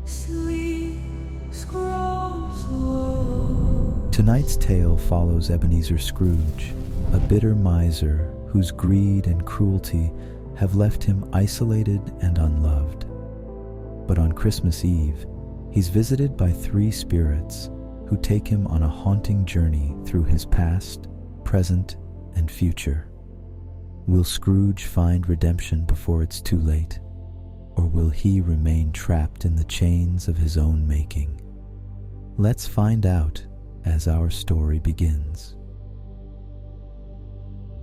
sleep scrolls low. Tonight's tale follows Ebenezer Scrooge, a bitter miser whose greed and cruelty have left him isolated and unloved. But on Christmas Eve, he's visited by three spirits who take him on a haunting journey through his past, present, and future. Will Scrooge find redemption before it's too late? Or will he remain trapped in the chains of his own making? Let's find out as our story begins.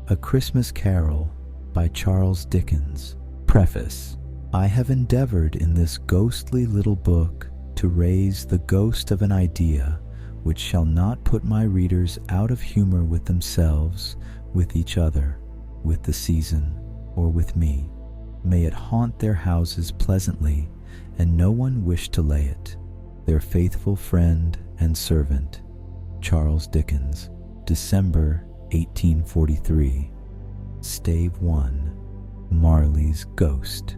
A Christmas Carol by Charles Dickens. Preface. I have endeavored in this ghostly little book to raise the ghost of an idea which shall not put my readers out of humor with themselves, with each other, with the season, or with me. May it haunt their houses pleasantly, and no one wish to lay it. Their faithful friend and servant, Charles Dickens. December 1843. Stave 1. Marley's Ghost.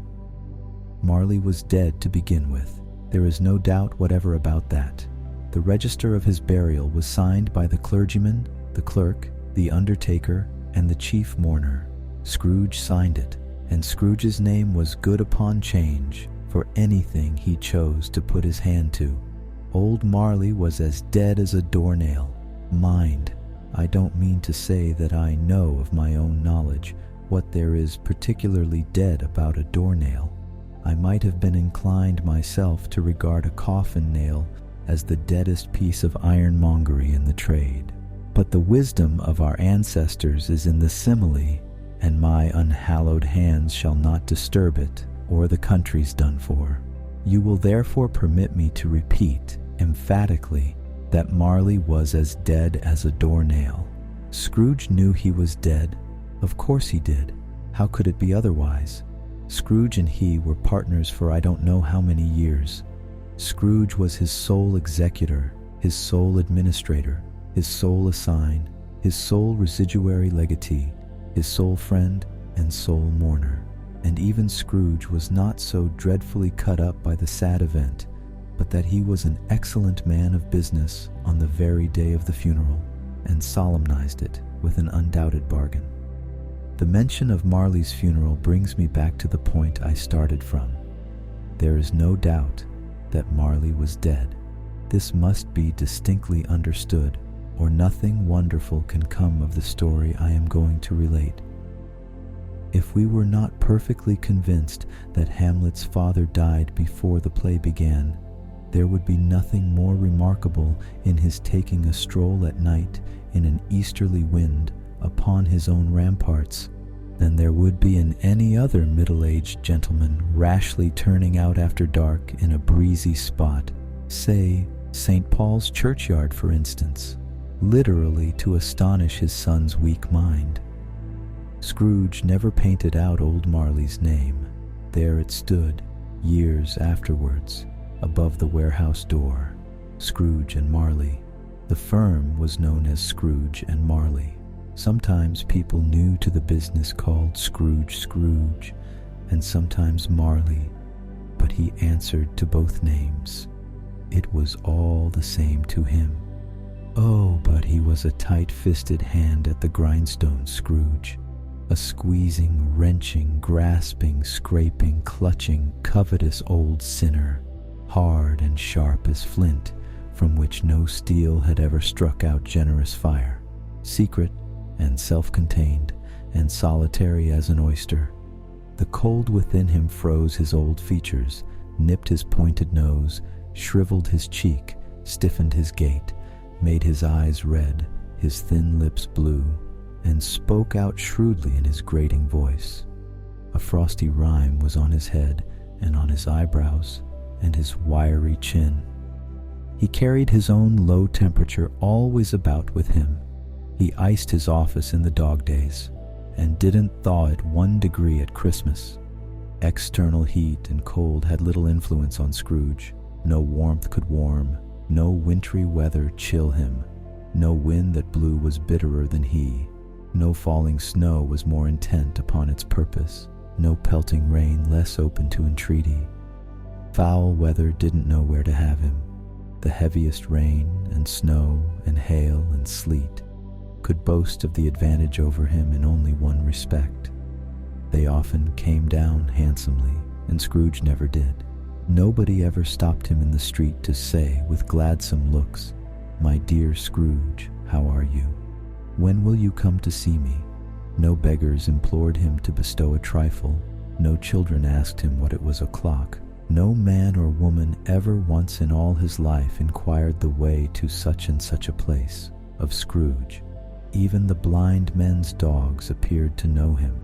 Marley was dead to begin with. There is no doubt whatever about that. The register of his burial was signed by the clergyman, the clerk, the undertaker, and the chief mourner. Scrooge signed it, and Scrooge's name was good upon change for anything he chose to put his hand to. Old Marley was as dead as a doornail. Mind, I don't mean to say that I know of my own knowledge what there is particularly dead about a doornail. I might have been inclined myself to regard a coffin nail as the deadest piece of ironmongery in the trade. But the wisdom of our ancestors is in the simile, and my unhallowed hands shall not disturb it, or the country's done for. You will therefore permit me to repeat, emphatically, that Marley was as dead as a doornail. Scrooge knew he was dead. Of course he did. How could it be otherwise? Scrooge and he were partners for I don't know how many years. Scrooge was his sole executor, his sole administrator, his sole assign, his sole residuary legatee, his sole friend and sole mourner. And even Scrooge was not so dreadfully cut up by the sad event, but that he was an excellent man of business on the very day of the funeral, and solemnized it with an undoubted bargain. The mention of Marley's funeral brings me back to the point I started from. There is no doubt that Marley was dead. This must be distinctly understood, or nothing wonderful can come of the story I am going to relate. If we were not perfectly convinced that Hamlet's father died before the play began, there would be nothing more remarkable in his taking a stroll at night in an easterly wind upon his own ramparts than there would be in any other middle-aged gentleman rashly turning out after dark in a breezy spot, say St. Paul's churchyard for instance, literally to astonish his son's weak mind. Scrooge never painted out old Marley's name. There it stood, years afterwards, above the warehouse door. Scrooge and Marley. The firm was known as Scrooge and Marley. Sometimes people new to the business called Scrooge, and sometimes Marley, but he answered to both names. It was all the same to him. Oh, but he was a tight-fisted hand at the grindstone, Scrooge. A squeezing, wrenching, grasping, scraping, clutching, covetous old sinner, hard and sharp as flint, from which no steel had ever struck out generous fire, secret and self-contained and solitary as an oyster. The cold within him froze his old features, nipped his pointed nose, shriveled his cheek, stiffened his gait, made his eyes red, his thin lips blue, and spoke out shrewdly in his grating voice. A frosty rime was on his head and on his eyebrows and his wiry chin. He carried his own low temperature always about with him. He iced his office in the dog days, and didn't thaw it 1 degree at Christmas. External heat and cold had little influence on Scrooge. No warmth could warm, no wintry weather chill him. No wind that blew was bitterer than he. No falling snow was more intent upon its purpose. No pelting rain less open to entreaty. Foul weather didn't know where to have him. The heaviest rain and snow and hail and sleet could boast of the advantage over him in only one respect. They often came down handsomely, and Scrooge never did. Nobody ever stopped him in the street to say with gladsome looks, "My dear Scrooge, how are you? When will you come to see me?" No beggars implored him to bestow a trifle. No children asked him what it was o'clock. No man or woman ever once in all his life inquired the way to such and such a place of Scrooge. Even the blind men's dogs appeared to know him,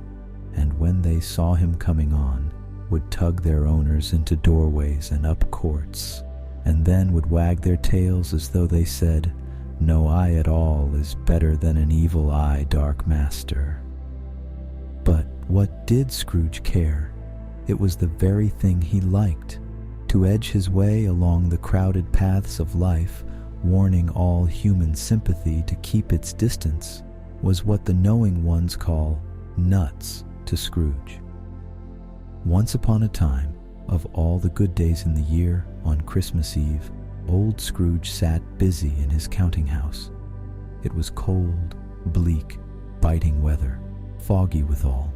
and when they saw him coming on, would tug their owners into doorways and up courts, and then would wag their tails as though they said, "No eye at all is better than an evil eye, dark master." But what did Scrooge care? It was the very thing he liked, to edge his way along the crowded paths of life, warning all human sympathy to keep its distance, was what the knowing ones call nuts to Scrooge. Once upon a time, of all the good days in the year, on Christmas Eve, old Scrooge sat busy in his counting house. It was cold, bleak, biting weather, foggy withal,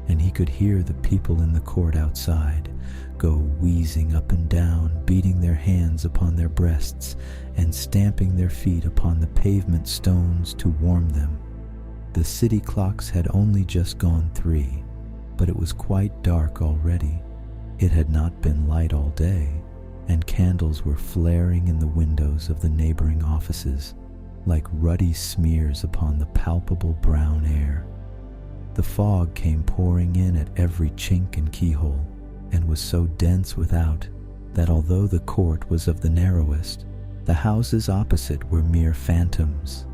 and he could hear the people in the court outside go wheezing up and down, beating their hands upon their breasts and stamping their feet upon the pavement stones to warm them. The city clocks had only just gone 3, but it was quite dark already. It had not been light all day, and candles were flaring in the windows of the neighboring offices like ruddy smears upon the palpable brown air. The fog came pouring in at every chink and keyhole, and was so dense without that although the court was of the narrowest, the houses opposite were mere phantoms.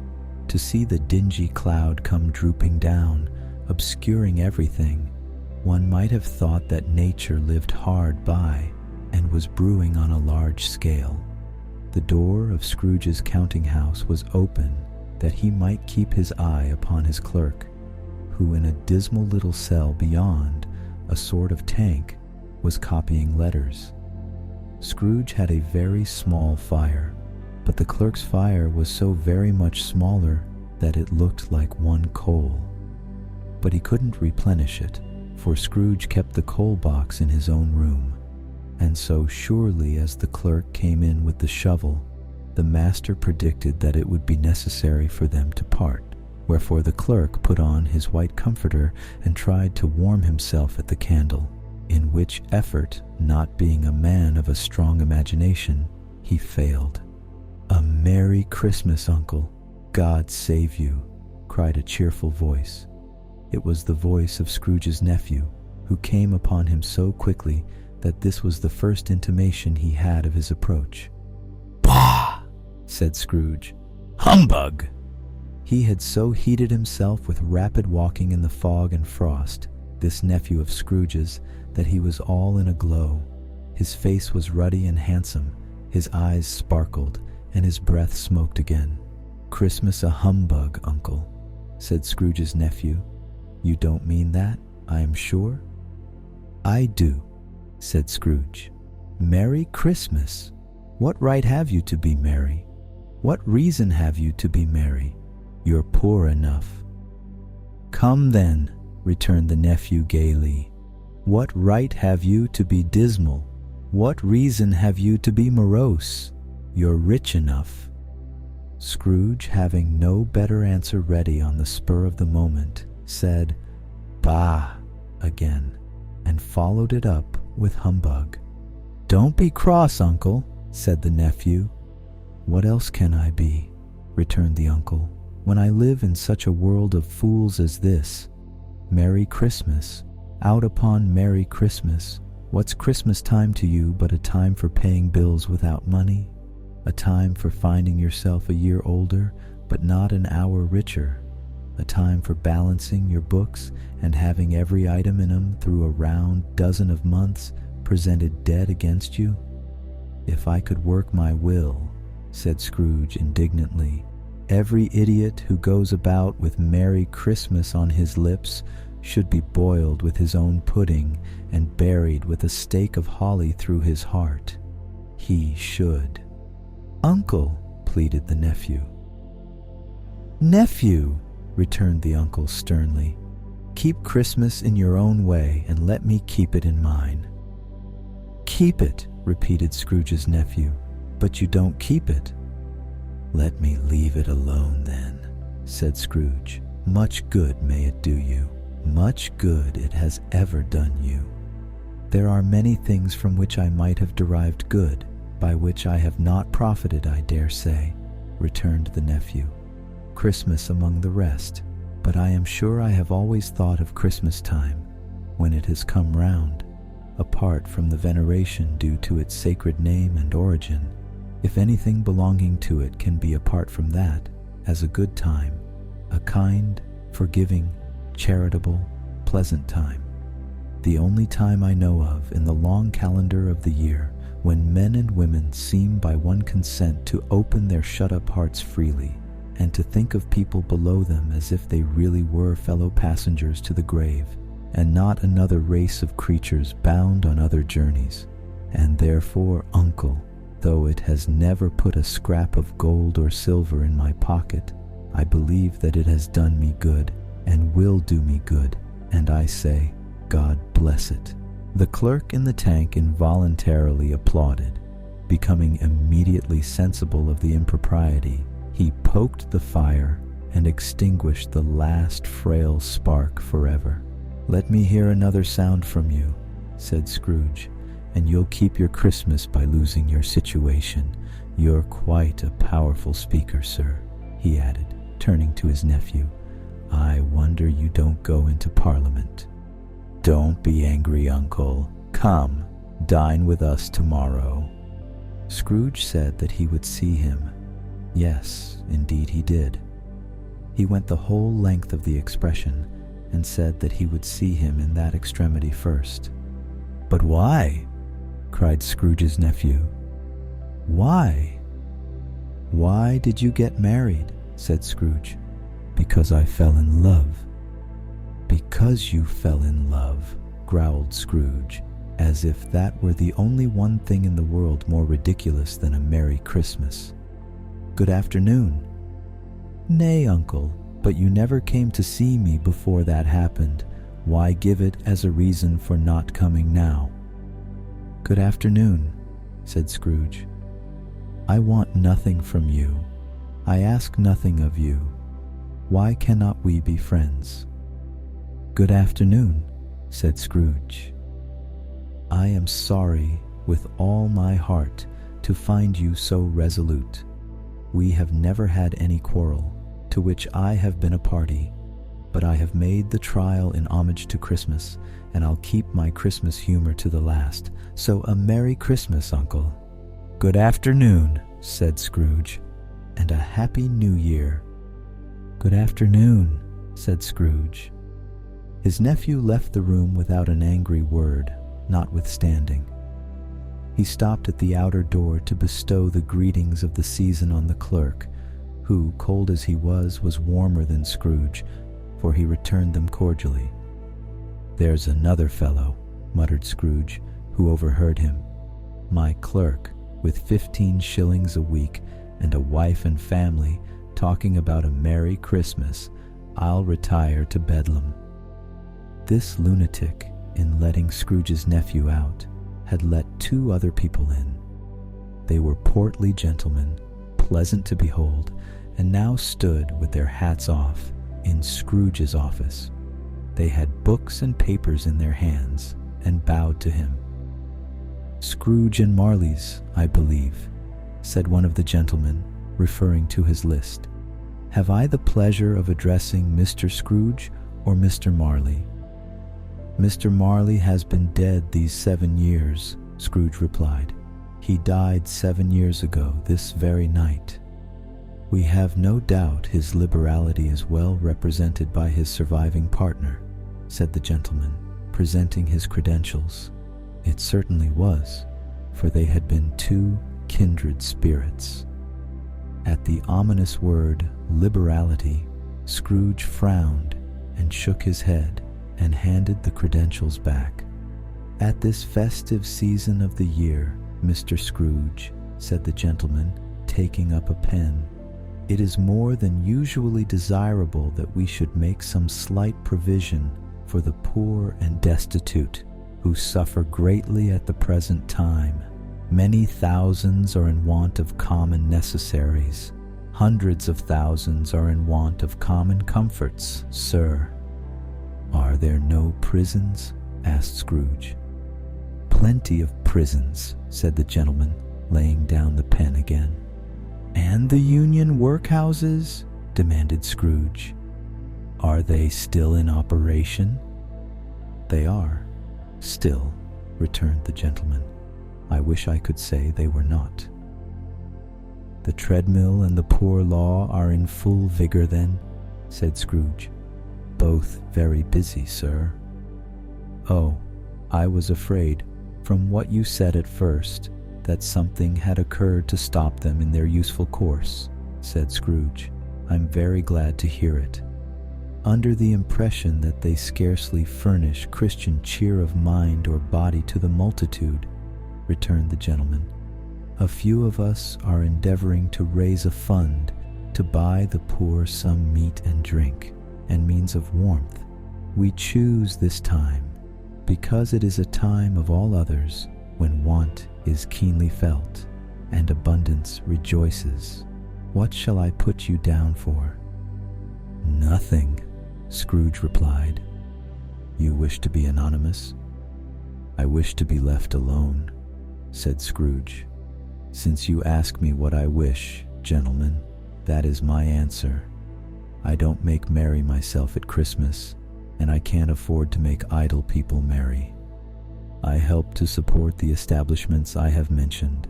To see the dingy cloud come drooping down, obscuring everything, one might have thought that nature lived hard by and was brewing on a large scale. The door of Scrooge's counting house was open that he might keep his eye upon his clerk, who in a dismal little cell beyond, a sort of tank, was copying letters. Scrooge had a very small fire, but the clerk's fire was so very much smaller that it looked like one coal. But he couldn't replenish it, for Scrooge kept the coal box in his own room, and so surely as the clerk came in with the shovel, the master predicted that it would be necessary for them to part. Wherefore the clerk put on his white comforter and tried to warm himself at the candle, in which effort, not being a man of a strong imagination, he failed. "A Merry Christmas, Uncle! God save you!" cried a cheerful voice. It was the voice of Scrooge's nephew, who came upon him so quickly that this was the first intimation he had of his approach. "Bah!" said Scrooge. "Humbug!" He had so heated himself with rapid walking in the fog and frost, this nephew of Scrooge's, that he was all in a glow. His face was ruddy and handsome, his eyes sparkled, and his breath smoked again. "Christmas a humbug, Uncle," said Scrooge's nephew. "You don't mean that, I am sure?" "I do," said Scrooge. "Merry Christmas! What right have you to be merry? What reason have you to be merry? You're poor enough." "Come then," returned the nephew gaily. "What right have you to be dismal? What reason have you to be morose? You're rich enough." Scrooge, having no better answer ready on the spur of the moment, said, "Bah!" again, and followed it up with humbug. "Don't be cross, Uncle," said the nephew. "What else can I be?" returned the uncle, "when I live in such a world of fools as this? Merry Christmas, out upon Merry Christmas. What's Christmas time to you but a time for paying bills without money? A time for finding yourself a year older but not an hour richer? A time for balancing your books and having every item in 'em through a round dozen of months presented dead against you? If I could work my will," said Scrooge indignantly, "every idiot who goes about with Merry Christmas on his lips should be boiled with his own pudding and buried with a stake of holly through his heart. He should. "Uncle," pleaded the nephew. "Nephew," returned the uncle sternly, "keep Christmas in your own way and let me keep it in mine." "Keep it," repeated Scrooge's nephew, "but you don't keep it." "Let me leave it alone then," said Scrooge. "Much good may it do you. Much good it has ever done you." "There are many things from which I might have derived good, by which I have not profited, I dare say," returned the nephew. "Christmas among the rest, but I am sure I have always thought of Christmas time, when it has come round, apart from the veneration due to its sacred name and origin, if anything belonging to it can be apart from that, as a good time, a kind, forgiving, charitable, pleasant time. The only time I know of in the long calendar of the year when men and women seem by one consent to open their shut-up hearts freely, and to think of people below them as if they really were fellow passengers to the grave, and not another race of creatures bound on other journeys. And therefore, uncle, though it has never put a scrap of gold or silver in my pocket, I believe that it has done me good, and will do me good, and I say, God bless it." The clerk in the tank involuntarily applauded. Becoming immediately sensible of the impropriety, he poked the fire and extinguished the last frail spark forever. "Let me hear another sound from you," said Scrooge, "and you'll keep your Christmas by losing your situation. You're quite a powerful speaker, sir," he added, turning to his nephew. "I wonder you don't go into Parliament." "Don't be angry, uncle. Come, dine with us tomorrow." Scrooge said that he would see him. Yes, indeed he did. He went the whole length of the expression, and said that he would see him in that extremity first. "But why?" cried Scrooge's nephew. "Why? Why did you get married?" said Scrooge. "Because I fell in love." "Because you fell in love," growled Scrooge, as if that were the only one thing in the world more ridiculous than a Merry Christmas. "Good afternoon." "Nay, uncle, but you never came to see me before that happened. Why give it as a reason for not coming now?" "Good afternoon," said Scrooge. "I want nothing from you. I ask nothing of you. Why cannot we be friends?" "Good afternoon," said Scrooge. "I am sorry with all my heart to find you so resolute. We have never had any quarrel, to which I have been a party, but I have made the trial in homage to Christmas, and I'll keep my Christmas humor to the last. So a Merry Christmas, uncle." "Good afternoon," said Scrooge, "and a Happy New Year." "Good afternoon," said Scrooge. His nephew left the room without an angry word, notwithstanding. He stopped at the outer door to bestow the greetings of the season on the clerk, who, cold as he was warmer than Scrooge, for he returned them cordially. "There's another fellow," muttered Scrooge, who overheard him. "My clerk, with 15 shillings a week and a wife and family, talking about a Merry Christmas. I'll retire to Bedlam." This lunatic, in letting Scrooge's nephew out, had let 2 other people in. They were portly gentlemen, pleasant to behold, and now stood with their hats off in Scrooge's office. They had books and papers in their hands, and bowed to him. "Scrooge and Marley's, I believe," said one of the gentlemen, referring to his list. "Have I the pleasure of addressing Mr. Scrooge or Mr. Marley?" "Mr. Marley has been dead these 7 years," Scrooge replied. "He died 7 years ago this very night." "We have no doubt his liberality is well represented by his surviving partner," said the gentleman, presenting his credentials. It certainly was, for they had been 2 kindred spirits. At the ominous word liberality, Scrooge frowned and shook his head and handed the credentials back. "At this festive season of the year, Mr. Scrooge," said the gentleman, taking up a pen, "it is more than usually desirable that we should make some slight provision for the poor and destitute, who suffer greatly at the present time. Many thousands are in want of common necessaries. Hundreds of thousands are in want of common comforts, sir." "Are there no prisons?" asked Scrooge. "Plenty of prisons," said the gentleman, laying down the pen again. "And the union workhouses?" demanded Scrooge. "Are they still in operation?" "They are, still," returned the gentleman. "I wish I could say they were not." "The treadmill and the poor law are in full vigor then?" said Scrooge. "Both very busy, sir." "Oh, I was afraid, from what you said at first, that something had occurred to stop them in their useful course," said Scrooge. "I'm very glad to hear it." "Under the impression that they scarcely furnish Christian cheer of mind or body to the multitude," returned the gentleman, "a few of us are endeavoring to raise a fund to buy the poor some meat and drink, and means of warmth. We choose this time, because it is a time of all others when want is keenly felt, and abundance rejoices. What shall I put you down for?" "Nothing," Scrooge replied. "You wish to be anonymous?" "I wish to be left alone," said Scrooge. "Since you ask me what I wish, gentlemen, that is my answer. I don't make merry myself at Christmas, and I can't afford to make idle people merry. I help to support the establishments I have mentioned.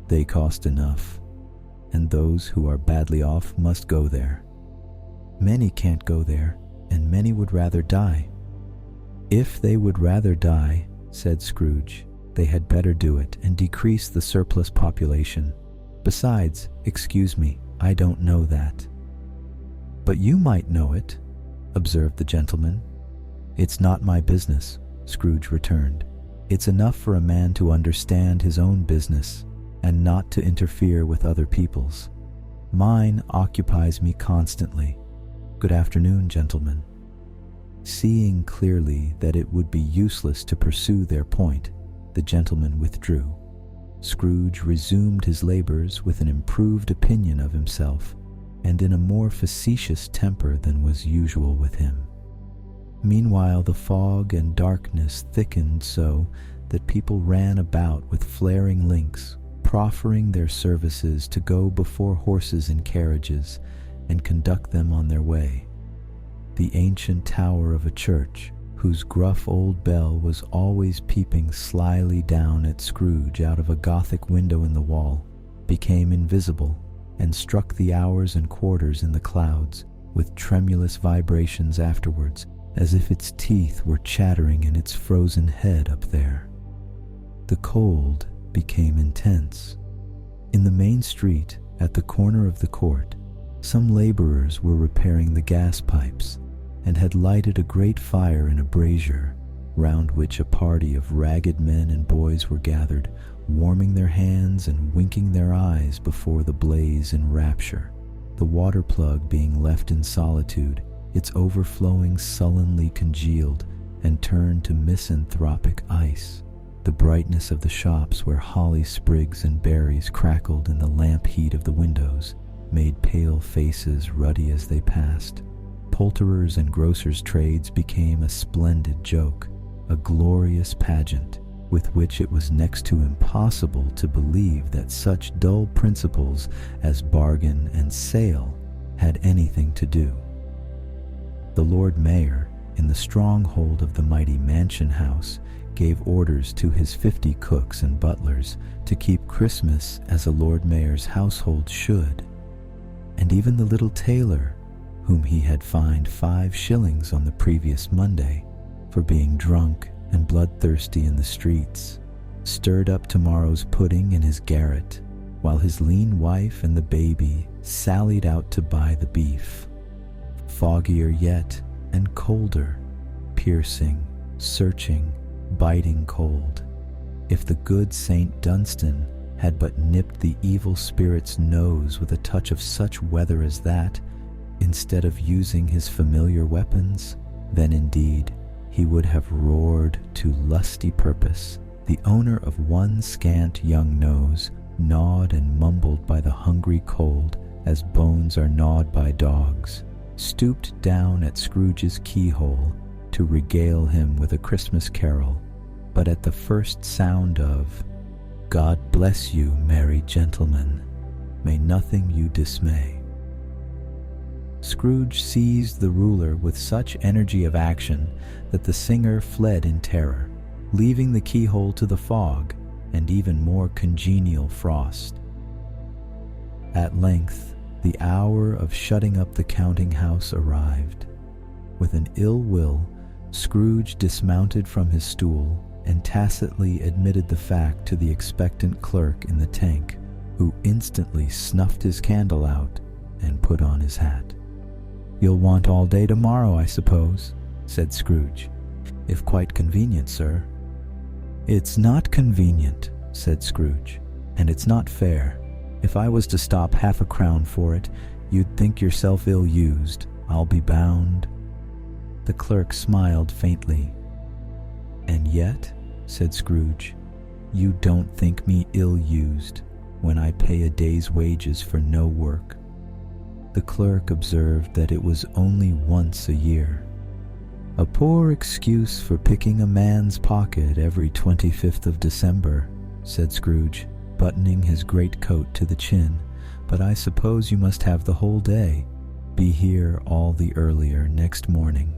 They cost enough, and those who are badly off must go there. Many can't go there, and many would rather die." "If they would rather die," said Scrooge, "they had better do it and decrease the surplus population. Besides, excuse me, I don't know that." "But you might know it," observed the gentleman. "It's not my business," Scrooge returned. "It's enough for a man to understand his own business and not to interfere with other people's. Mine occupies me constantly. Good afternoon, gentlemen." Seeing clearly that it would be useless to pursue their point, the gentleman withdrew. Scrooge resumed his labors with an improved opinion of himself, and in a more facetious temper than was usual with him. Meanwhile the fog and darkness thickened so that people ran about with flaring links, proffering their services to go before horses and carriages and conduct them on their way. The ancient tower of a church, whose gruff old bell was always peeping slyly down at Scrooge out of a Gothic window in the wall, became invisible and struck the hours and quarters in the clouds with tremulous vibrations afterwards, as if its teeth were chattering in its frozen head up there. The cold became intense. In the main street, at the corner of the court, some laborers were repairing the gas pipes, and had lighted a great fire in a brazier, round which a party of ragged men and boys were gathered, warming their hands and winking their eyes before the blaze in rapture, the water plug being left in solitude, its overflowing sullenly congealed and turned to misanthropic ice. The brightness of the shops where holly sprigs and berries crackled in the lamp heat of the windows made pale faces ruddy as they passed. Poulterers' and grocers' trades became a splendid joke, a glorious pageant, with which it was next to impossible to believe that such dull principles as bargain and sale had anything to do. The Lord Mayor, in the stronghold of the mighty mansion house, gave orders to his 50 cooks and butlers to keep Christmas as a Lord Mayor's household should, and even the little tailor, whom he had fined 5 shillings on the previous Monday for being drunk and bloodthirsty in the streets, stirred up tomorrow's pudding in his garret, while his lean wife and the baby sallied out to buy the beef. Foggier yet and colder, piercing, searching, biting cold. If the good Saint Dunstan had but nipped the evil spirit's nose with a touch of such weather as that, instead of using his familiar weapons, then indeed he would have roared to lusty purpose. The owner of one scant young nose, gnawed and mumbled by the hungry cold as bones are gnawed by dogs, stooped down at Scrooge's keyhole to regale him with a Christmas carol, but at the first sound of "God bless you, merry gentlemen, may nothing you dismay," Scrooge seized the ruler with such energy of action that the singer fled in terror, leaving the keyhole to the fog and even more congenial frost. At length, the hour of shutting up the counting-house arrived. With an ill will, Scrooge dismounted from his stool and tacitly admitted the fact to the expectant clerk in the tank, who instantly snuffed his candle out and put on his hat. "You'll want all day tomorrow, I suppose," said Scrooge. "If quite convenient, sir." "It's not convenient," said Scrooge, "and it's not fair. If I was to stop half a crown for it, you'd think yourself ill-used, I'll be bound." The clerk smiled faintly. "And yet," said Scrooge, "you don't think me ill-used when I pay a day's wages for no work." The clerk observed that it was only once a year. "A poor excuse for picking a man's pocket every 25th of December," said Scrooge, buttoning his greatcoat to the chin, "but I suppose you must have the whole day. Be here all the earlier next morning."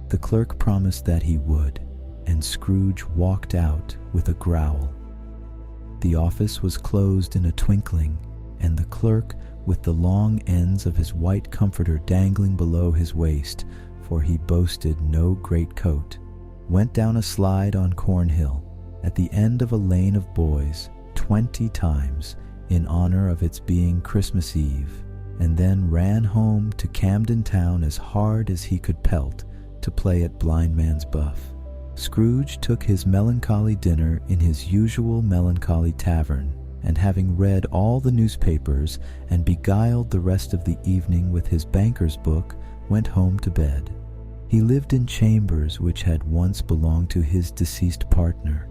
The clerk promised that he would, and Scrooge walked out with a growl. The office was closed in a twinkling, and the clerk, with the long ends of his white comforter dangling below his waist, for he boasted no greatcoat, went down a slide on Cornhill, at the end of a lane of boys, 20 times, in honor of its being Christmas Eve, and then ran home to Camden Town as hard as he could pelt to play at blindman's buff. Scrooge took his melancholy dinner in his usual melancholy tavern, and having read all the newspapers and beguiled the rest of the evening with his banker's book, went home to bed. He lived in chambers which had once belonged to his deceased partner.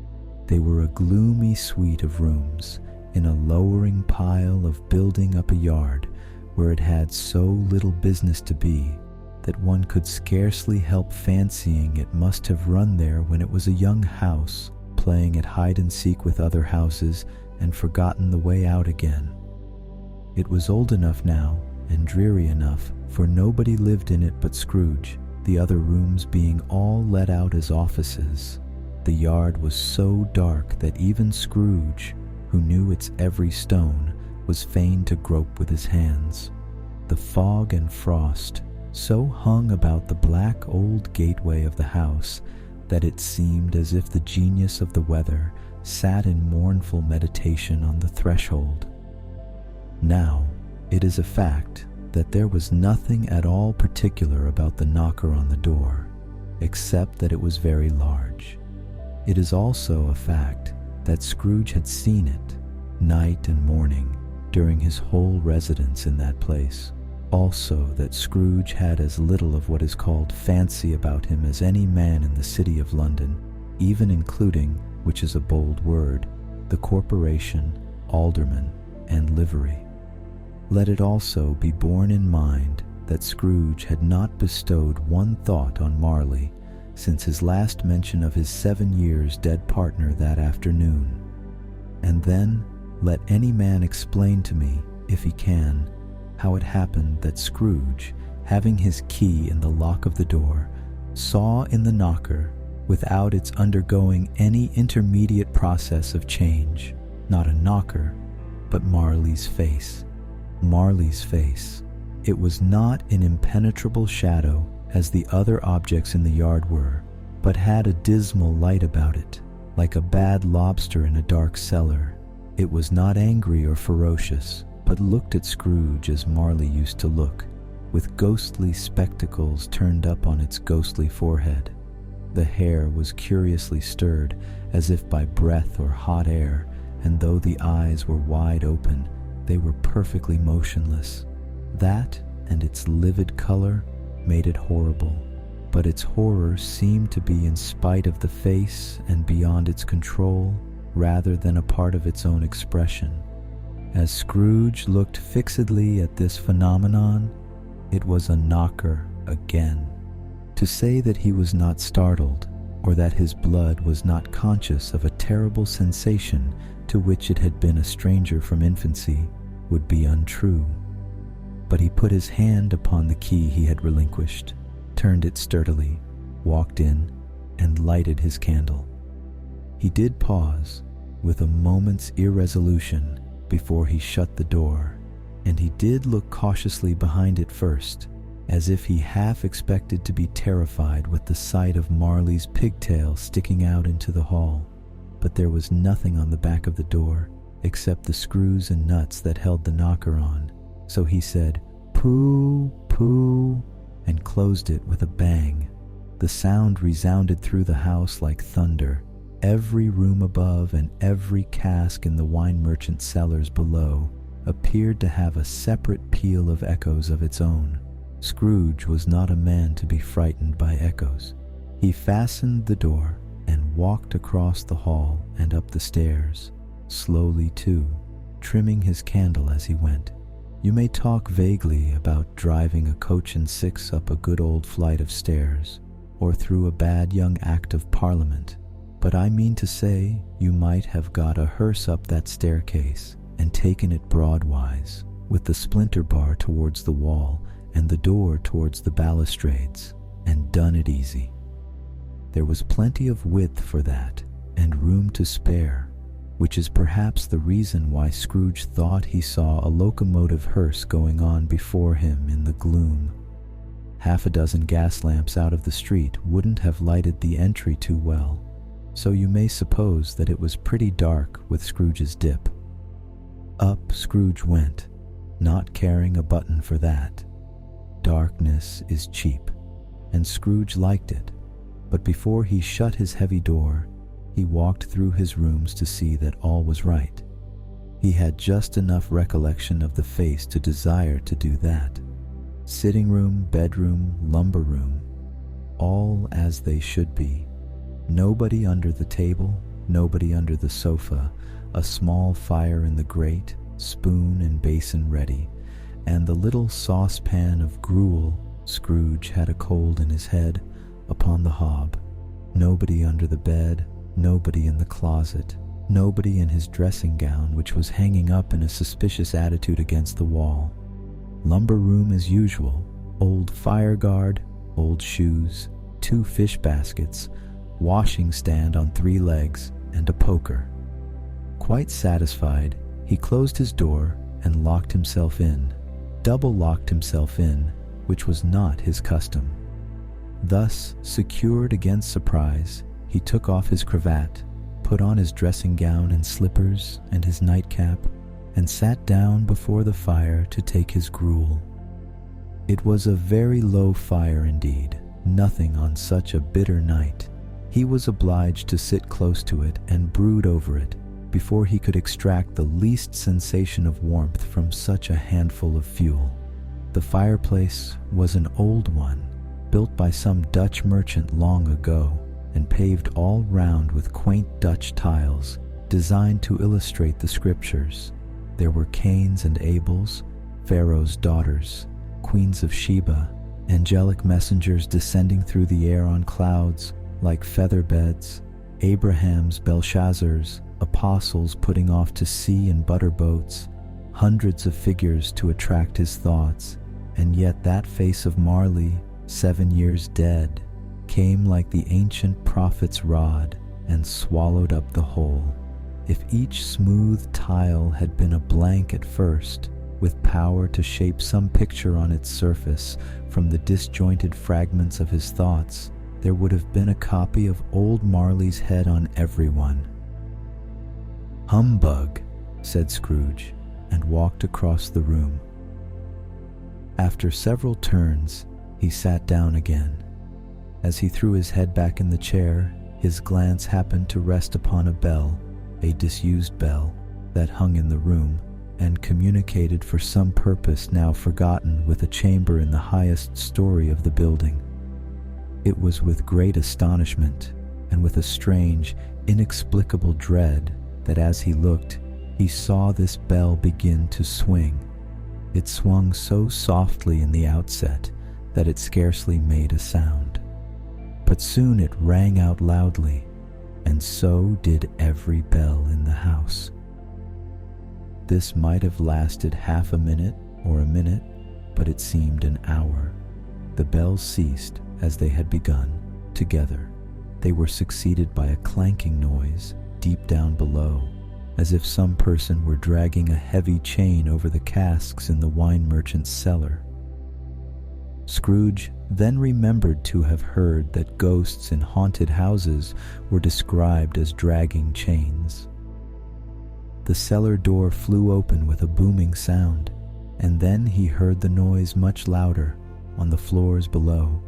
They were a gloomy suite of rooms, in a lowering pile of building up a yard, where it had so little business to be, that one could scarcely help fancying it must have run there when it was a young house, playing at hide-and-seek with other houses, and forgotten the way out again. It was old enough now, and dreary enough, for nobody lived in it but Scrooge, the other rooms being all let out as offices. The yard was so dark that even Scrooge, who knew its every stone, was fain to grope with his hands. The fog and frost so hung about the black old gateway of the house that it seemed as if the genius of the weather sat in mournful meditation on the threshold. Now, it is a fact that there was nothing at all particular about the knocker on the door, except that it was very large. It is also a fact that Scrooge had seen it, night and morning, during his whole residence in that place. Also that Scrooge had as little of what is called fancy about him as any man in the city of London, even including, which is a bold word, the corporation, alderman, and livery. Let it also be borne in mind that Scrooge had not bestowed one thought on Marley since his last mention of his 7 years dead partner that afternoon. And then let any man explain to me, if he can, how it happened that Scrooge, having his key in the lock of the door, saw in the knocker, without its undergoing any intermediate process of change, not a knocker, but Marley's face. Marley's face. It was not an impenetrable shadow as the other objects in the yard were, but had a dismal light about it, like a bad lobster in a dark cellar. It was not angry or ferocious, but looked at Scrooge as Marley used to look, with ghostly spectacles turned up on its ghostly forehead. The hair was curiously stirred, as if by breath or hot air, and though the eyes were wide open, they were perfectly motionless. That, and its livid color, made it horrible, but its horror seemed to be in spite of the face and beyond its control, rather than a part of its own expression. As Scrooge looked fixedly at this phenomenon, it was a knocker again. To say that he was not startled, or that his blood was not conscious of a terrible sensation to which it had been a stranger from infancy, would be untrue. But he put his hand upon the key he had relinquished, turned it sturdily, walked in, and lighted his candle. He did pause, with a moment's irresolution, before he shut the door, and he did look cautiously behind it first, as if he half expected to be terrified with the sight of Marley's pigtail sticking out into the hall. But there was nothing on the back of the door, except the screws and nuts that held the knocker on, so he said, "Pooh, pooh," and closed it with a bang. The sound resounded through the house like thunder. Every room above and every cask in the wine merchant's cellars below appeared to have a separate peal of echoes of its own. Scrooge was not a man to be frightened by echoes. He fastened the door and walked across the hall and up the stairs, slowly too, trimming his candle as he went. You may talk vaguely about driving a coach and six up a good old flight of stairs, or through a bad young Act of Parliament, but I mean to say you might have got a hearse up that staircase and taken it broadwise, with the splinter bar towards the wall and the door towards the balustrades, and done it easy. There was plenty of width for that, and room to spare, which is perhaps the reason why Scrooge thought he saw a locomotive hearse going on before him in the gloom. Half a dozen gas lamps out of the street wouldn't have lighted the entry too well, so you may suppose that it was pretty dark with Scrooge's dip. Up Scrooge went, not caring a button for that. Darkness is cheap, and Scrooge liked it, but before he shut his heavy door, he walked through his rooms to see that all was right. He had just enough recollection of the face to desire to do that. Sitting room, bedroom, lumber room, all as they should be. Nobody under the table, nobody under the sofa, a small fire in the grate, spoon and basin ready, and the little saucepan of gruel, Scrooge had a cold in his head, upon the hob. Nobody under the bed, nobody in the closet, nobody in his dressing gown, which was hanging up in a suspicious attitude against the wall. Lumber room as usual, old fire guard, old shoes, 2 fish baskets, washing stand on 3 legs, and a poker. Quite satisfied, he closed his door and locked himself in, double-locked himself in, which was not his custom. Thus, secured against surprise, he took off his cravat, put on his dressing gown and slippers and his nightcap, and sat down before the fire to take his gruel. It was a very low fire indeed, nothing on such a bitter night. He was obliged to sit close to it and brood over it before he could extract the least sensation of warmth from such a handful of fuel. The fireplace was an old one, built by some Dutch merchant long ago, and paved all round with quaint Dutch tiles, designed to illustrate the scriptures. There were Cains and Abels, Pharaoh's daughters, queens of Sheba, angelic messengers descending through the air on clouds like feather beds, Abraham's Belshazzars, apostles putting off to sea in butter boats, hundreds of figures to attract his thoughts, and yet that face of Marley, 7 years dead, came like the ancient prophet's rod and swallowed up the whole. If each smooth tile had been a blank at first, with power to shape some picture on its surface from the disjointed fragments of his thoughts, there would have been a copy of old Marley's head on every one. "Humbug," said Scrooge, and walked across the room. After several turns, he sat down again. As he threw his head back in the chair, his glance happened to rest upon a bell, a disused bell, that hung in the room and communicated for some purpose now forgotten with a chamber in the highest story of the building. It was with great astonishment and with a strange, inexplicable dread that as he looked, he saw this bell begin to swing. It swung so softly in the outset that it scarcely made a sound. But soon it rang out loudly, and so did every bell in the house. This might have lasted half a minute or a minute, but it seemed an hour. The bells ceased as they had begun, together. They were succeeded by a clanking noise deep down below, as if some person were dragging a heavy chain over the casks in the wine merchant's cellar. Scrooge then remembered to have heard that ghosts in haunted houses were described as dragging chains. The cellar door flew open with a booming sound, and then he heard the noise much louder on the floors below,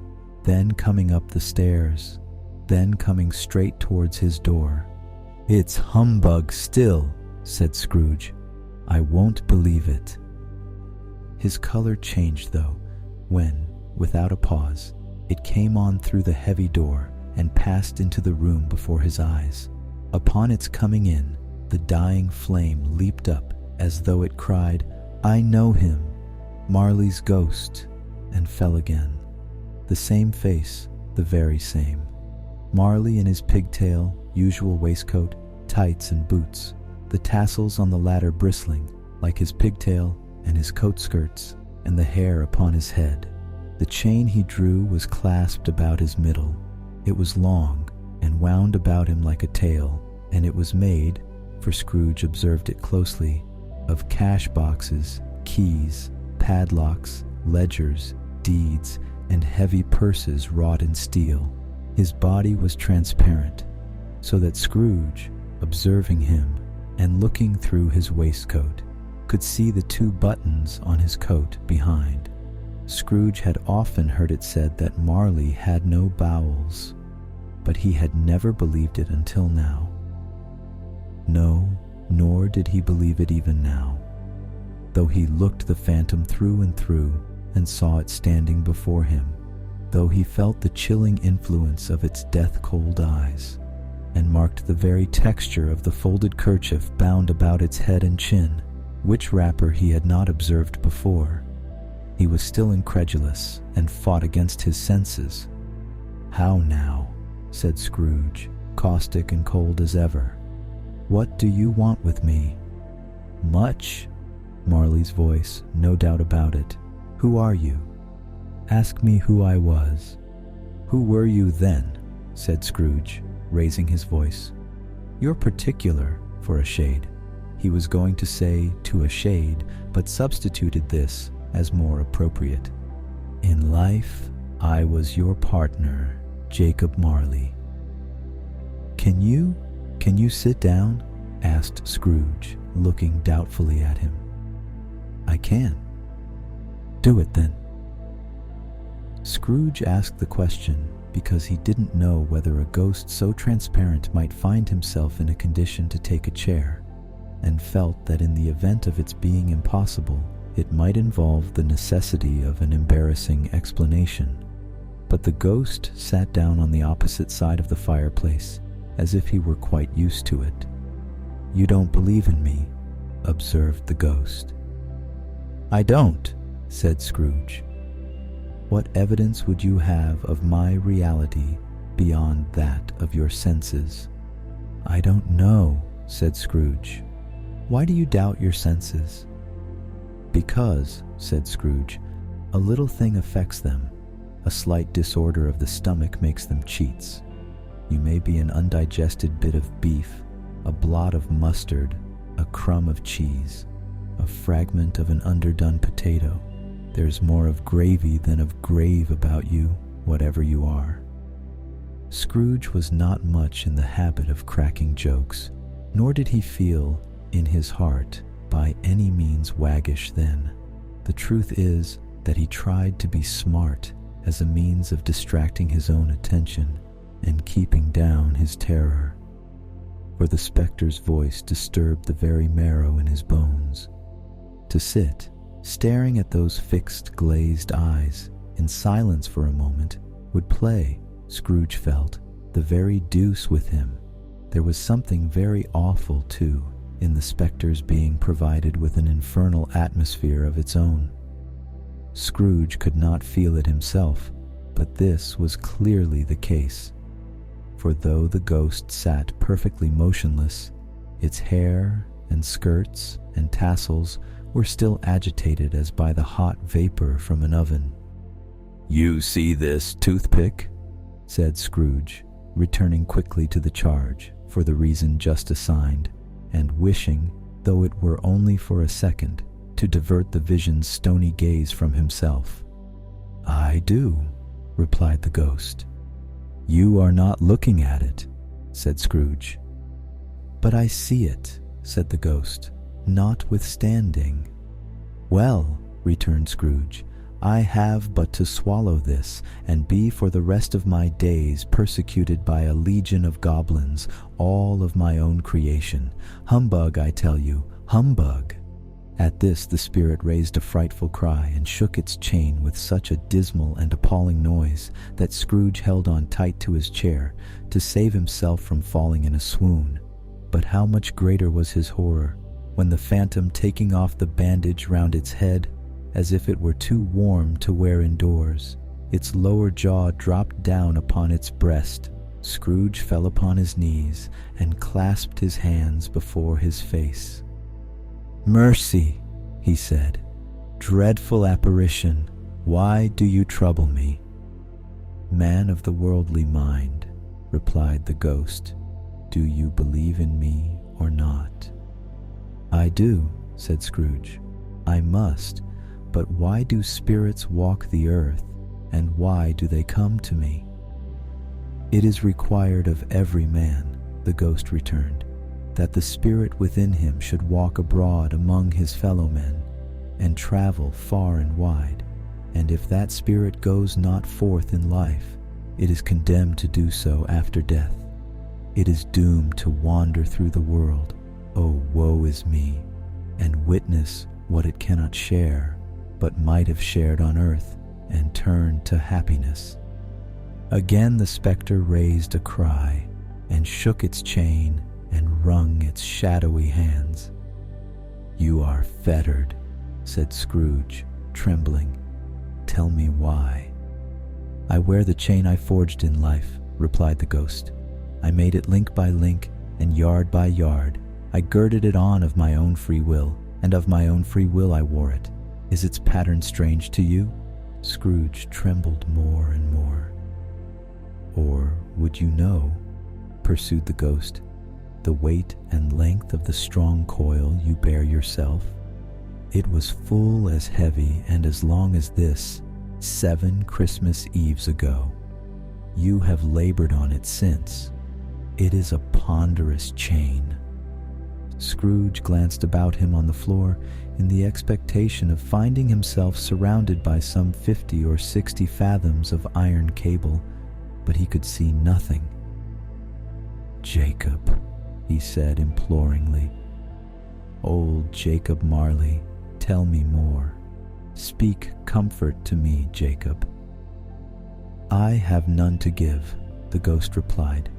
then coming up the stairs, then coming straight towards his door. "It's humbug still," said Scrooge. "I won't believe it." His color changed, though, when, without a pause, it came on through the heavy door and passed into the room before his eyes. Upon its coming in, the dying flame leaped up as though it cried, "I know him, Marley's ghost," and fell again. The same face, the very same. Marley in his pigtail, usual waistcoat, tights and boots, the tassels on the latter bristling, like his pigtail and his coat skirts, and the hair upon his head. The chain he drew was clasped about his middle. It was long and wound about him like a tail, and it was made, for Scrooge observed it closely, of cash boxes, keys, padlocks, ledgers, deeds, and heavy purses wrought in steel. His body was transparent, so that Scrooge, observing him and looking through his waistcoat, could see the 2 buttons on his coat behind. Scrooge had often heard it said that Marley had no bowels, but he had never believed it until now. No, nor did he believe it even now, though he looked the phantom through and through and saw it standing before him, though he felt the chilling influence of its death-cold eyes, and marked the very texture of the folded kerchief bound about its head and chin, which wrapper he had not observed before. He was still incredulous and fought against his senses. "How now?" said Scrooge, caustic and cold as ever. "What do you want with me?" "Much." Marley's voice, no doubt about it. "Who are you?" "Ask me who I was." "Who were you then?" said Scrooge, raising his voice. "You're particular, for a shade." He was going to say to a shade, but substituted this as more appropriate. "In life, I was your partner, Jacob Marley." Can you sit down?" asked Scrooge, looking doubtfully at him. "I can." "Do it then." Scrooge asked the question because he didn't know whether a ghost so transparent might find himself in a condition to take a chair, and felt that in the event of its being impossible, it might involve the necessity of an embarrassing explanation. But the ghost sat down on the opposite side of the fireplace, as if he were quite used to it. "You don't believe in me," observed the ghost. "I don't," said Scrooge. "What evidence would you have of my reality beyond that of your senses?" "I don't know," said Scrooge. "Why do you doubt your senses?" "Because," said Scrooge, "a little thing affects them. A slight disorder of the stomach makes them cheats. You may be an undigested bit of beef, a blot of mustard, a crumb of cheese, a fragment of an underdone potato. There's more of gravy than of grave about you, whatever you are." Scrooge was not much in the habit of cracking jokes, nor did he feel, in his heart, by any means waggish then. The truth is, that he tried to be smart as a means of distracting his own attention and keeping down his terror. For the spectre's voice disturbed the very marrow in his bones. To sit, staring at those fixed, glazed eyes, in silence for a moment, would play, Scrooge felt, the very deuce with him. There was something very awful, too, in the spectre's being provided with an infernal atmosphere of its own. Scrooge could not feel it himself, but this was clearly the case. For though the ghost sat perfectly motionless, its hair and skirts and tassels were still agitated as by the hot vapor from an oven. "You see this toothpick?" said Scrooge, returning quickly to the charge for the reason just assigned, and wishing, though it were only for a second, to divert the vision's stony gaze from himself. "I do," replied the ghost. "You are not looking at it," said Scrooge. "But I see it," said the ghost, "notwithstanding." "Well," returned Scrooge, "I have but to swallow this, and be for the rest of my days persecuted by a legion of goblins, all of my own creation. Humbug, I tell you, humbug!" At this the spirit raised a frightful cry and shook its chain with such a dismal and appalling noise that Scrooge held on tight to his chair to save himself from falling in a swoon. But how much greater was his horror when the phantom, taking off the bandage round its head, as if it were too warm to wear indoors, its lower jaw dropped down upon its breast. Scrooge fell upon his knees and clasped his hands before his face. "Mercy," he said, "dreadful apparition, why do you trouble me?" "Man of the worldly mind," replied the ghost, "do you believe in me or not?" "I do," said Scrooge. "I must. But why do spirits walk the earth, and why do they come to me?" "It is required of every man," the ghost returned, "that the spirit within him should walk abroad among his fellow men, and travel far and wide, and if that spirit goes not forth in life, it is condemned to do so after death. It is doomed to wander through the world, oh woe is me, and witness what it cannot share, but might have shared on earth, and turned to happiness." Again the spectre raised a cry, and shook its chain, and wrung its shadowy hands. "You are fettered," said Scrooge, trembling. "Tell me why." "I wear the chain I forged in life," replied the ghost. "I made it link by link, and yard by yard. I girded it on of my own free will, and of my own free will I wore it. Is its pattern strange to you?" Scrooge trembled more and more. "Or would you know," pursued the ghost, "the weight and length of the strong coil you bear yourself? It was full as heavy and as long as this, 7 Christmas Eves ago. You have labored on it since. It is a ponderous chain." Scrooge glanced about him on the floor in the expectation of finding himself surrounded by some 50 or 60 fathoms of iron cable, but he could see nothing. "Jacob," he said imploringly. "Old Jacob Marley, tell me more. Speak comfort to me, Jacob." "I have none to give," the ghost replied.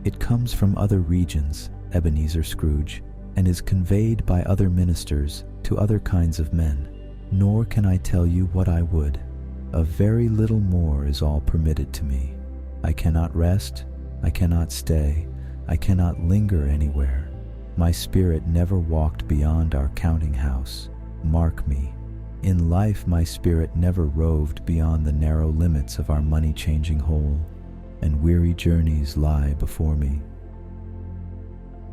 "It comes from other regions, Ebenezer Scrooge, and is conveyed by other ministers to other kinds of men, nor can I tell you what I would. A very little more is all permitted to me. I cannot rest, I cannot stay, I cannot linger anywhere. My spirit never walked beyond our counting house. Mark me, in life my spirit never roved beyond the narrow limits of our money-changing hole, and weary journeys lie before me."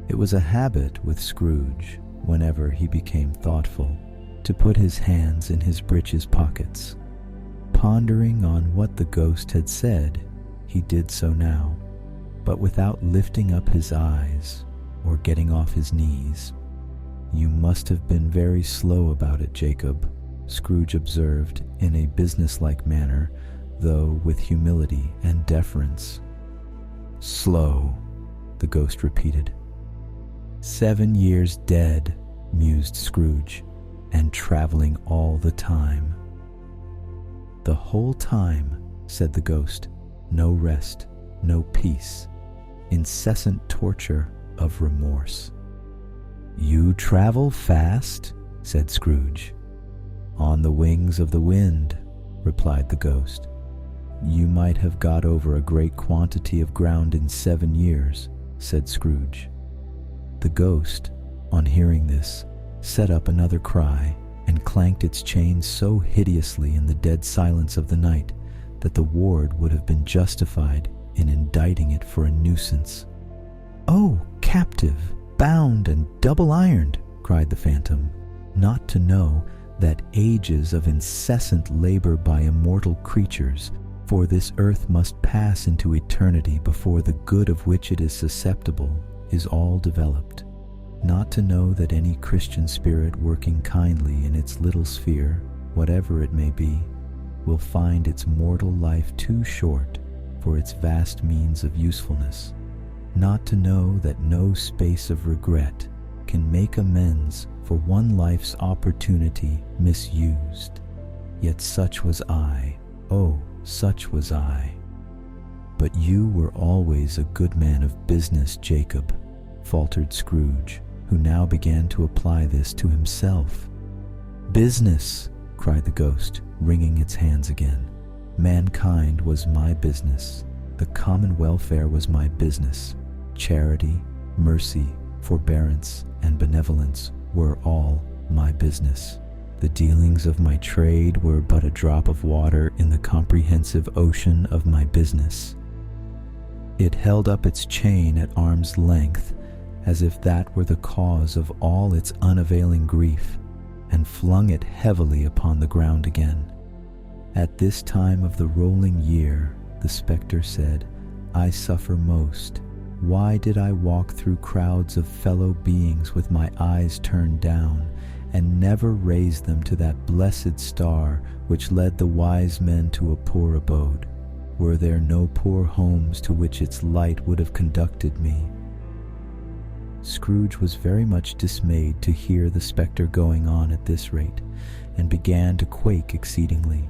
It was a habit with Scrooge, whenever he became thoughtful, to put his hands in his breeches pockets. Pondering on what the ghost had said, he did so now, but without lifting up his eyes or getting off his knees. "You must have been very slow about it, Jacob," Scrooge observed in a businesslike manner, though with humility and deference. "Slow," the ghost repeated. "7 years dead," mused Scrooge, "and traveling all the time." "The whole time," said the ghost, "no rest, no peace, incessant torture of remorse." "You travel fast?" said Scrooge. "On the wings of the wind," replied the ghost. "You might have got over a great quantity of ground in 7 years," said Scrooge. The ghost, on hearing this, set up another cry and clanked its chain so hideously in the dead silence of the night that the ward would have been justified in indicting it for a nuisance. "Oh, captive, bound and double-ironed," cried the phantom, "not to know that ages of incessant labor by immortal creatures for this earth must pass into eternity before the good of which it is susceptible is all developed. Not to know that any Christian spirit working kindly in its little sphere, whatever it may be, will find its mortal life too short for its vast means of usefulness. Not to know that no space of regret can make amends for one life's opportunity misused. Yet such was I, oh, such was I." "But you were always a good man of business, Jacob," faltered Scrooge, who now began to apply this to himself. "Business!" cried the ghost, wringing its hands again. "Mankind was my business. The common welfare was my business. Charity, mercy, forbearance, and benevolence were all my business. The dealings of my trade were but a drop of water in the comprehensive ocean of my business. It held up its chain at arm's length, as if that were the cause of all its unavailing grief, and flung it heavily upon the ground again. At this time of the rolling year, the spectre said, I suffer most. Why did I walk through crowds of fellow beings with my eyes turned down, and never raise them to that blessed star which led the wise men to a poor abode? Were there no poor homes to which its light would have conducted me? Scrooge was very much dismayed to hear the spectre going on at this rate, and began to quake exceedingly.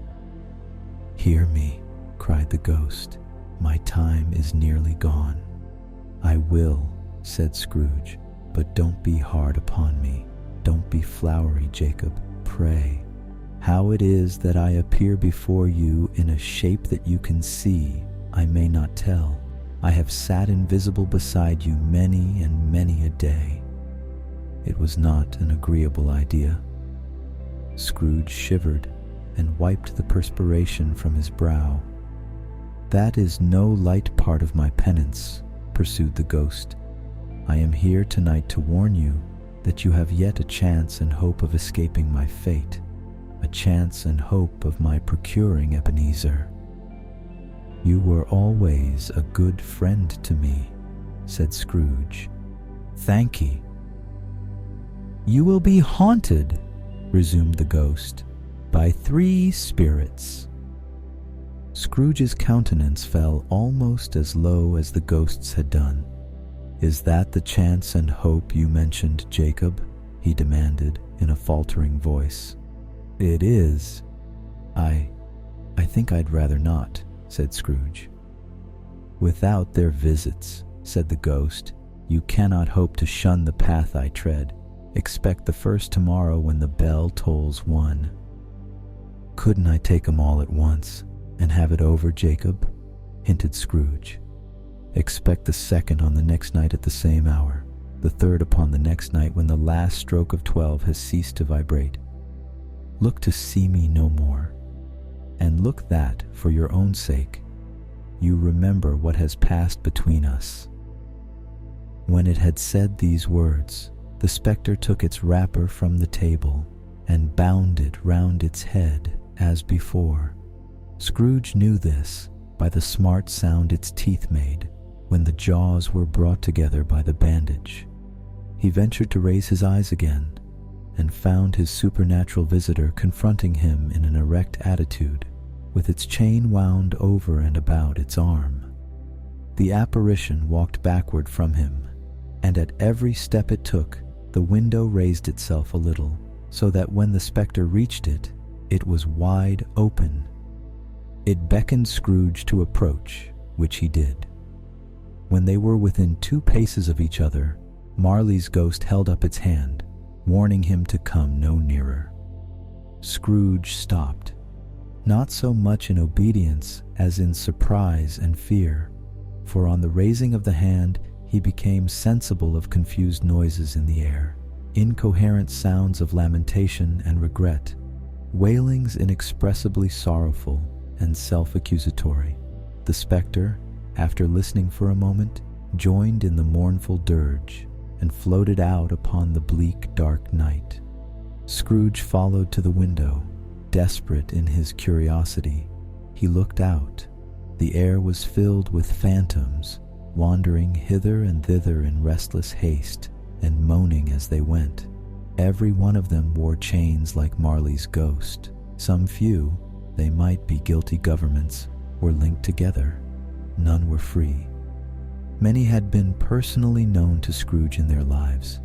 Hear me, cried the ghost. My time is nearly gone. I will, said Scrooge, but don't be hard upon me. Don't be flowery, Jacob, pray. How it is that I appear before you in a shape that you can see, I may not tell. I have sat invisible beside you many and many a day. It was not an agreeable idea. Scrooge shivered and wiped the perspiration from his brow. That is no light part of my penance, pursued the ghost. I am here tonight to warn you that you have yet a chance and hope of escaping my fate, a chance and hope of my procuring Ebenezer. You were always a good friend to me, said Scrooge. Thank ye. You will be haunted, resumed the ghost, by 3 spirits. Scrooge's countenance fell almost as low as the ghost's had done. Is that the chance and hope you mentioned, Jacob? He demanded in a faltering voice. It is. I think I'd rather not, said Scrooge. Without their visits, said the ghost, you cannot hope to shun the path I tread. Expect the first tomorrow when the bell tolls 1. Couldn't I take 'em all at once and have it over, Jacob? Hinted Scrooge. Expect the second on the next night at the same hour, the third upon the next night when the last stroke of 12 has ceased to vibrate. Look to see me no more, and look that, for your own sake, you remember what has passed between us. When it had said these words, the spectre took its wrapper from the table and bound it round its head as before. Scrooge knew this by the smart sound its teeth made when the jaws were brought together by the bandage. He ventured to raise his eyes again, and found his supernatural visitor confronting him in an erect attitude, with its chain wound over and about its arm. The apparition walked backward from him, and at every step it took, the window raised itself a little, so that when the spectre reached it, it was wide open. It beckoned Scrooge to approach, which he did. When they were within 2 paces of each other, Marley's ghost held up its hand, warning him to come no nearer. Scrooge stopped, not so much in obedience as in surprise and fear, for on the raising of the hand he became sensible of confused noises in the air, incoherent sounds of lamentation and regret, wailings inexpressibly sorrowful and self-accusatory. The spectre, after listening for a moment, joined in the mournful dirge and floated out upon the bleak, dark night. Scrooge followed to the window, desperate in his curiosity. He looked out. The air was filled with phantoms, wandering hither and thither in restless haste and moaning as they went. Every one of them wore chains like Marley's ghost. Some few, they might be guilty governments, were linked together. None were free. Many had been personally known to Scrooge in their lives.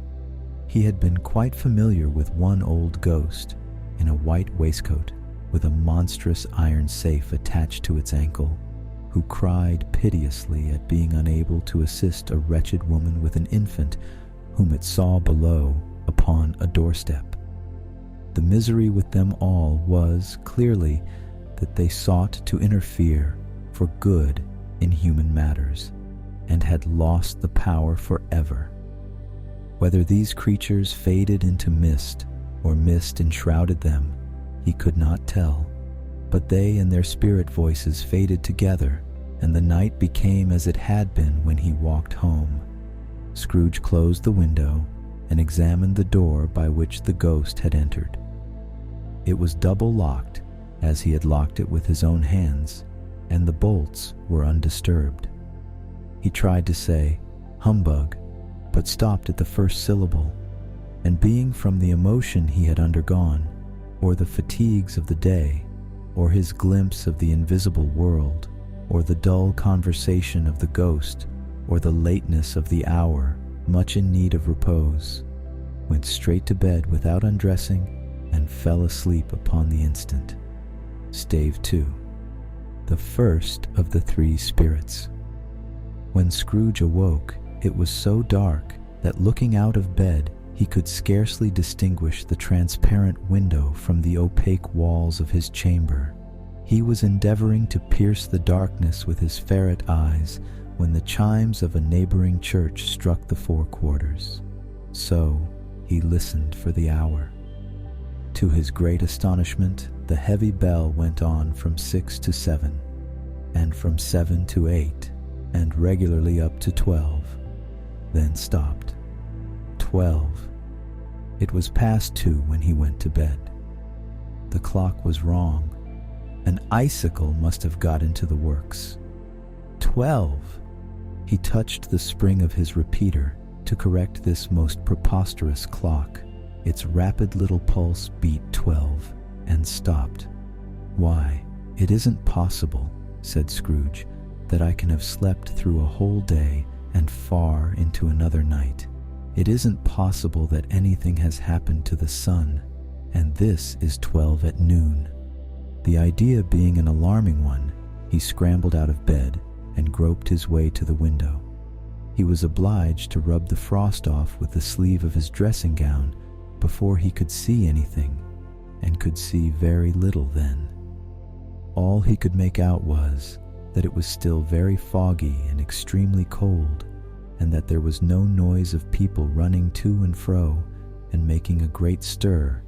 He had been quite familiar with one old ghost in a white waistcoat with a monstrous iron safe attached to its ankle, who cried piteously at being unable to assist a wretched woman with an infant whom it saw below upon a doorstep. The misery with them all was, clearly, that they sought to interfere for good in human matters, and had lost the power forever. Whether these creatures faded into mist, or mist enshrouded them, he could not tell, but they and their spirit voices faded together, and the night became as it had been when he walked home. Scrooge closed the window and examined the door by which the ghost had entered. It was double locked, as he had locked it with his own hands, and the bolts were undisturbed. He tried to say, "Humbug," but stopped at the first syllable, and being from the emotion he had undergone, or the fatigues of the day, or his glimpse of the invisible world, or the dull conversation of the ghost, or the lateness of the hour, much in need of repose, went straight to bed without undressing, and fell asleep upon the instant. Stave 2. The first of the 3 spirits. When Scrooge awoke, it was so dark that looking out of bed, he could scarcely distinguish the transparent window from the opaque walls of his chamber. He was endeavoring to pierce the darkness with his ferret eyes when the chimes of a neighboring church struck the 4 quarters. So he listened for the hour. To his great astonishment, the heavy bell went on from 6 to 7, and from 7 to 8, and regularly up to 12, then stopped. 12. It was past 2 when he went to bed. The clock was wrong. An icicle must have got into the works. 12. He touched the spring of his repeater to correct this most preposterous clock. Its rapid little pulse beat 12 and stopped. "Why, it isn't possible," said Scrooge, "that I can have slept through a whole day and far into another night. It isn't possible that anything has happened to the sun, and this is 12 at noon." The idea being an alarming one, he scrambled out of bed and groped his way to the window. He was obliged to rub the frost off with the sleeve of his dressing gown before he could see anything, and could see very little then. All he could make out was that it was still very foggy and extremely cold, and that there was no noise of people running to and fro and making a great stir,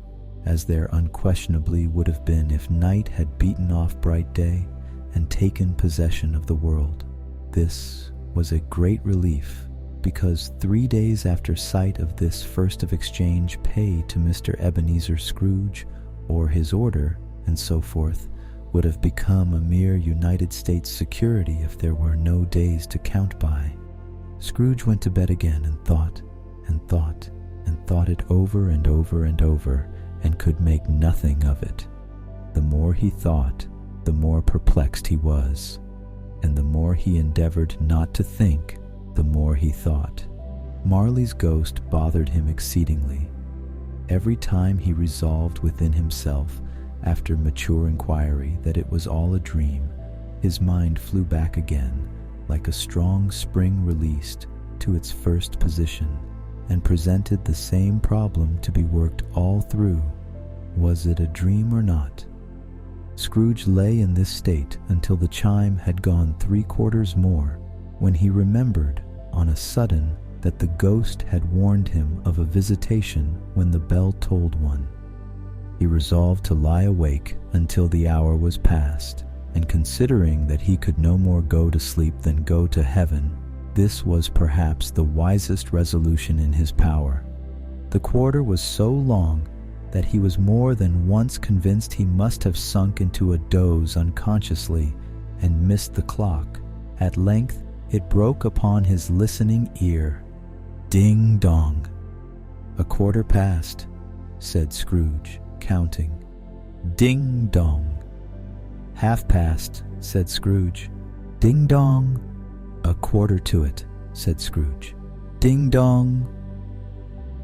as there unquestionably would have been if night had beaten off bright day and taken possession of the world. This was a great relief, because 3 days after sight of this first of exchange pay to Mr. Ebenezer Scrooge, or his order, and so forth, would have become a mere United States security if there were no days to count by. Scrooge went to bed again and thought, and thought, and thought it over and over and over, and could make nothing of it. The more he thought, the more perplexed he was, and the more he endeavored not to think, the more he thought. Marley's ghost bothered him exceedingly. Every time he resolved within himself, after mature inquiry, that it was all a dream, his mind flew back again, like a strong spring released, to its first position, and presented the same problem to be worked all through. Was it a dream or not? Scrooge lay in this state until the chime had gone 3/4 more, when he remembered, on a sudden, that the ghost had warned him of a visitation when the bell tolled one. He resolved to lie awake until the hour was past, and considering that he could no more go to sleep than go to heaven, this was perhaps the wisest resolution in his power. The quarter was so long that he was more than once convinced he must have sunk into a doze unconsciously and missed the clock. At length it broke upon his listening ear. Ding dong. "A quarter past," said Scrooge, counting. Ding dong. "Half past," said Scrooge. Ding dong. "A quarter to it," said Scrooge. Ding dong.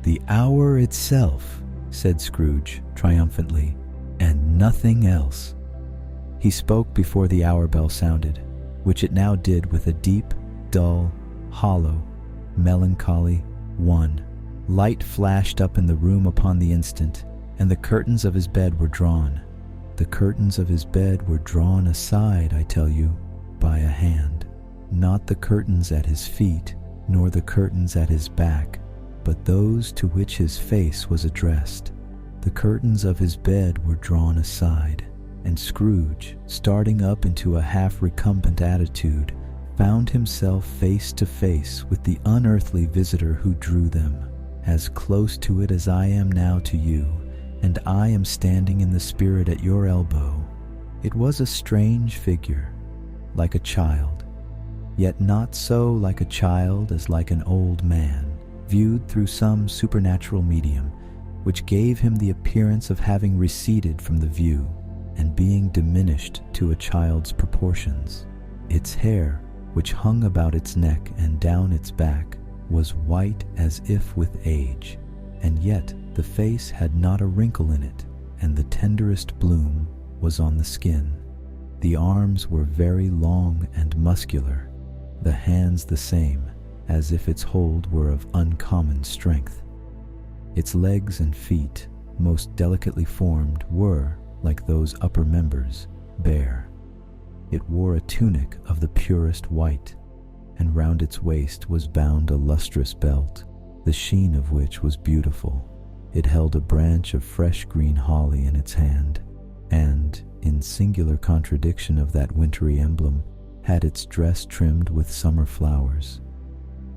"The hour itself," said Scrooge triumphantly, "and nothing else." He spoke before the hour bell sounded, which it now did with a deep, dull, hollow, melancholy one. Light flashed up in the room upon the instant, and the curtains of his bed were drawn. The curtains of his bed were drawn aside, I tell you, by a hand. Not the curtains at his feet, nor the curtains at his back, but those to which his face was addressed. The curtains of his bed were drawn aside, and Scrooge, starting up into a half-recumbent attitude, found himself face to face with the unearthly visitor who drew them, as close to it as I am now to you, and I am standing in the spirit at your elbow. It was a strange figure, like a child, yet not so like a child as like an old man, viewed through some supernatural medium, which gave him the appearance of having receded from the view, and being diminished to a child's proportions. Its hair, which hung about its neck and down its back, was white as if with age, and yet the face had not a wrinkle in it, and the tenderest bloom was on the skin. The arms were very long and muscular, the hands the same, as if its hold were of uncommon strength. Its legs and feet, most delicately formed, were, like those upper members, bare. It wore a tunic of the purest white, and round its waist was bound a lustrous belt, the sheen of which was beautiful. It held a branch of fresh green holly in its hand, and, in singular contradiction of that wintry emblem, had its dress trimmed with summer flowers.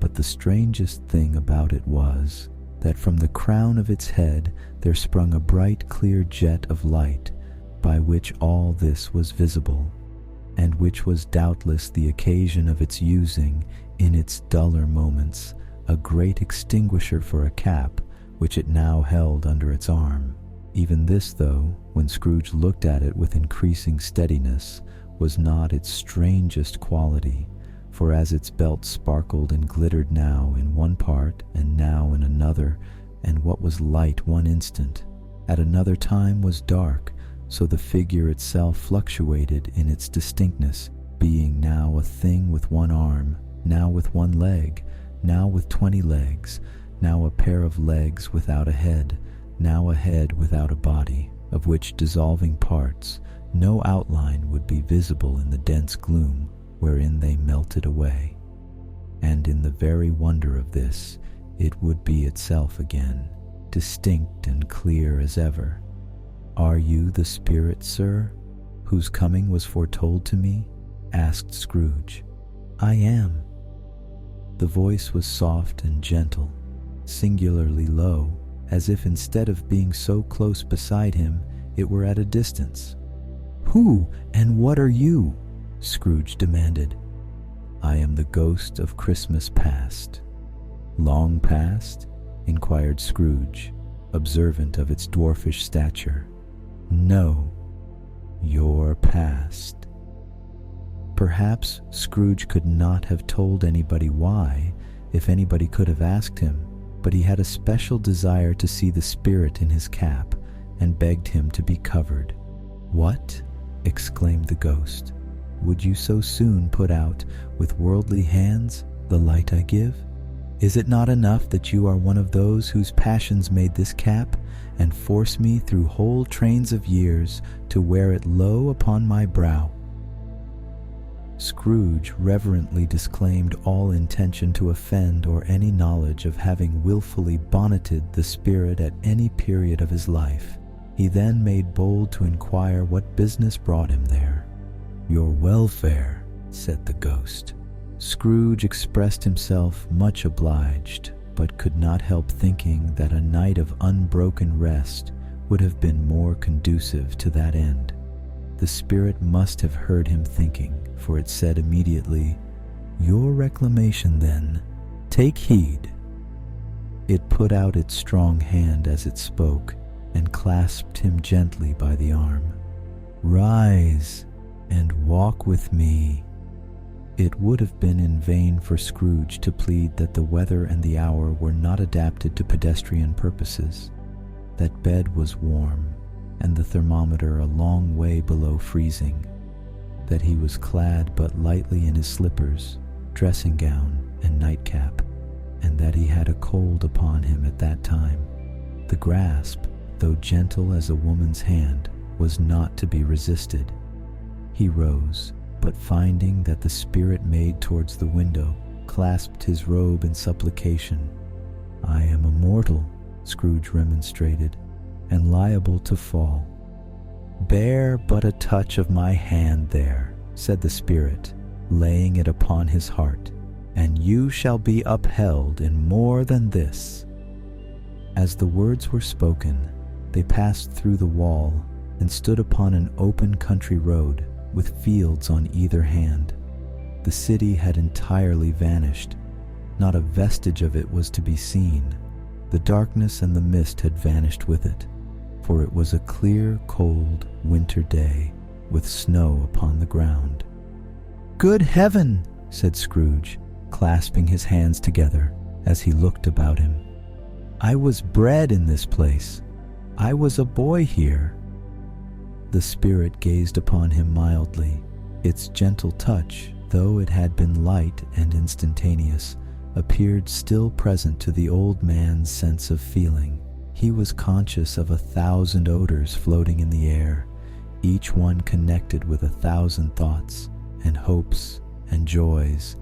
But the strangest thing about it was, that from the crown of its head there sprung a bright clear jet of light, by which all this was visible, and which was doubtless the occasion of its using, in its duller moments, a great extinguisher for a cap, which it now held under its arm. Even this, though, when Scrooge looked at it with increasing steadiness, was not its strangest quality, for as its belt sparkled and glittered now in one part and now in another, and what was light one instant, at another time was dark, so the figure itself fluctuated in its distinctness, being now a thing with one arm, now with one leg, now with 20 legs, now a pair of legs without a head, now a head without a body, of which dissolving parts no outline would be visible in the dense gloom wherein they melted away. And in the very wonder of this, it would be itself again, distinct and clear as ever. "Are you the spirit, sir, whose coming was foretold to me?" asked Scrooge. "I am." The voice was soft and gentle, singularly low, as if instead of being so close beside him, it were at a distance. "Who and what are you?" Scrooge demanded. "I am the ghost of Christmas past." "Long past?" inquired Scrooge, observant of its dwarfish stature. No, your past. Perhaps Scrooge could not have told anybody why, if anybody could have asked him, but he had a special desire to see the spirit in his cap, and begged him to be covered. "What?" exclaimed the ghost. "Would you so soon put out, with worldly hands, the light I give? Is it not enough that you are one of those whose passions made this cap, and force me through whole trains of years to wear it low upon my brow?" Scrooge reverently disclaimed all intention to offend or any knowledge of having willfully bonneted the spirit at any period of his life. He then made bold to inquire what business brought him there. "Your welfare," said the ghost. Scrooge expressed himself much obliged, but could not help thinking that a night of unbroken rest would have been more conducive to that end. The spirit must have heard him thinking, for it said immediately, "Your reclamation, then. Take heed." It put out its strong hand as it spoke, and clasped him gently by the arm. "Rise, and walk with me." It would have been in vain for Scrooge to plead that the weather and the hour were not adapted to pedestrian purposes. That bed was warm, and the thermometer a long way below freezing, that he was clad but lightly in his slippers, dressing gown, and nightcap, and that he had a cold upon him at that time. The grasp, though gentle as a woman's hand, was not to be resisted. He rose, but finding that the spirit made towards the window, clasped his robe in supplication. "I am a mortal," Scrooge remonstrated, "and liable to fall." "Bear but a touch of my hand there," said the spirit, laying it upon his heart, "and you shall be upheld in more than this." As the words were spoken, they passed through the wall and stood upon an open country road, with fields on either hand. The city had entirely vanished. Not a vestige of it was to be seen. The darkness and the mist had vanished with it, for it was a clear, cold winter day, with snow upon the ground. "Good heaven!" said Scrooge, clasping his hands together as he looked about him. "I was bred in this place. I was a boy here." The spirit gazed upon him mildly. Its gentle touch, though it had been light and instantaneous, appeared still present to the old man's sense of feeling. He was conscious of 1,000 odors floating in the air, each one connected with 1,000 thoughts, and hopes, and joys,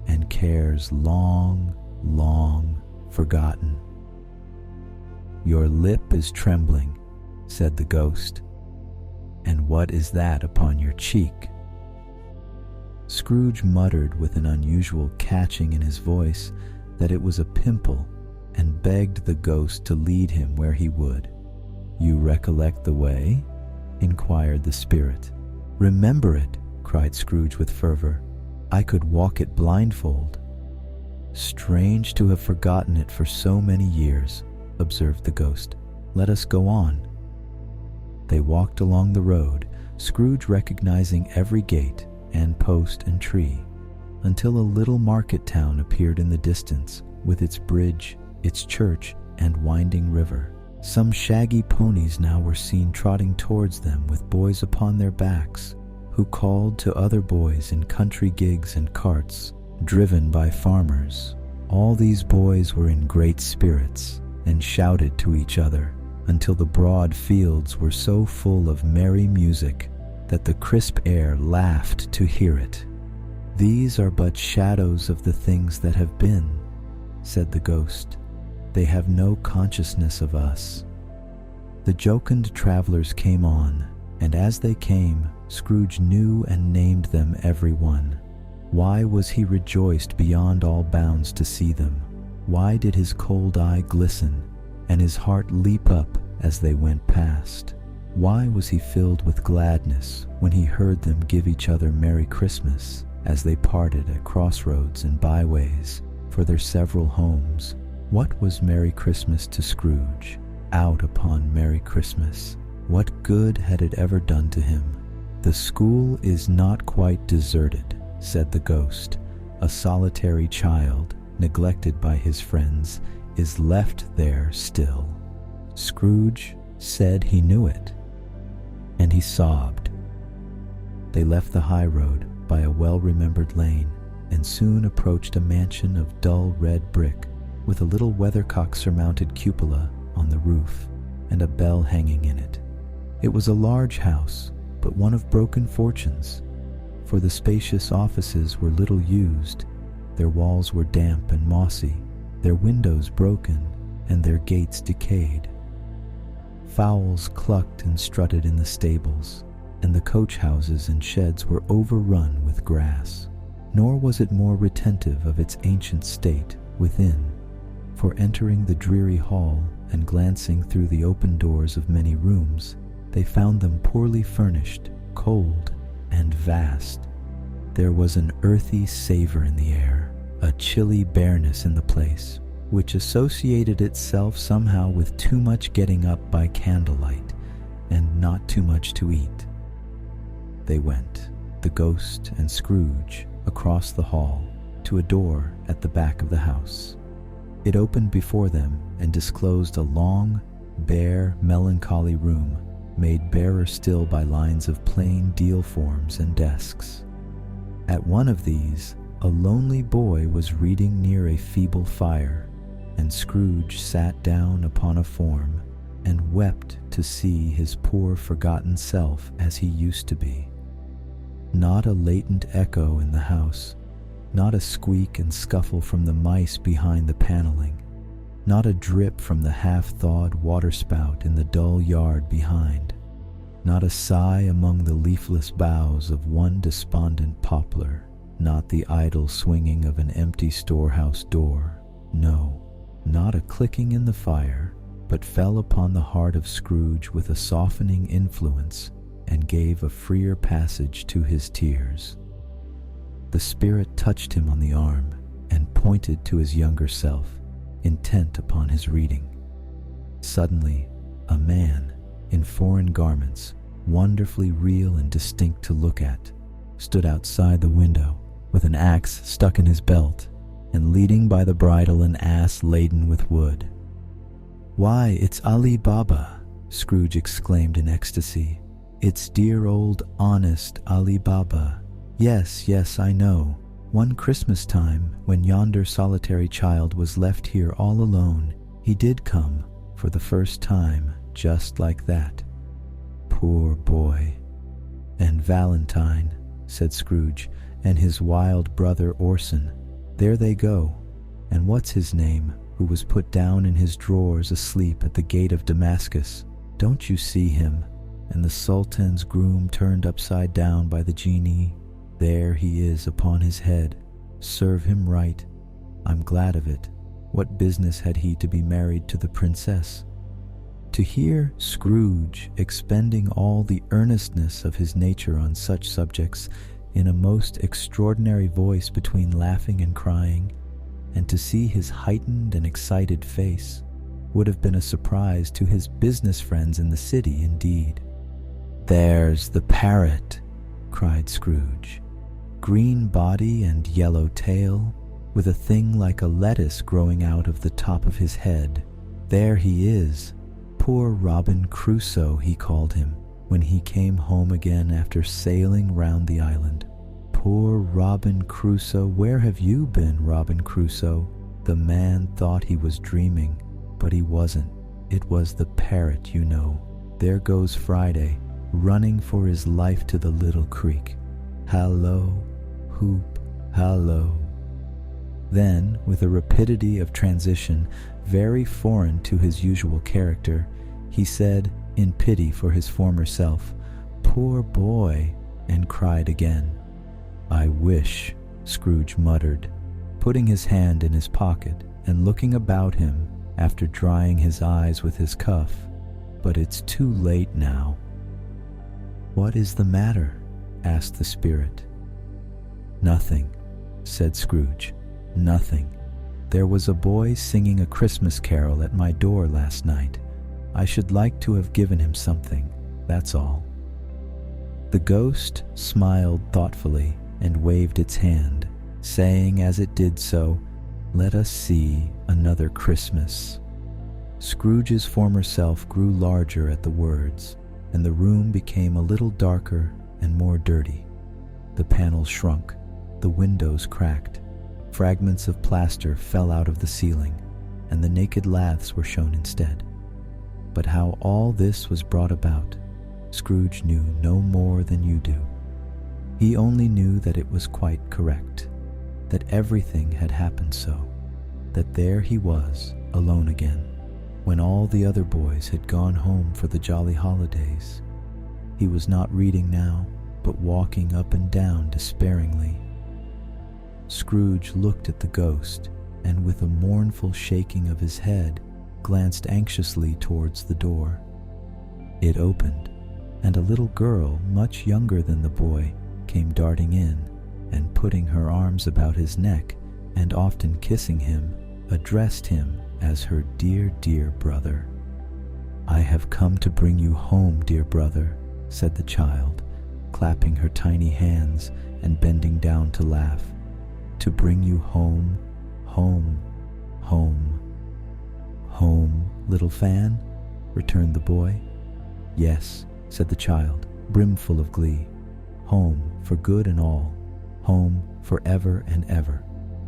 and cares long, long forgotten. "Your lip is trembling," said the ghost. "And what is that upon your cheek?" Scrooge muttered with an unusual catching in his voice that it was a pimple, and begged the ghost to lead him where he would. "You recollect the way?" inquired the spirit. "Remember it," cried Scrooge with fervor. "I could walk it blindfold." "Strange to have forgotten it for so many years," observed the ghost. "Let us go on." They walked along the road, Scrooge recognizing every gate and post and tree, until a little market town appeared in the distance, with its bridge, its church, and winding river. Some shaggy ponies now were seen trotting towards them with boys upon their backs, who called to other boys in country gigs and carts, driven by farmers. All these boys were in great spirits, and shouted to each other, until the broad fields were so full of merry music that the crisp air laughed to hear it. "These are but shadows of the things that have been," said the ghost. "They have no consciousness of us." The jocund travelers came on, and as they came, Scrooge knew and named them every one. Why was he rejoiced beyond all bounds to see them? Why did his cold eye glisten, and his heart leap up as they went past? Why was he filled with gladness when he heard them give each other Merry Christmas as they parted at crossroads and byways for their several homes? What was Merry Christmas to Scrooge? Out upon Merry Christmas. What good had it ever done to him? "The school is not quite deserted," said the ghost. "A solitary child, neglected by his friends, is left there still." Scrooge said he knew it, and he sobbed. They left the high road by a well-remembered lane, and soon approached a mansion of dull red brick, with a little weathercock-surmounted cupola on the roof, and a bell hanging in it. It was a large house, but one of broken fortunes, for the spacious offices were little used. Their walls were damp and mossy, their windows broken, and their gates decayed. Fowls clucked and strutted in the stables, and the coach houses and sheds were overrun with grass. Nor was it more retentive of its ancient state within, for entering the dreary hall and glancing through the open doors of many rooms, they found them poorly furnished, cold, and vast. There was an earthy savor in the air, a chilly bareness in the place, which associated itself somehow with too much getting up by candlelight, and not too much to eat. They went, the ghost and Scrooge, across the hall to a door at the back of the house. It opened before them and disclosed a long, bare, melancholy room, made barer still by lines of plain deal forms and desks. At one of these, a lonely boy was reading near a feeble fire, and Scrooge sat down upon a form and wept to see his poor forgotten self as he used to be. Not a latent echo in the house, not a squeak and scuffle from the mice behind the paneling, not a drip from the half-thawed waterspout in the dull yard behind, not a sigh among the leafless boughs of one despondent poplar, not the idle swinging of an empty storehouse door. No, not a clicking in the fire, but fell upon the heart of Scrooge with a softening influence and gave a freer passage to his tears. The spirit touched him on the arm and pointed to his younger self, intent upon his reading. Suddenly, a man, in foreign garments, wonderfully real and distinct to look at, stood outside the window with an axe stuck in his belt and leading by the bridle an ass laden with wood. "Why, it's Ali Baba!" Scrooge exclaimed in ecstasy. "It's dear old honest Ali Baba. Yes, yes, I know. One Christmas time, when yonder solitary child was left here all alone, he did come, for the first time, just like that. Poor boy." "And Valentine," said Scrooge, "and his wild brother Orson. There they go. And what's his name, who was put down in his drawers asleep at the gate of Damascus? Don't you see him? And the Sultan's groom turned upside down by the genie. There he is upon his head. Serve him right. I'm glad of it. What business had he to be married to the princess?" To hear Scrooge expending all the earnestness of his nature on such subjects in a most extraordinary voice between laughing and crying, and to see his heightened and excited face, would have been a surprise to his business friends in the city indeed. "There's the parrot," cried Scrooge. "Green body and yellow tail, with a thing like a lettuce growing out of the top of his head. There he is. Poor Robin Crusoe, he called him, when he came home again after sailing round the island. Poor Robin Crusoe, where have you been, Robin Crusoe?" The man thought he was dreaming, but he wasn't. It was the parrot, you know. There goes Friday, running for his life to the little creek. Hallo, hoop, hallo. Then, with a rapidity of transition very foreign to his usual character, he said, in pity for his former self, "Poor boy," and cried again. "I wish," Scrooge muttered, putting his hand in his pocket and looking about him after drying his eyes with his cuff, "but it's too late now." "What is the matter?" asked the spirit. "Nothing," said Scrooge. "Nothing. "There was a boy singing a Christmas carol at my door last night. I should like to have given him something, that's all." The ghost smiled thoughtfully and waved its hand, saying as it did so, "Let us see another Christmas." Scrooge's former self grew larger at the words, and the room became a little darker and more dirty. The panels shrunk, the windows cracked, fragments of plaster fell out of the ceiling, and the naked laths were shown instead. But how all this was brought about, Scrooge knew no more than you do. He only knew that it was quite correct, that everything had happened so, that there he was, alone again, when all the other boys had gone home for the jolly holidays. He was not reading now, but walking up and down despairingly. Scrooge looked at the ghost, and with a mournful shaking of his head, glanced anxiously towards the door. It opened, and a little girl, much younger than the boy, came darting in, and putting her arms about his neck, and often kissing him, addressed him as her dear, dear brother. "I have come to bring you home, dear brother," said the child, clapping her tiny hands and bending down to laugh. "To bring you home, home, home." "Home, little Fan?" returned the boy. "Yes," said the child, brimful of glee. "Home for good and all. Home for ever and ever.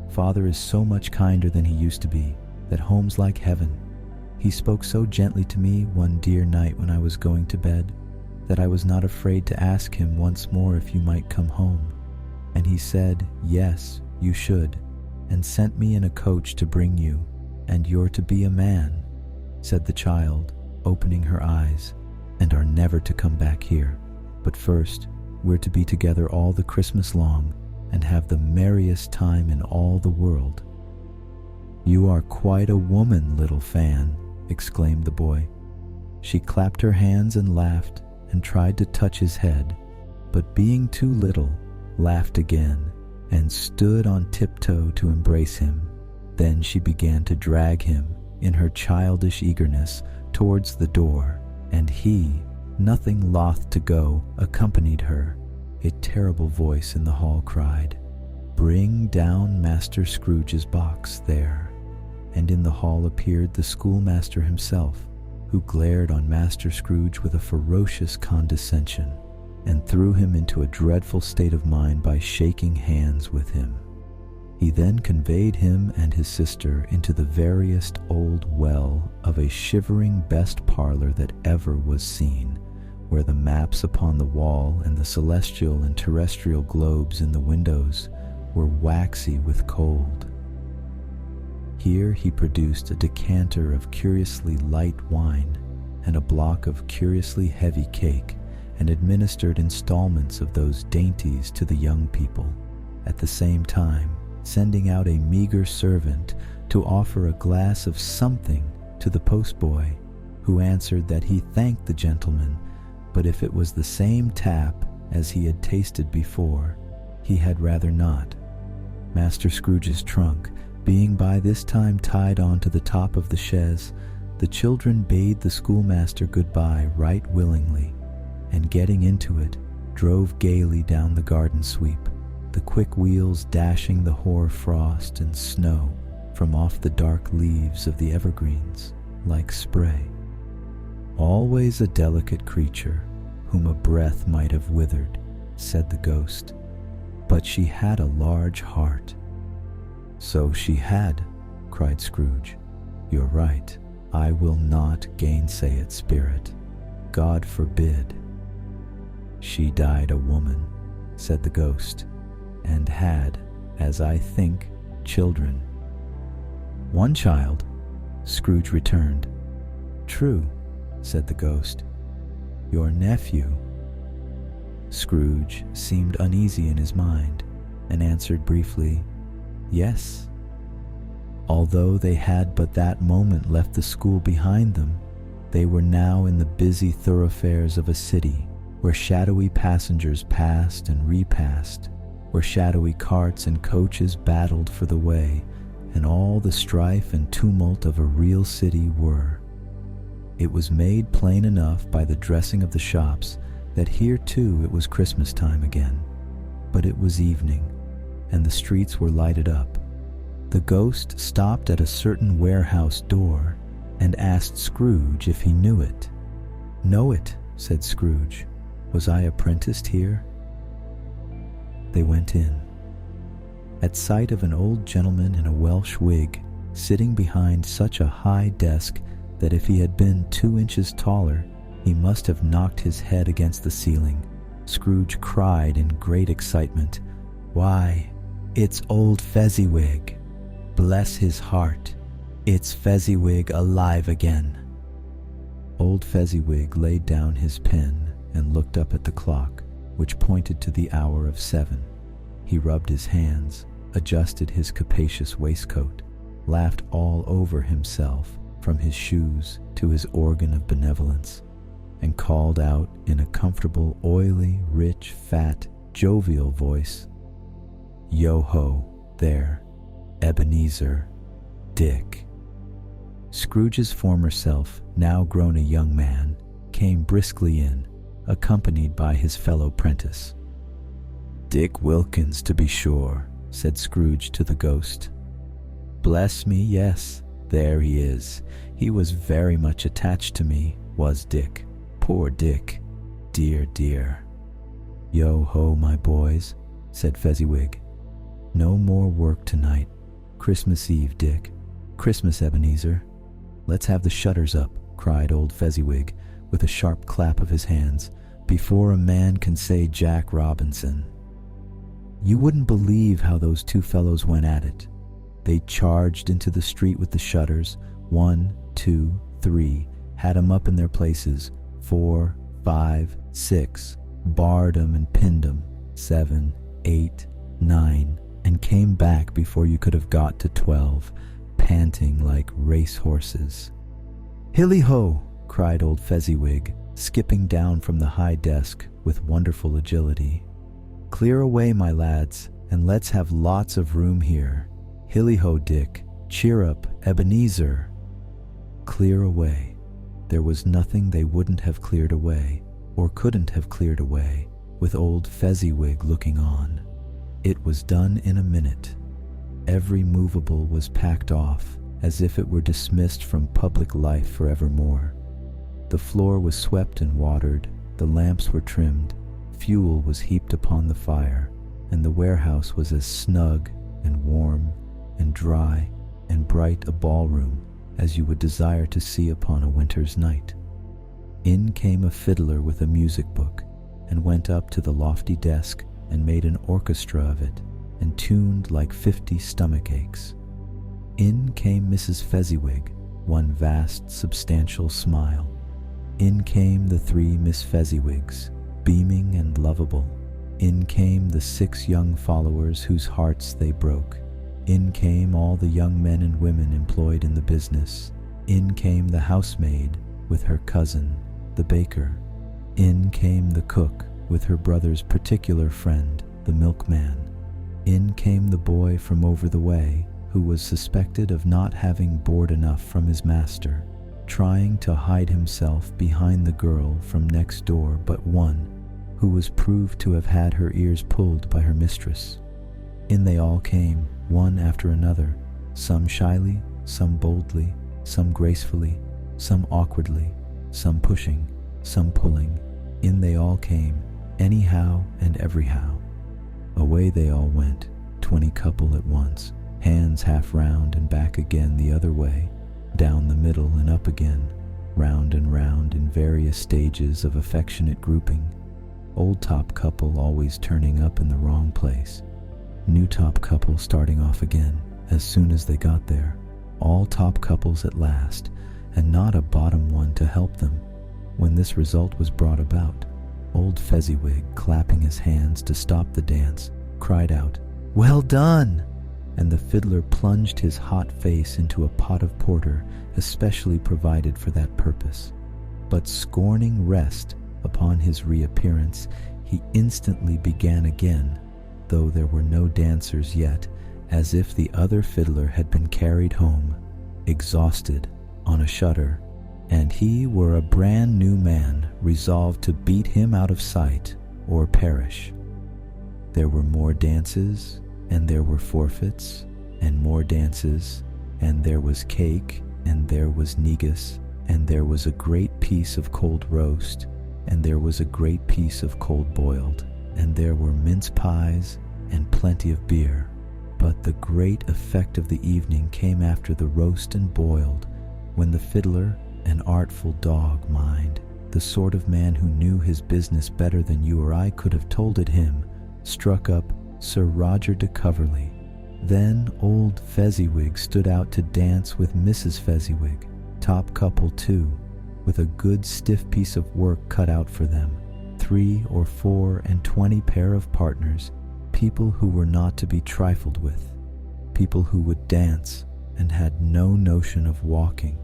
Father is so much kinder than he used to be, that home's like heaven. He spoke so gently to me one dear night when I was going to bed, that I was not afraid to ask him once more if you might come home. And he said, yes, you should, and sent me in a coach to bring you, and you're to be a man," said the child, opening her eyes, "and are never to come back here. But first, we're to be together all the Christmas long, and have the merriest time in all the world." "You are quite a woman, little Fan," exclaimed the boy. She clapped her hands and laughed, and tried to touch his head, but being too little, laughed again, and stood on tiptoe to embrace him. Then she began to drag him, in her childish eagerness, towards the door, and he, nothing loth to go, accompanied her. A terrible voice in the hall cried, "Bring down Master Scrooge's box there." And in the hall appeared the schoolmaster himself, who glared on Master Scrooge with a ferocious condescension, and threw him into a dreadful state of mind by shaking hands with him. He then conveyed him and his sister into the veriest old well of a shivering best parlor that ever was seen, where the maps upon the wall and the celestial and terrestrial globes in the windows were waxy with cold. Here he produced a decanter of curiously light wine and a block of curiously heavy cake, and administered installments of those dainties to the young people, at the same time sending out a meager servant to offer a glass of something to the postboy, who answered that he thanked the gentleman, but if it was the same tap as he had tasted before, he had rather not. Master Scrooge's trunk being by this time tied on to the top of the chaise, the children bade the schoolmaster goodbye right willingly, and getting into it, drove gaily down the garden sweep, the quick wheels dashing the hoar frost and snow from off the dark leaves of the evergreens like spray. "Always a delicate creature, whom a breath might have withered," said the ghost, "but she had a large heart." "So she had," cried Scrooge. "You're right. I will not gainsay it, Spirit. God forbid." "She died a woman," said the ghost, "and had, as I think, children." "One child," Scrooge returned. "True," said the ghost. "Your nephew." Scrooge seemed uneasy in his mind, and answered briefly, "Yes." Although they had but that moment left the school behind them, they were now in the busy thoroughfares of a city, where shadowy passengers passed and repassed, where shadowy carts and coaches battled for the way, and all the strife and tumult of a real city were. It was made plain enough by the dressing of the shops that here too it was Christmas time again. But it was evening, and the streets were lighted up. The ghost stopped at a certain warehouse door and asked Scrooge if he knew it. "Know it," said Scrooge. "Was I apprenticed here?" They went in. At sight of an old gentleman in a Welsh wig, sitting behind such a high desk that if he had been 2 inches taller, he must have knocked his head against the ceiling, Scrooge cried in great excitement, "Why, it's old Fezziwig! Bless his heart, it's Fezziwig alive again!" Old Fezziwig laid down his pen and looked up at the clock, which pointed to the hour of 7. He rubbed his hands, adjusted his capacious waistcoat, laughed all over himself, from his shoes to his organ of benevolence, and called out in a comfortable, oily, rich, fat, jovial voice, "Yo-ho, there, Ebenezer, Dick." Scrooge's former self, now grown a young man, came briskly in, accompanied by his fellow prentice. "Dick Wilkins, to be sure," said Scrooge to the ghost. "Bless me, yes, there he is. He was very much attached to me, was Dick. Poor Dick. Dear, dear." "Yo-ho, my boys," said Fezziwig. "No more work tonight. Christmas Eve, Dick. Christmas, Ebenezer. Let's have the shutters up," cried old Fezziwig, with a sharp clap of his hands, "before a man can say Jack Robinson." You wouldn't believe how those two fellows went at it. They charged into the street with the shutters, 1, 2, 3, had 'em up in their places, 4, 5, 6, barred 'em and pinned 'em, 7, 8, 9, and came back before you could have got to 12, panting like race horses. "Hilly-ho!" cried old Fezziwig, skipping down from the high desk with wonderful agility. "Clear away, my lads, and let's have lots of room here. Hilly-ho, Dick. Cheer up, Ebenezer." Clear away. There was nothing they wouldn't have cleared away, or couldn't have cleared away, with old Fezziwig looking on. It was done in a minute. Every movable was packed off, as if it were dismissed from public life forevermore. The floor was swept and watered, the lamps were trimmed, fuel was heaped upon the fire, and the warehouse was as snug and warm and dry and bright a ballroom as you would desire to see upon a winter's night. In came a fiddler with a music book, and went up to the lofty desk and made an orchestra of it, and tuned like 50 stomach aches. In came Mrs. Fezziwig, one vast substantial smile. In came the 3 Miss Fezziwigs, beaming and lovable. In came the 6 young followers whose hearts they broke. In came all the young men and women employed in the business. In came the housemaid with her cousin, the baker. In came the cook with her brother's particular friend, the milkman. In came the boy from over the way, who was suspected of not having board enough from his master, trying to hide himself behind the girl from next door but one, who was proved to have had her ears pulled by her mistress. In they all came, one after another, some shyly, some boldly, some gracefully, some awkwardly, some pushing, some pulling. In they all came, anyhow and everyhow. Away they all went, 20 couple at once, hands half round and back again the other way, down the middle and up again, round and round in various stages of affectionate grouping. Old top couple always turning up in the wrong place. New top couple starting off again as soon as they got there. All top couples at last, and not a bottom one to help them. When this result was brought about, old Fezziwig, clapping his hands to stop the dance, cried out, "Well done!" And the fiddler plunged his hot face into a pot of porter especially provided for that purpose. But scorning rest upon his reappearance, he instantly began again, though there were no dancers yet, as if the other fiddler had been carried home, exhausted, on a shutter, and he were a brand new man resolved to beat him out of sight or perish. There were more dances, and there were forfeits, and more dances, and there was cake, and there was negus, and there was a great piece of cold roast, and there was a great piece of cold boiled, and there were mince pies, and plenty of beer. But the great effect of the evening came after the roast and boiled, when the fiddler, an artful dog, mind, the sort of man who knew his business better than you or I could have told it him, struck up Sir Roger de Coverley. Then old Fezziwig stood out to dance with Mrs. Fezziwig, top couple too, with a good stiff piece of work cut out for them, 3 or 4 and 20 pair of partners, people who were not to be trifled with, people who would dance and had no notion of walking.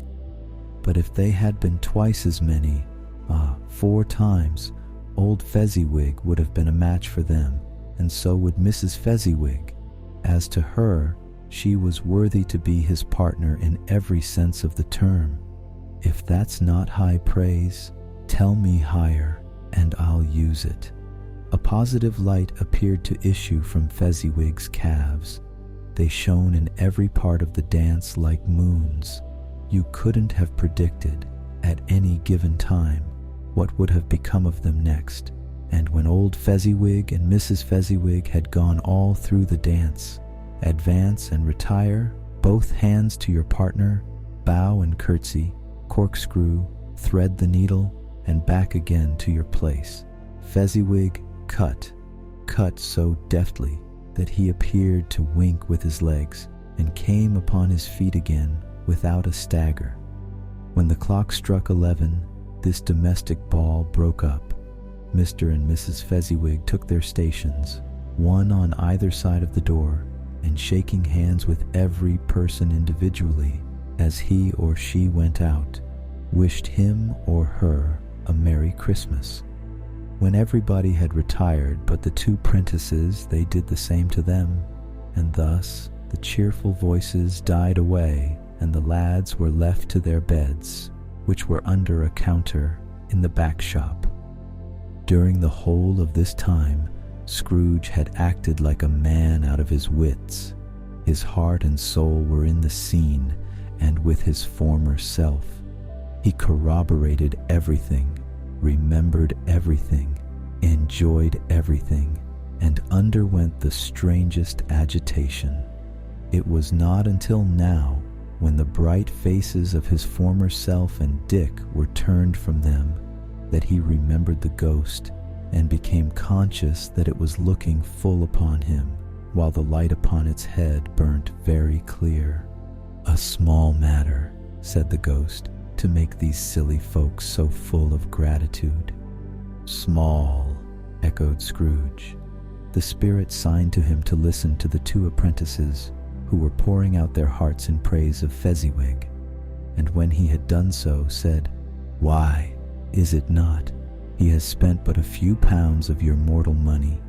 But if they had been twice as many, 4 times, old Fezziwig would have been a match for them, and so would Mrs. Fezziwig. As to her, she was worthy to be his partner in every sense of the term. If that's not high praise, tell me higher, and I'll use it. A positive light appeared to issue from Fezziwig's calves. They shone in every part of the dance like moons. You couldn't have predicted, at any given time, what would have become of them next. And when old Fezziwig and Mrs. Fezziwig had gone all through the dance, advance and retire, both hands to your partner, bow and curtsy, corkscrew, thread the needle, and back again to your place. Fezziwig cut so deftly that he appeared to wink with his legs, and came upon his feet again without a stagger. When the clock struck 11, this domestic ball broke up. Mr. and Mrs. Fezziwig took their stations, one on either side of the door, and shaking hands with every person individually as he or she went out, wished him or her a Merry Christmas. When everybody had retired but the 2 prentices, they did the same to them, and thus the cheerful voices died away, and the lads were left to their beds, which were under a counter in the back shop. During the whole of this time, Scrooge had acted like a man out of his wits. His heart and soul were in the scene, and with his former self. He corroborated everything, remembered everything, enjoyed everything, and underwent the strangest agitation. It was not until now, when the bright faces of his former self and Dick were turned from them, that he remembered the ghost, and became conscious that it was looking full upon him, while the light upon its head burnt very clear. "A small matter," said the ghost, "to make these silly folks so full of gratitude." "Small," echoed Scrooge. The spirit signed to him to listen to the 2 apprentices, who were pouring out their hearts in praise of Fezziwig, and when he had done so, said, "Why, is it not? He has spent but a few pounds of your mortal money,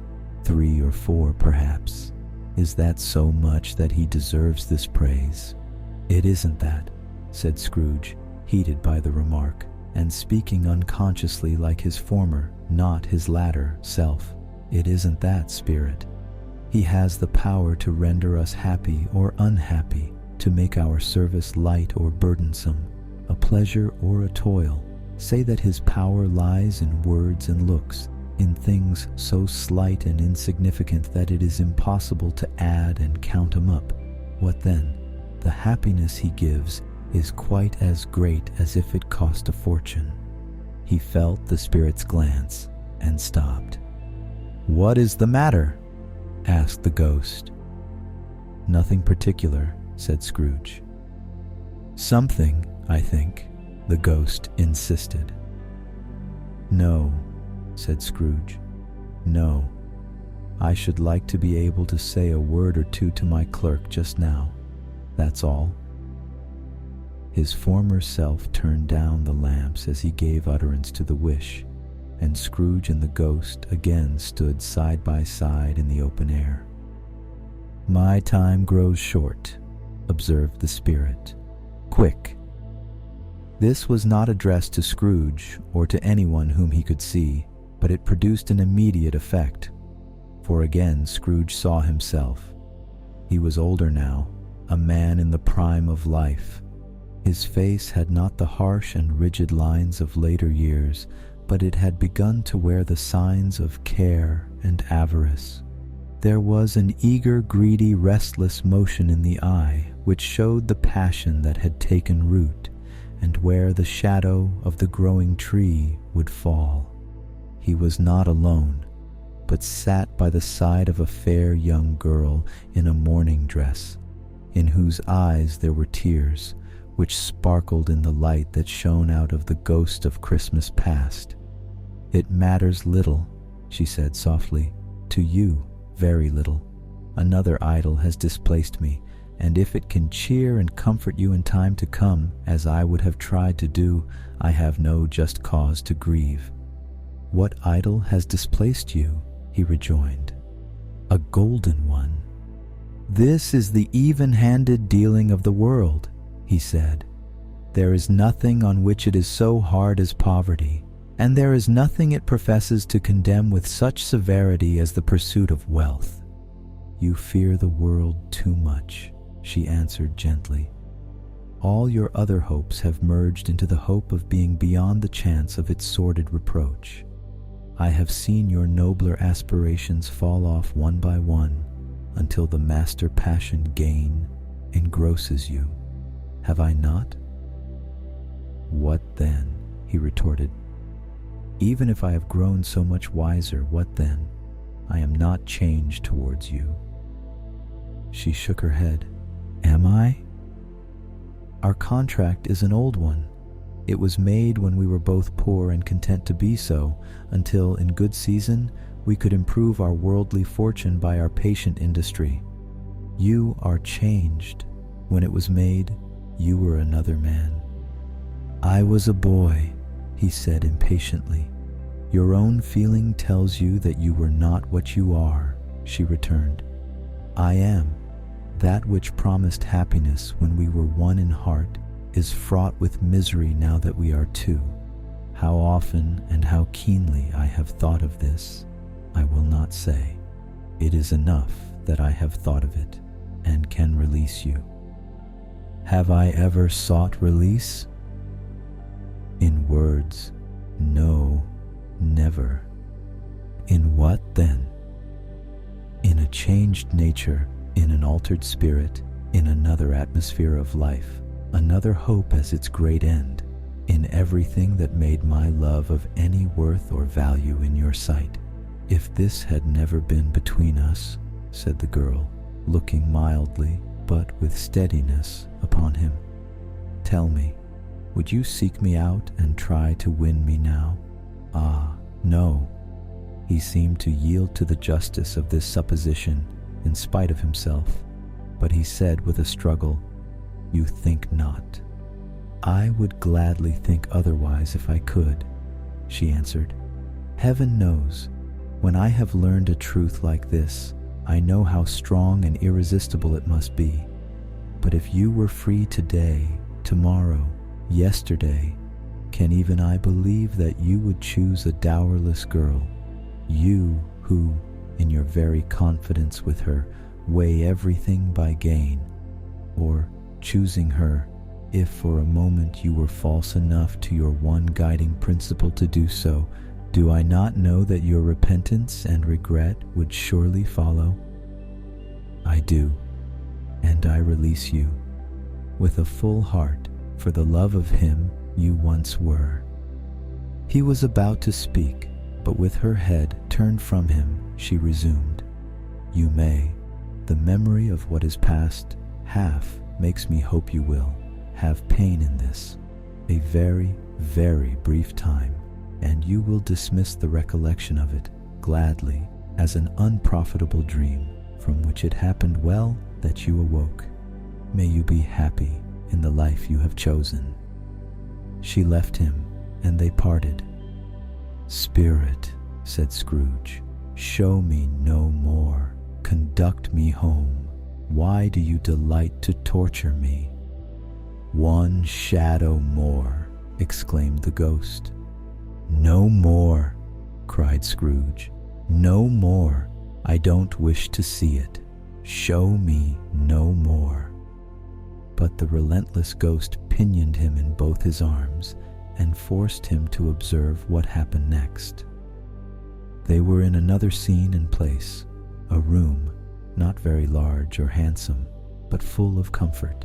3 or 4 perhaps. Is that so much that he deserves this praise?" "It isn't that," said Scrooge, heated by the remark, and speaking unconsciously like his former, not his latter, self. "It isn't that, spirit. He has the power to render us happy or unhappy, to make our service light or burdensome, a pleasure or a toil. Say that his power lies in words and looks, in things so slight and insignificant that it is impossible to add and count 'em up. What then? The happiness he gives is quite as great as if it cost a fortune." He felt the spirit's glance and stopped. "What is the matter?" asked the ghost. "Nothing particular," said Scrooge. "Something, I think," the ghost insisted. "No," said Scrooge. "No. I should like to be able to say a word or 2 to my clerk just now. That's all." His former self turned down the lamps as he gave utterance to the wish, and Scrooge and the ghost again stood side by side in the open air. "My time grows short," observed the spirit. "Quick." This was not addressed to Scrooge or to anyone whom he could see, but it produced an immediate effect. For again Scrooge saw himself. He was older now, a man in the prime of life. His face had not the harsh and rigid lines of later years, but it had begun to wear the signs of care and avarice. There was an eager, greedy, restless motion in the eye which showed the passion that had taken root, and where the shadow of the growing tree would fall. He was not alone, but sat by the side of a fair young girl in a mourning dress, in whose eyes there were tears, which sparkled in the light that shone out of the ghost of Christmas past. "It matters little," she said softly, "to you, very little. Another idol has displaced me, and if it can cheer and comfort you in time to come, as I would have tried to do, I have no just cause to grieve." "What idol has displaced you?" he rejoined. "A golden one." "This is the even-handed dealing of the world," he said. "There is nothing on which it is so hard as poverty, and there is nothing it professes to condemn with such severity as the pursuit of wealth." "You fear the world too much," she answered gently. "All your other hopes have merged into the hope of being beyond the chance of its sordid reproach. I have seen your nobler aspirations fall off one by one until the master passion, gain, engrosses you. Have I not?" "What then?" he retorted. "Even if I have grown so much wiser, what then? I am not changed towards you." She shook her head. "Am I?" "Our contract is an old one. It was made when we were both poor and content to be so, until, in good season, we could improve our worldly fortune by our patient industry. You are changed. When it was made, you were another man." "I was a boy," he said impatiently. "Your own feeling tells you that you were not what you are," she returned. "I am. That which promised happiness when we were one in heart is fraught with misery now that we are two. How often and how keenly I have thought of this, I will not say. It is enough that I have thought of it and can release you." "Have I ever sought release?" "In words, no, never." "In what then?" "In a changed nature, in an altered spirit, in another atmosphere of life, another hope as its great end, in everything that made my love of any worth or value in your sight." "If this had never been between us," said the girl, looking mildly but with steadiness upon him, "tell me, would you seek me out and try to win me now?" "Ah, no." He seemed to yield to the justice of this supposition in spite of himself, but he said with a struggle, "You think not." "I would gladly think otherwise if I could," she answered. "Heaven knows, when I have learned a truth like this, I know how strong and irresistible it must be. But if you were free today, tomorrow, yesterday, can even I believe that you would choose a dowerless girl, you who, in your very confidence with her, weigh everything by gain, or, choosing her, if for a moment you were false enough to your one guiding principle to do so, do I not know that your repentance and regret would surely follow?" "I do, and I release you, with a full heart, for the love of him you once were." He was about to speak, but with her head turned from him, she resumed, "You may. The memory of what is past half makes me hope you will have pain in this, a very, very brief time, and you will dismiss the recollection of it gladly as an unprofitable dream from which it happened well that you awoke. May you be happy in the life you have chosen." She left him, and they parted. "Spirit," said Scrooge, "show me no more. Conduct me home. Why do you delight to torture me?" "One shadow more," exclaimed the ghost. "No more," cried Scrooge. "No more. I don't wish to see it. Show me no more." But the relentless ghost pinioned him in both his arms and forced him to observe what happened next. They were in another scene and place, a room, not very large or handsome, but full of comfort.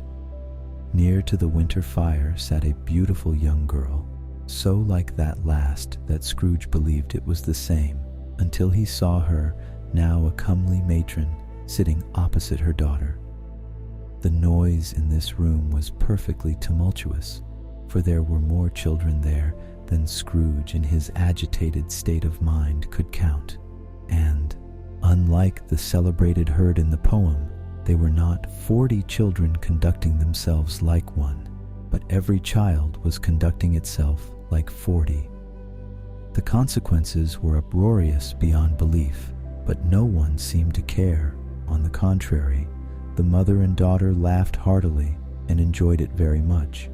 Near to the winter fire sat a beautiful young girl, so like that last that Scrooge believed it was the same, until he saw her, now a comely matron, sitting opposite her daughter. The noise in this room was perfectly tumultuous, for there were more children there than Scrooge in his agitated state of mind could count, and, unlike the celebrated herd in the poem, they were not 40 children conducting themselves like one, but every child was conducting itself like 40. The consequences were uproarious beyond belief, but no one seemed to care. On the contrary, the mother and daughter laughed heartily and enjoyed it very much,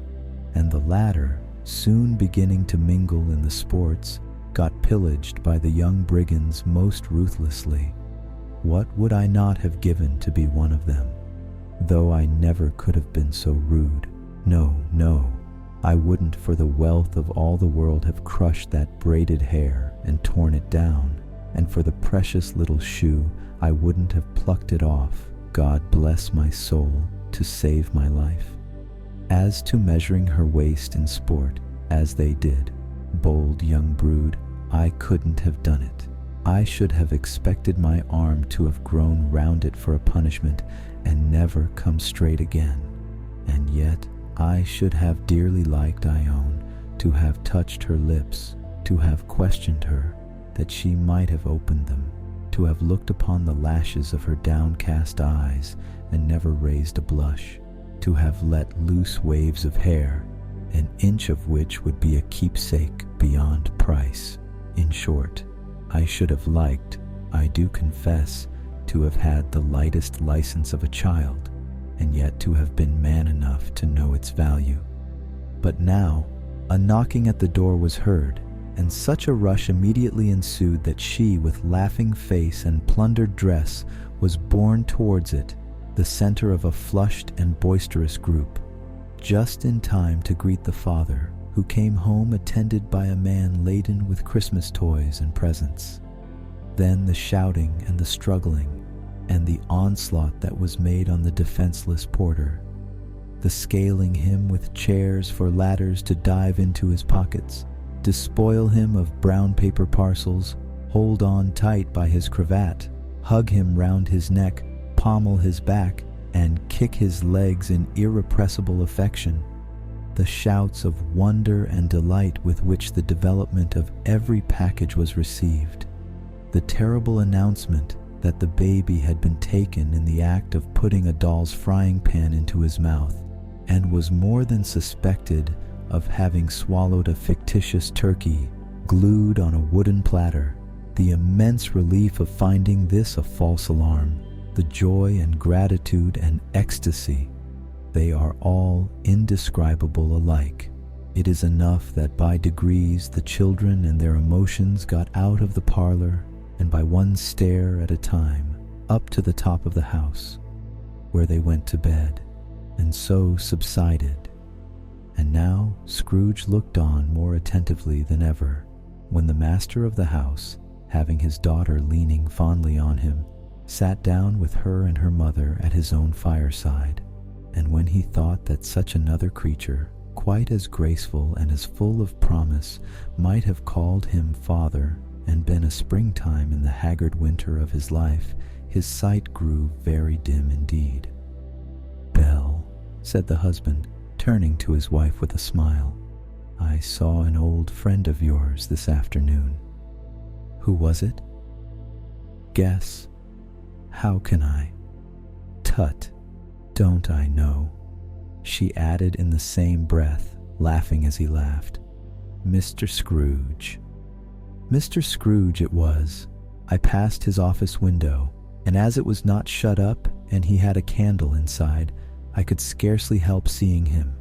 and the latter, soon beginning to mingle in the sports, got pillaged by the young brigands most ruthlessly. What would I not have given to be one of them? Though I never could have been so rude. No, no, I wouldn't for the wealth of all the world have crushed that braided hair and torn it down, and for the precious little shoe I wouldn't have plucked it off, God bless my soul, to save my life. As to measuring her waist in sport, as they did, bold young brood, I couldn't have done it. I should have expected my arm to have grown round it for a punishment and never come straight again. And yet I should have dearly liked, I own, to have touched her lips, to have questioned her, that she might have opened them, to have looked upon the lashes of her downcast eyes and never raised a blush, to have let loose waves of hair, an inch of which would be a keepsake beyond price. In short, I should have liked, I do confess, to have had the lightest license of a child, and yet to have been man enough to know its value. But now, a knocking at the door was heard, and such a rush immediately ensued that she, with laughing face and plundered dress, was borne towards it, the center of a flushed and boisterous group, just in time to greet the father, who came home attended by a man laden with Christmas toys and presents. Then the shouting and the struggling, and the onslaught that was made on the defenseless porter, the scaling him with chairs for ladders to dive into his pockets, despoil him of brown paper parcels, hold on tight by his cravat, hug him round his neck, pommel his back, and kick his legs in irrepressible affection. The shouts of wonder and delight with which the development of every package was received, the terrible announcement that the baby had been taken in the act of putting a doll's frying pan into his mouth, and was more than suspected of having swallowed a fictitious turkey glued on a wooden platter, the immense relief of finding this a false alarm, the joy and gratitude and ecstasy, they are all indescribable alike. It is enough that by degrees the children and their emotions got out of the parlor, and by one stair at a time, up to the top of the house, where they went to bed, and so subsided. And now Scrooge looked on more attentively than ever, when the master of the house, having his daughter leaning fondly on him, sat down with her and her mother at his own fireside, and when he thought that such another creature, quite as graceful and as full of promise, might have called him father and been a springtime in the haggard winter of his life, his sight grew very dim indeed. "Belle," said the husband, turning to his wife with a smile, "I saw an old friend of yours this afternoon." "Who was it?" "Guess." "How can I?" "Tut, don't I know?" she added in the same breath, laughing as he laughed. "Mr. Scrooge." Mr. Scrooge it was. I passed his office window, and as it was not shut up, and he had a candle inside. I could scarcely help seeing him.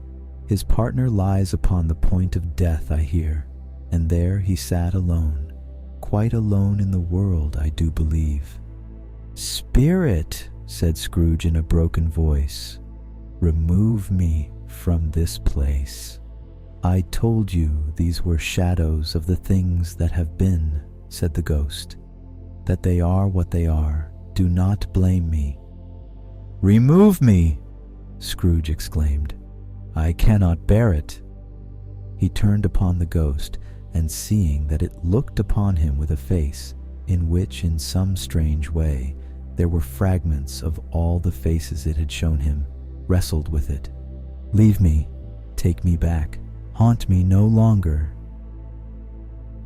His partner lies upon the point of death, I hear, and there he sat alone, quite alone in the world, I do believe. "Spirit," said Scrooge in a broken voice, "remove me from this place." "I told you these were shadows of the things that have been," said the ghost, "that they are what they are. Do not blame me." "Remove me!" Scrooge exclaimed. "I cannot bear it." He turned upon the ghost, and seeing that it looked upon him with a face in which, in some strange way, there were fragments of all the faces it had shown him, wrestled with it. "Leave me, take me back, haunt me no longer."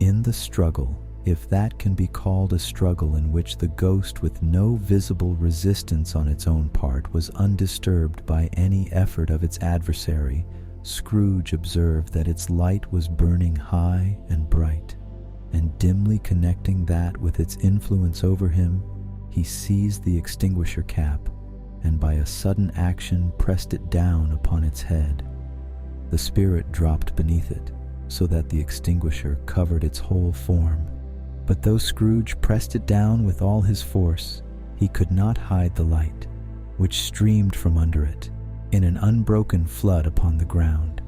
In the struggle, if that can be called a struggle in which the ghost, with no visible resistance on its own part, was undisturbed by any effort of its adversary, Scrooge observed that its light was burning high and bright, and dimly connecting that with its influence over him, he seized the extinguisher cap, and by a sudden action pressed it down upon its head. The spirit dropped beneath it, so that the extinguisher covered its whole form. But though Scrooge pressed it down with all his force, he could not hide the light, which streamed from under it in an unbroken flood upon the ground.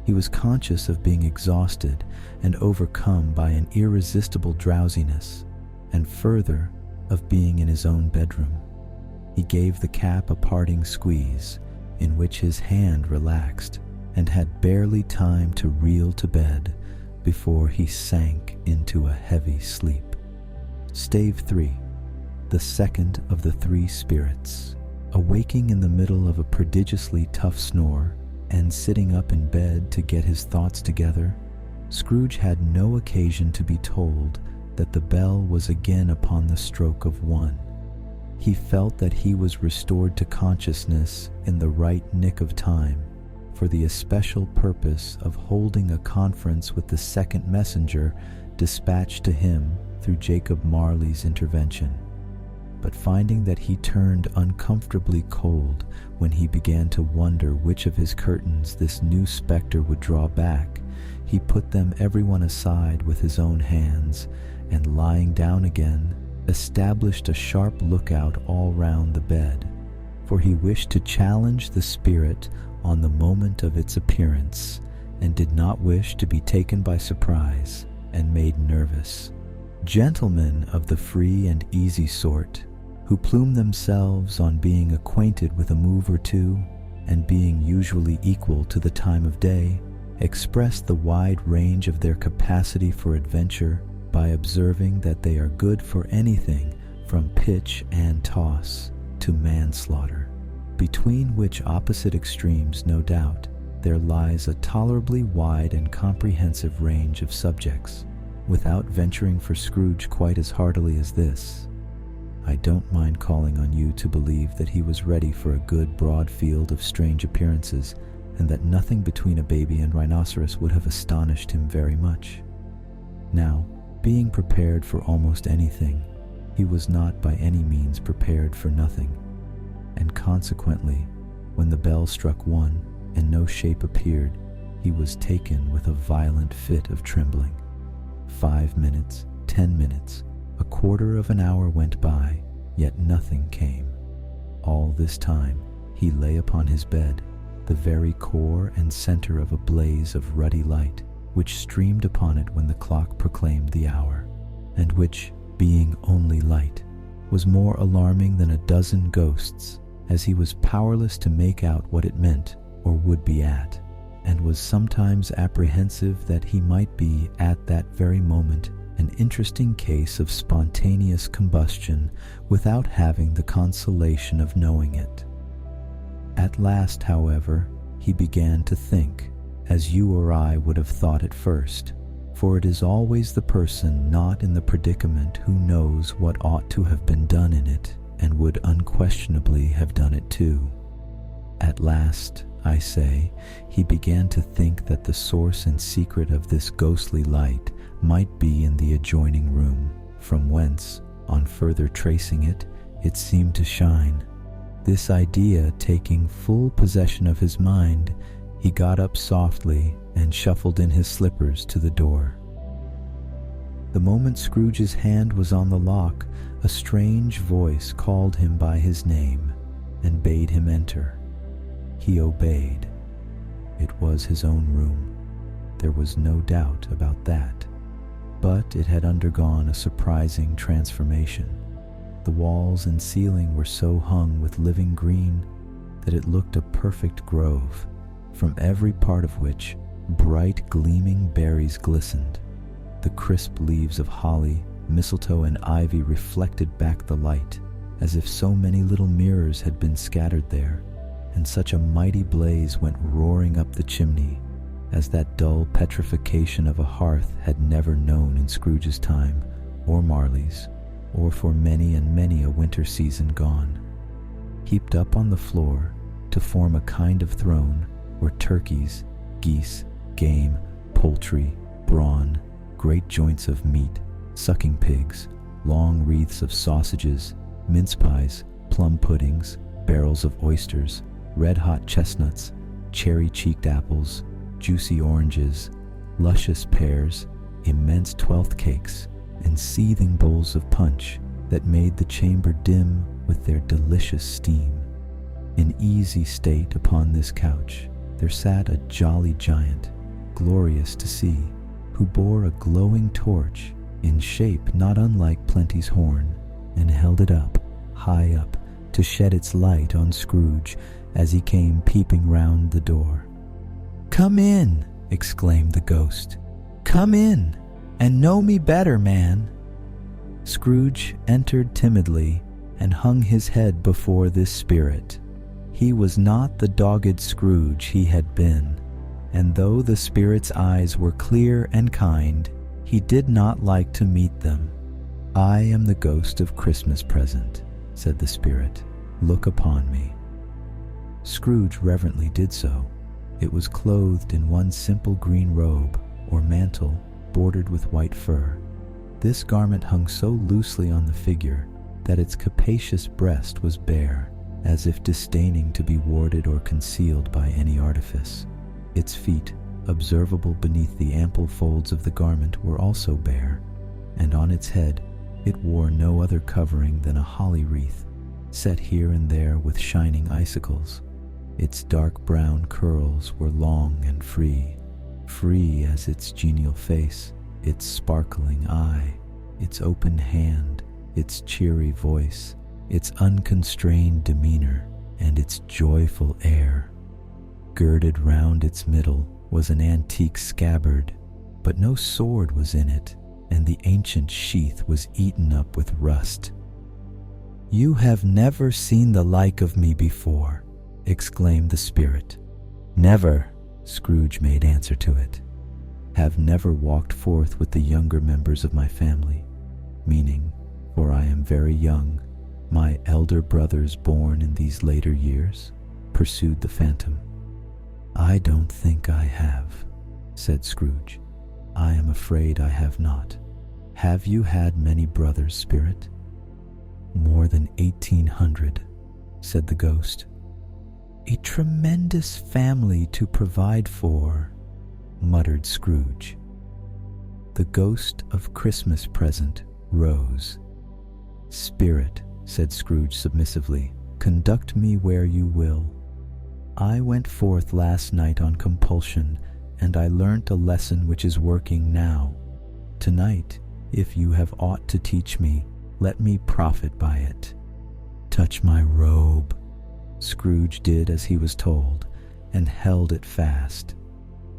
He was conscious of being exhausted and overcome by an irresistible drowsiness, and further, of being in his own bedroom. He gave the cap a parting squeeze, in which his hand relaxed, and had barely time to reel to bed before he sank into a heavy sleep. Stave 3, the second of the three spirits. Awaking in the middle of a prodigiously tough snore, and sitting up in bed to get his thoughts together, Scrooge had no occasion to be told that the bell was again upon the stroke of 1. He felt that he was restored to consciousness in the right nick of time, for the especial purpose of holding a conference with the second messenger dispatched to him through Jacob Marley's intervention. But finding that he turned uncomfortably cold when he began to wonder which of his curtains this new spectre would draw back, he put them everyone aside with his own hands, and lying down again, established a sharp lookout all round the bed, for he wished to challenge the spirit on the moment of its appearance, and did not wish to be taken by surprise and made nervous. Gentlemen of the free and easy sort, who plume themselves on being acquainted with a move or two, and being usually equal to the time of day, express the wide range of their capacity for adventure by observing that they are good for anything from pitch and toss to manslaughter, between which opposite extremes, no doubt, there lies a tolerably wide and comprehensive range of subjects. Without venturing for Scrooge quite as heartily as this, I don't mind calling on you to believe that he was ready for a good broad field of strange appearances, and that nothing between a baby and rhinoceros would have astonished him very much. Now, being prepared for almost anything, he was not by any means prepared for nothing, and consequently, when the bell struck 1 and no shape appeared, he was taken with a violent fit of trembling. 5 minutes, 10 minutes, a quarter of an hour went by, yet nothing came. All this time he lay upon his bed, the very core and center of a blaze of ruddy light, which streamed upon it when the clock proclaimed the hour, and which, being only light, was more alarming than a dozen ghosts, as he was powerless to make out what it meant or would be at, and was sometimes apprehensive that he might be at that very moment an interesting case of spontaneous combustion without having the consolation of knowing it. At last, however, he began to think, as you or I would have thought at first, for it is always the person not in the predicament who knows what ought to have been done in it, and would unquestionably have done it too. At last, I say, he began to think that the source and secret of this ghostly light might be in the adjoining room, from whence, on further tracing it, It seemed to shine. This idea taking full possession of his mind, he got up softly and shuffled in his slippers to the door. The moment Scrooge's hand was on the lock, a strange voice called him by his name and bade him enter. He obeyed. It was his own room. There was no doubt about that. But it had undergone a surprising transformation. The walls and ceiling were so hung with living green that it looked a perfect grove, from every part of which bright gleaming berries glistened. The crisp leaves of holly, mistletoe, and ivy reflected back the light, as if so many little mirrors had been scattered there, and such a mighty blaze went roaring up the chimney, as that dull petrification of a hearth had never known in Scrooge's time, or Marley's, or for many and many a winter season gone. Heaped up on the floor, to form a kind of throne, were turkeys, geese, game, poultry, brawn, great joints of meat, sucking pigs, long wreaths of sausages, mince pies, plum puddings, barrels of oysters, red-hot chestnuts, cherry-cheeked apples, juicy oranges, luscious pears, immense twelfth cakes, and seething bowls of punch that made the chamber dim with their delicious steam. In easy state upon this couch there sat a jolly giant, glorious to see, who bore a glowing torch in shape not unlike Plenty's horn, and held it up, high up, to shed its light on Scrooge as he came peeping round the door. "Come in," exclaimed the ghost. "Come in, and know me better, man." Scrooge entered timidly and hung his head before this spirit. He was not the dogged Scrooge he had been, and though the spirit's eyes were clear and kind, he did not like to meet them. "I am the ghost of Christmas present," said the spirit. "Look upon me." Scrooge reverently did so. It was clothed in one simple green robe, or mantle, bordered with white fur. This garment hung so loosely on the figure that its capacious breast was bare, as if disdaining to be warded or concealed by any artifice. Its feet, observable beneath the ample folds of the garment, were also bare, and on its head it wore no other covering than a holly wreath, set here and there with shining icicles. Its dark brown curls were long and free as its genial face, its sparkling eye, its open hand, its cheery voice, its unconstrained demeanor, and its joyful air. Girded round its middle was an antique scabbard, but no sword was in it, and the ancient sheath was eaten up with rust. "You have never seen the like of me before," exclaimed the spirit. "Never," Scrooge made answer to it. "Have never walked forth with the younger members of my family, meaning, for I am very young, my elder brothers born in these later years?" pursued the phantom. "I don't think I have," said Scrooge. "I am afraid I have not. Have you had many brothers, spirit?" "More than 1,800, said the ghost. "A tremendous family to provide for," muttered Scrooge. The ghost of Christmas present rose. "Spirit," said Scrooge submissively, "conduct me where you will. I went forth last night on compulsion, and I learnt a lesson which is working now. Tonight, if you have aught to teach me, let me profit by it. Touch my robe." Scrooge did as he was told, and held it fast.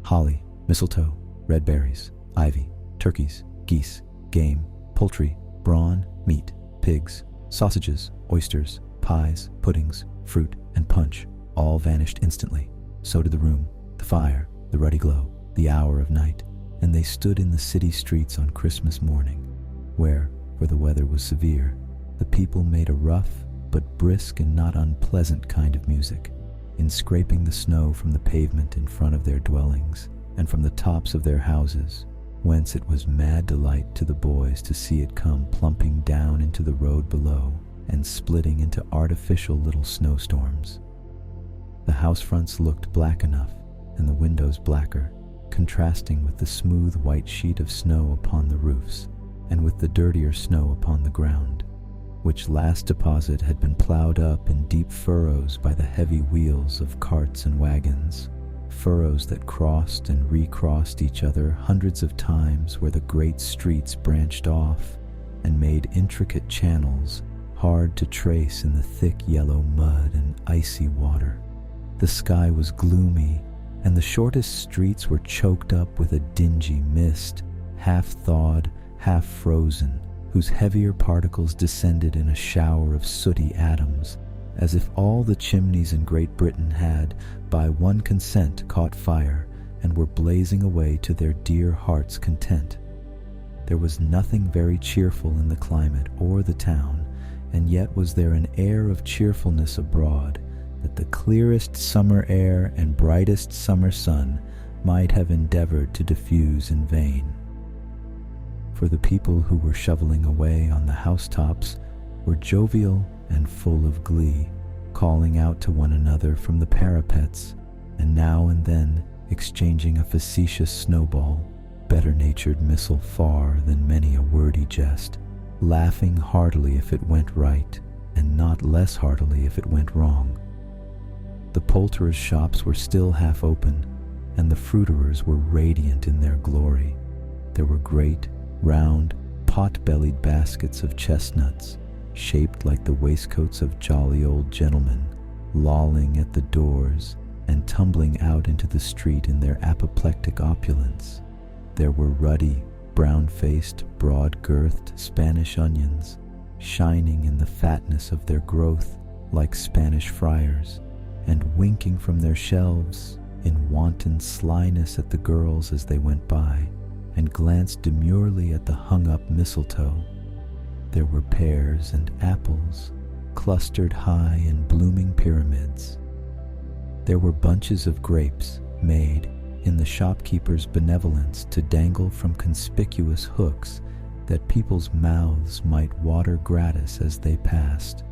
Holly, mistletoe, red berries, ivy, turkeys, geese, game, poultry, brawn, meat, pigs, sausages, oysters, pies, puddings, fruit, and punch all vanished instantly. So did the room, the fire, the ruddy glow, the hour of night, and they stood in the city streets on Christmas morning, where, for the weather was severe, the people made a rough but brisk and not unpleasant kind of music, in scraping the snow from the pavement in front of their dwellings and from the tops of their houses, whence it was mad delight to the boys to see it come plumping down into the road below, and splitting into artificial little snowstorms. The house fronts looked black enough, and the windows blacker, contrasting with the smooth white sheet of snow upon the roofs, and with the dirtier snow upon the ground, which last deposit had been plowed up in deep furrows by the heavy wheels of carts and wagons, furrows that crossed and recrossed each other hundreds of times where the great streets branched off and made intricate channels hard to trace in the thick yellow mud and icy water. The sky was gloomy, and the shortest streets were choked up with a dingy mist, half-thawed, half-frozen, whose heavier particles descended in a shower of sooty atoms, as if all the chimneys in Great Britain had, by one consent, caught fire and were blazing away to their dear hearts' content. There was nothing very cheerful in the climate or the town, and yet was there an air of cheerfulness abroad that the clearest summer air and brightest summer sun might have endeavored to diffuse in vain. For the people who were shoveling away on the housetops were jovial and full of glee, calling out to one another from the parapets, and now and then exchanging a facetious snowball, better-natured missile far than many a wordy jest, laughing heartily if it went right, and not less heartily if it went wrong. The poulterers' shops were still half open, and the fruiterers were radiant in their glory. There were great, round, pot-bellied baskets of chestnuts, shaped like the waistcoats of jolly old gentlemen, lolling at the doors and tumbling out into the street in their apoplectic opulence. There were ruddy, brown-faced, broad-girthed Spanish onions, shining in the fatness of their growth like Spanish friars, and winking from their shelves in wanton slyness at the girls as they went by, and glanced demurely at the hung-up mistletoe. There were pears and apples, clustered high in blooming pyramids. There were bunches of grapes made, in the shopkeeper's benevolence, to dangle from conspicuous hooks that people's mouths might water gratis as they passed.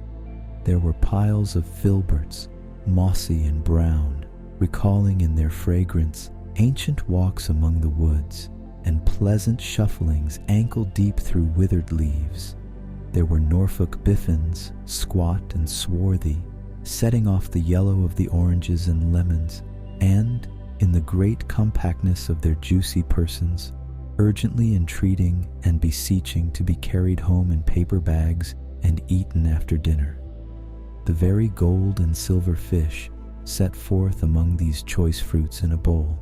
There were piles of filberts, mossy and brown, recalling in their fragrance ancient walks among the woods and pleasant shufflings ankle-deep through withered leaves. There were Norfolk biffins, squat and swarthy, setting off the yellow of the oranges and lemons, and, in the great compactness of their juicy persons, urgently entreating and beseeching to be carried home in paper bags and eaten after dinner. The very gold and silver fish set forth among these choice fruits in a bowl,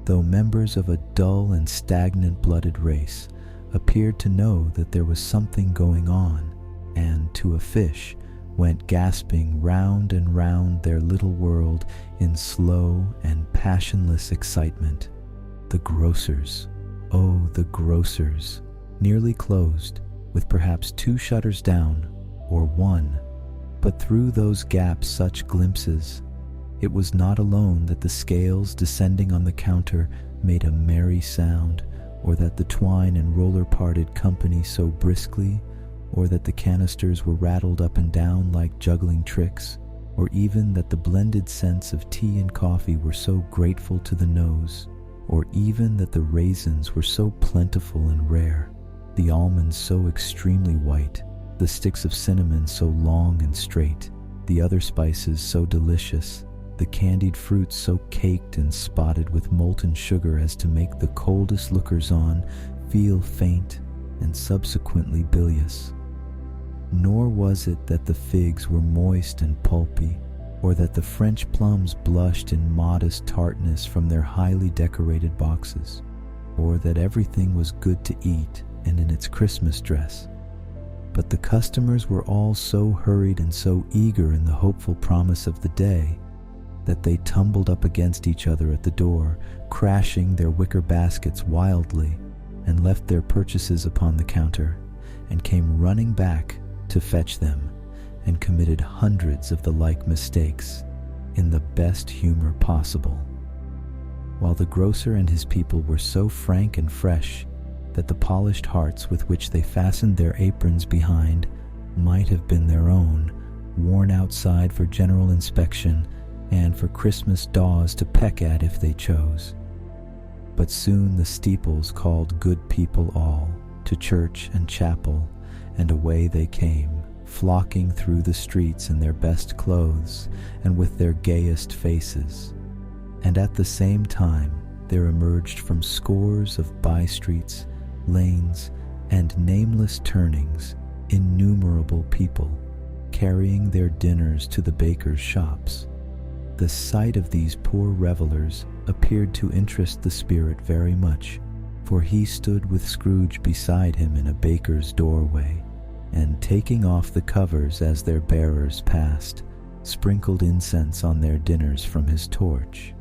though members of a dull and stagnant-blooded race, appeared to know that there was something going on, and, to a fish, went gasping round and round their little world in slow and passionless excitement. The grocers, oh, the grocers, nearly closed, with perhaps 2 shutters down, or 1, but through those gaps such glimpses. It was not alone that the scales descending on the counter made a merry sound, or that the twine and roller parted company so briskly, or that the canisters were rattled up and down like juggling tricks, or even that the blended scents of tea and coffee were so grateful to the nose, or even that the raisins were so plentiful and rare, the almonds so extremely white, the sticks of cinnamon so long and straight, the other spices so delicious, the candied fruits so caked and spotted with molten sugar as to make the coldest lookers-on feel faint and subsequently bilious. Nor was it that the figs were moist and pulpy, or that the French plums blushed in modest tartness from their highly decorated boxes, or that everything was good to eat and in its Christmas dress. But the customers were all so hurried and so eager in the hopeful promise of the day that they tumbled up against each other at the door, crashing their wicker baskets wildly, and left their purchases upon the counter, and came running back to fetch them, and committed hundreds of the like mistakes in the best humor possible, while the grocer and his people were so frank and fresh that the polished hearts with which they fastened their aprons behind might have been their own, worn outside for general inspection and for Christmas daws to peck at if they chose. But soon the steeples called good people all to church and chapel, and away they came, flocking through the streets in their best clothes and with their gayest faces. And at the same time there emerged from scores of by-streets, lanes, and nameless turnings innumerable people, carrying their dinners to the bakers' shops. The sight of these poor revelers appeared to interest the spirit very much, for he stood with Scrooge beside him in a baker's doorway, and taking off the covers as their bearers passed, sprinkled incense on their dinners from his torch.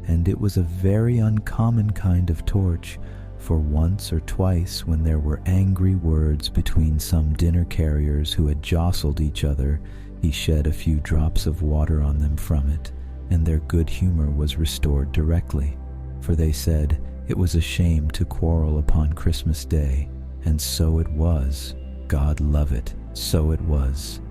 And it was a very uncommon kind of torch, for once or twice when there were angry words between some dinner carriers who had jostled each other, he shed a few drops of water on them from it, and their good humor was restored directly, for they said it was a shame to quarrel upon Christmas Day, and so it was. God love it, so it was.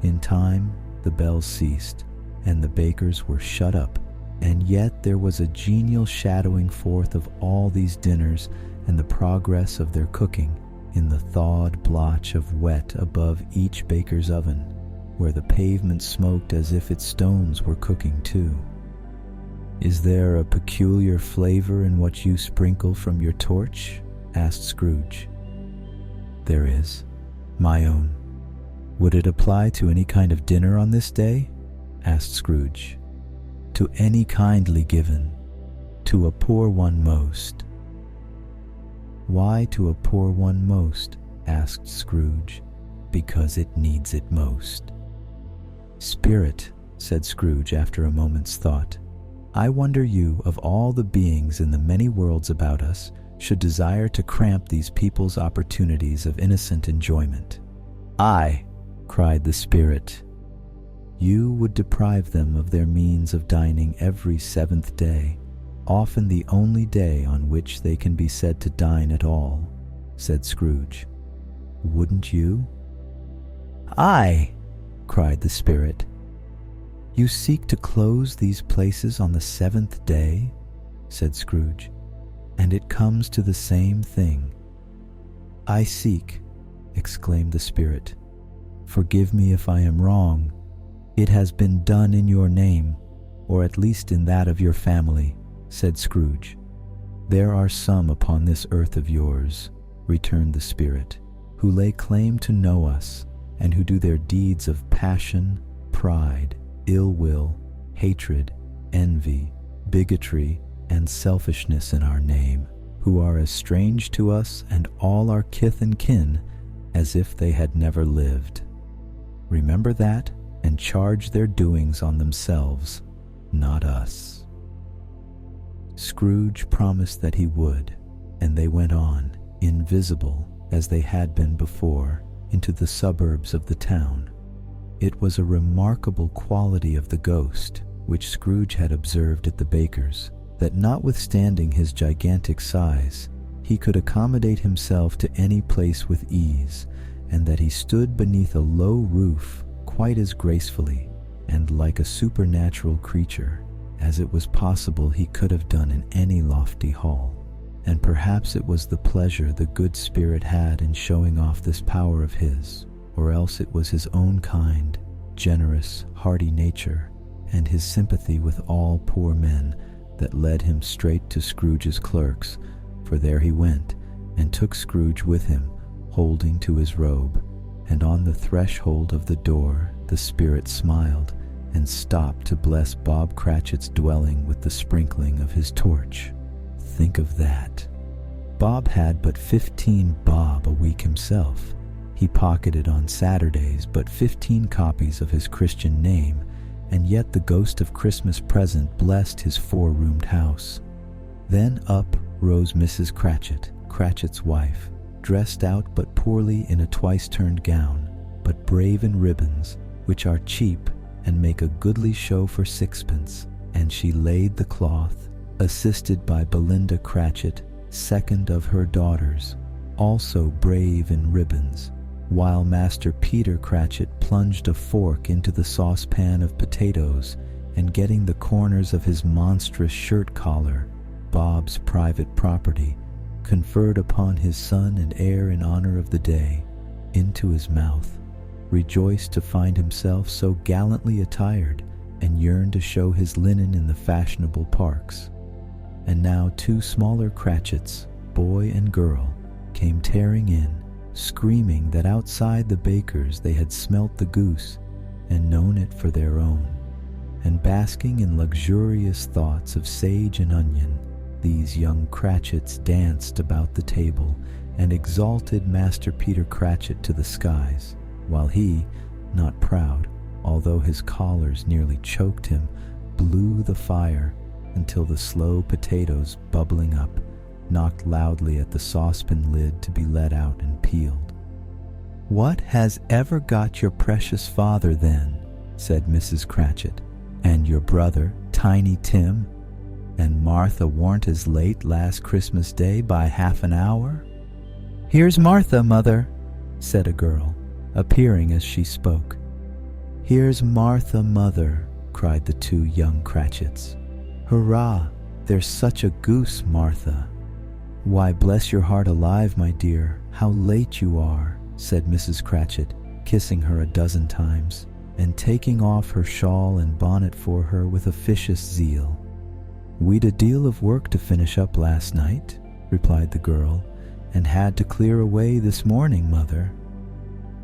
In time the bells ceased, and the bakers were shut up, and yet there was a genial shadowing forth of all these dinners and the progress of their cooking in the thawed blotch of wet above each baker's oven, where the pavement smoked as if its stones were cooking too. "Is there a peculiar flavor in what you sprinkle from your torch?" asked Scrooge. "There is. My own." "Would it apply to any kind of dinner on this day?" asked Scrooge. "To any kindly given, to a poor one most." "Why to a poor one most?" asked Scrooge. "Because it needs it most." "Spirit," said Scrooge after a moment's thought, "I wonder you, of all the beings in the many worlds about us, should desire to cramp these people's opportunities of innocent enjoyment." "I," cried the Spirit. "You would deprive them of their means of dining every seventh day, often the only day on which they can be said to dine at all," said Scrooge. "Wouldn't you?" "I," cried the Spirit. "You seek to close these places on the seventh day?" said Scrooge. "And it comes to the same thing." "I seek," exclaimed the Spirit. "Forgive me if I am wrong. It has been done in your name, or at least in that of your family," said Scrooge. "There are some upon this earth of yours," returned the Spirit, "who lay claim to know us, and who do their deeds of passion, pride, ill will, hatred, envy, bigotry, and selfishness in our name, who are as strange to us and all our kith and kin as if they had never lived. Remember that, and charge their doings on themselves, not us." Scrooge promised that he would, and they went on, invisible as they had been before, into the suburbs of the town. It was a remarkable quality of the ghost, which Scrooge had observed at the baker's, that notwithstanding his gigantic size, he could accommodate himself to any place with ease, and that he stood beneath a low roof quite as gracefully and like a supernatural creature as it was possible he could have done in any lofty hall. And perhaps it was the pleasure the good Spirit had in showing off this power of his, or else it was his own kind, generous, hearty nature, and his sympathy with all poor men that led him straight to Scrooge's clerks, for there he went, and took Scrooge with him, holding to his robe, and on the threshold of the door the Spirit smiled, and stopped to bless Bob Cratchit's dwelling with the sprinkling of his torch. Think of that. Bob had but 15 bob a week himself. He pocketed on Saturdays but 15 copies of his Christian name, and yet the ghost of Christmas present blessed his 4-roomed house. Then up rose Mrs. Cratchit, Cratchit's wife, dressed out but poorly in a twice-turned gown, but brave in ribbons, which are cheap and make a goodly show for 6pence, and she laid the cloth, assisted by Belinda Cratchit, second of her daughters, also brave in ribbons, while Master Peter Cratchit plunged a fork into the saucepan of potatoes and, getting the corners of his monstrous shirt collar, Bob's private property, conferred upon his son and heir in honor of the day, into his mouth, rejoiced to find himself so gallantly attired, and yearned to show his linen in the fashionable parks. And now 2 smaller Cratchits, boy and girl, came tearing in, screaming that outside the baker's they had smelt the goose and known it for their own. And basking in luxurious thoughts of sage and onion, these young Cratchits danced about the table and exalted Master Peter Cratchit to the skies, while he, not proud, although his collars nearly choked him, blew the fire until the slow potatoes, bubbling up, knocked loudly at the saucepan lid to be let out and peeled. "What has ever got your precious father, then?" said Mrs. Cratchit. "And your brother, Tiny Tim? And Martha warn't as late last Christmas Day by half an hour?" "Here's Martha, mother," said a girl, appearing as she spoke. "Here's Martha, mother," cried the 2 young Cratchits. "Hurrah! There's such a goose, Martha." "Why, bless your heart alive, my dear, how late you are," said Mrs. Cratchit, kissing her a dozen times, and taking off her shawl and bonnet for her with officious zeal. "We'd a deal of work to finish up last night," replied the girl, "and had to clear away this morning, mother."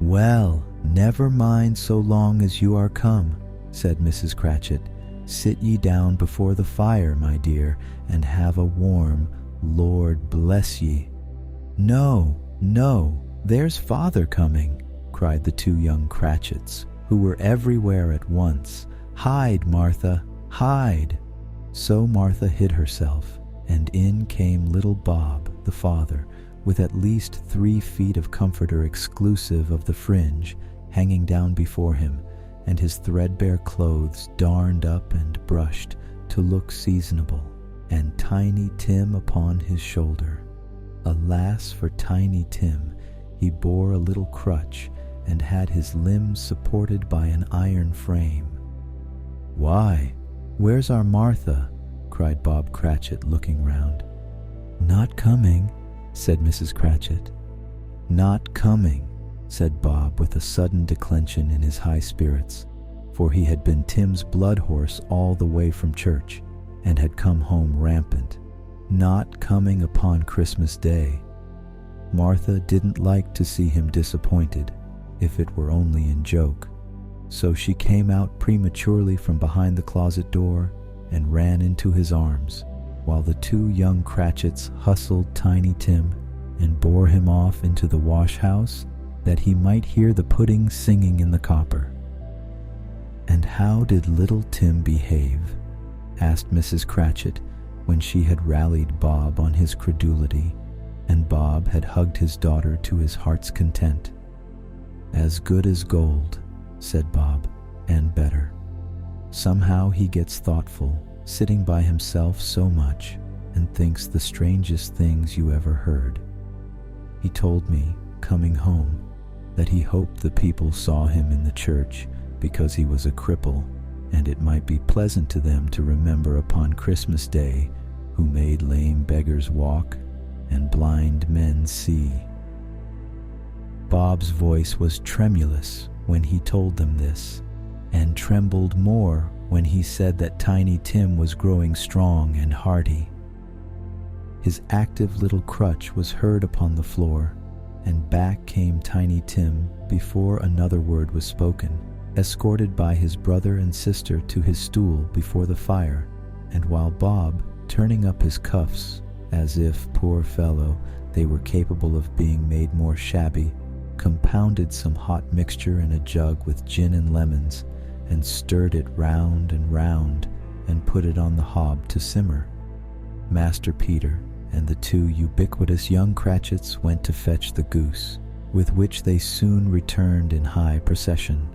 "Well, never mind so long as you are come," said Mrs. Cratchit. "Sit ye down before the fire, my dear, and have a warm, Lord bless ye." "No, no, there's father coming," cried the 2 young Cratchits, who were everywhere at once. "Hide, Martha, hide." So Martha hid herself, and in came little Bob, the father, with at least 3 feet of comforter exclusive of the fringe hanging down before him, and his threadbare clothes darned up and brushed to look seasonable, and Tiny Tim upon his shoulder. Alas for Tiny Tim! He bore a little crutch, and had his limbs supported by an iron frame. "Why, where's our Martha?" cried Bob Cratchit, looking round. "Not coming," said Mrs. Cratchit. "Not coming," said Bob, with a sudden declension in his high spirits, for he had been Tim's blood horse all the way from church, and had come home rampant. "Not coming upon Christmas Day." Martha didn't like to see him disappointed, if it were only in joke, so she came out prematurely from behind the closet door and ran into his arms, while the 2 young Cratchits hustled Tiny Tim and bore him off into the wash-house that he might hear the pudding singing in the copper. "And how did little Tim behave?" asked Mrs. Cratchit, when she had rallied Bob on his credulity, and Bob had hugged his daughter to his heart's content. "As good as gold," said Bob, "and better. Somehow he gets thoughtful, sitting by himself so much, and thinks the strangest things you ever heard. He told me, coming home, that he hoped the people saw him in the church because he was a cripple, and it might be pleasant to them to remember upon Christmas Day who made lame beggars walk and blind men see." Bob's voice was tremulous when he told them this, and trembled more when he said that Tiny Tim was growing strong and hearty. His active little crutch was heard upon the floor, and back came Tiny Tim before another word was spoken, escorted by his brother and sister to his stool before the fire, and while Bob, turning up his cuffs, as if, poor fellow, they were capable of being made more shabby, compounded some hot mixture in a jug with gin and lemons, and stirred it round and put it on the hob to simmer, Master Peter and the 2 ubiquitous young Cratchits went to fetch the goose, with which they soon returned in high procession.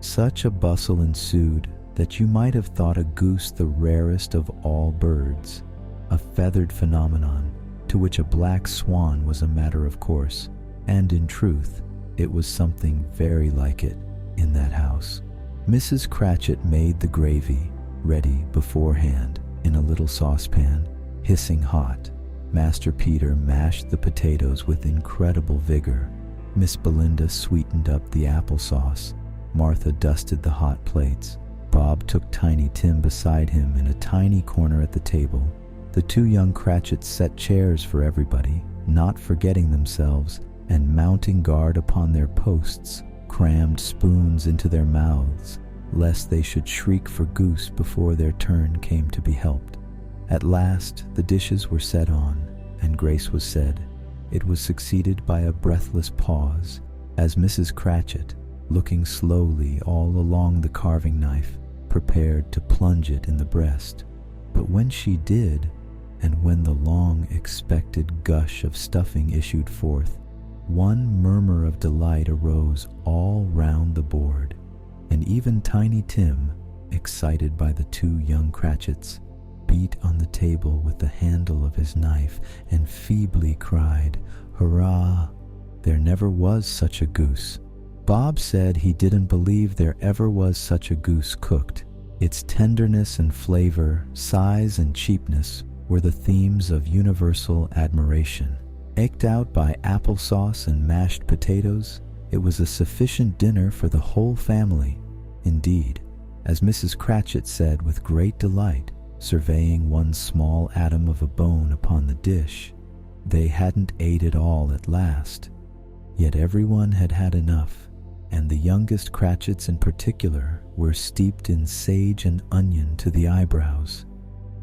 Such a bustle ensued that you might have thought a goose the rarest of all birds, a feathered phenomenon to which a black swan was a matter of course, and in truth, It was something very like it in that house. Mrs. Cratchit made the gravy ready beforehand in a little saucepan, hissing hot. Master Peter mashed the potatoes with incredible vigor. Miss Belinda sweetened up the applesauce. Martha dusted the hot plates. Bob took Tiny Tim beside him in a tiny corner at the table. The two young Cratchits set chairs for everybody, not forgetting themselves, and mounting guard upon their posts, crammed spoons into their mouths, lest they should shriek for goose before their turn came to be helped. At last the dishes were set on, and grace was said. It was succeeded by a breathless pause, as Mrs. Cratchit, looking slowly all along the carving knife, prepared to plunge it in the breast. But when she did, and when the long-expected gush of stuffing issued forth, one murmur of delight arose all round the board, and even Tiny Tim, excited by the two young Cratchits, beat on the table with the handle of his knife and feebly cried, "Hurrah! There never was such a goose." Bob said he didn't believe there ever was such a goose cooked. Its tenderness and flavor, size and cheapness were the themes of universal admiration. Eked out by applesauce and mashed potatoes, it was a sufficient dinner for the whole family. Indeed, as Mrs. Cratchit said with great delight, surveying one small atom of a bone upon the dish, they hadn't ate it all at last. Yet everyone had had enough, and the youngest Cratchits in particular were steeped in sage and onion to the eyebrows.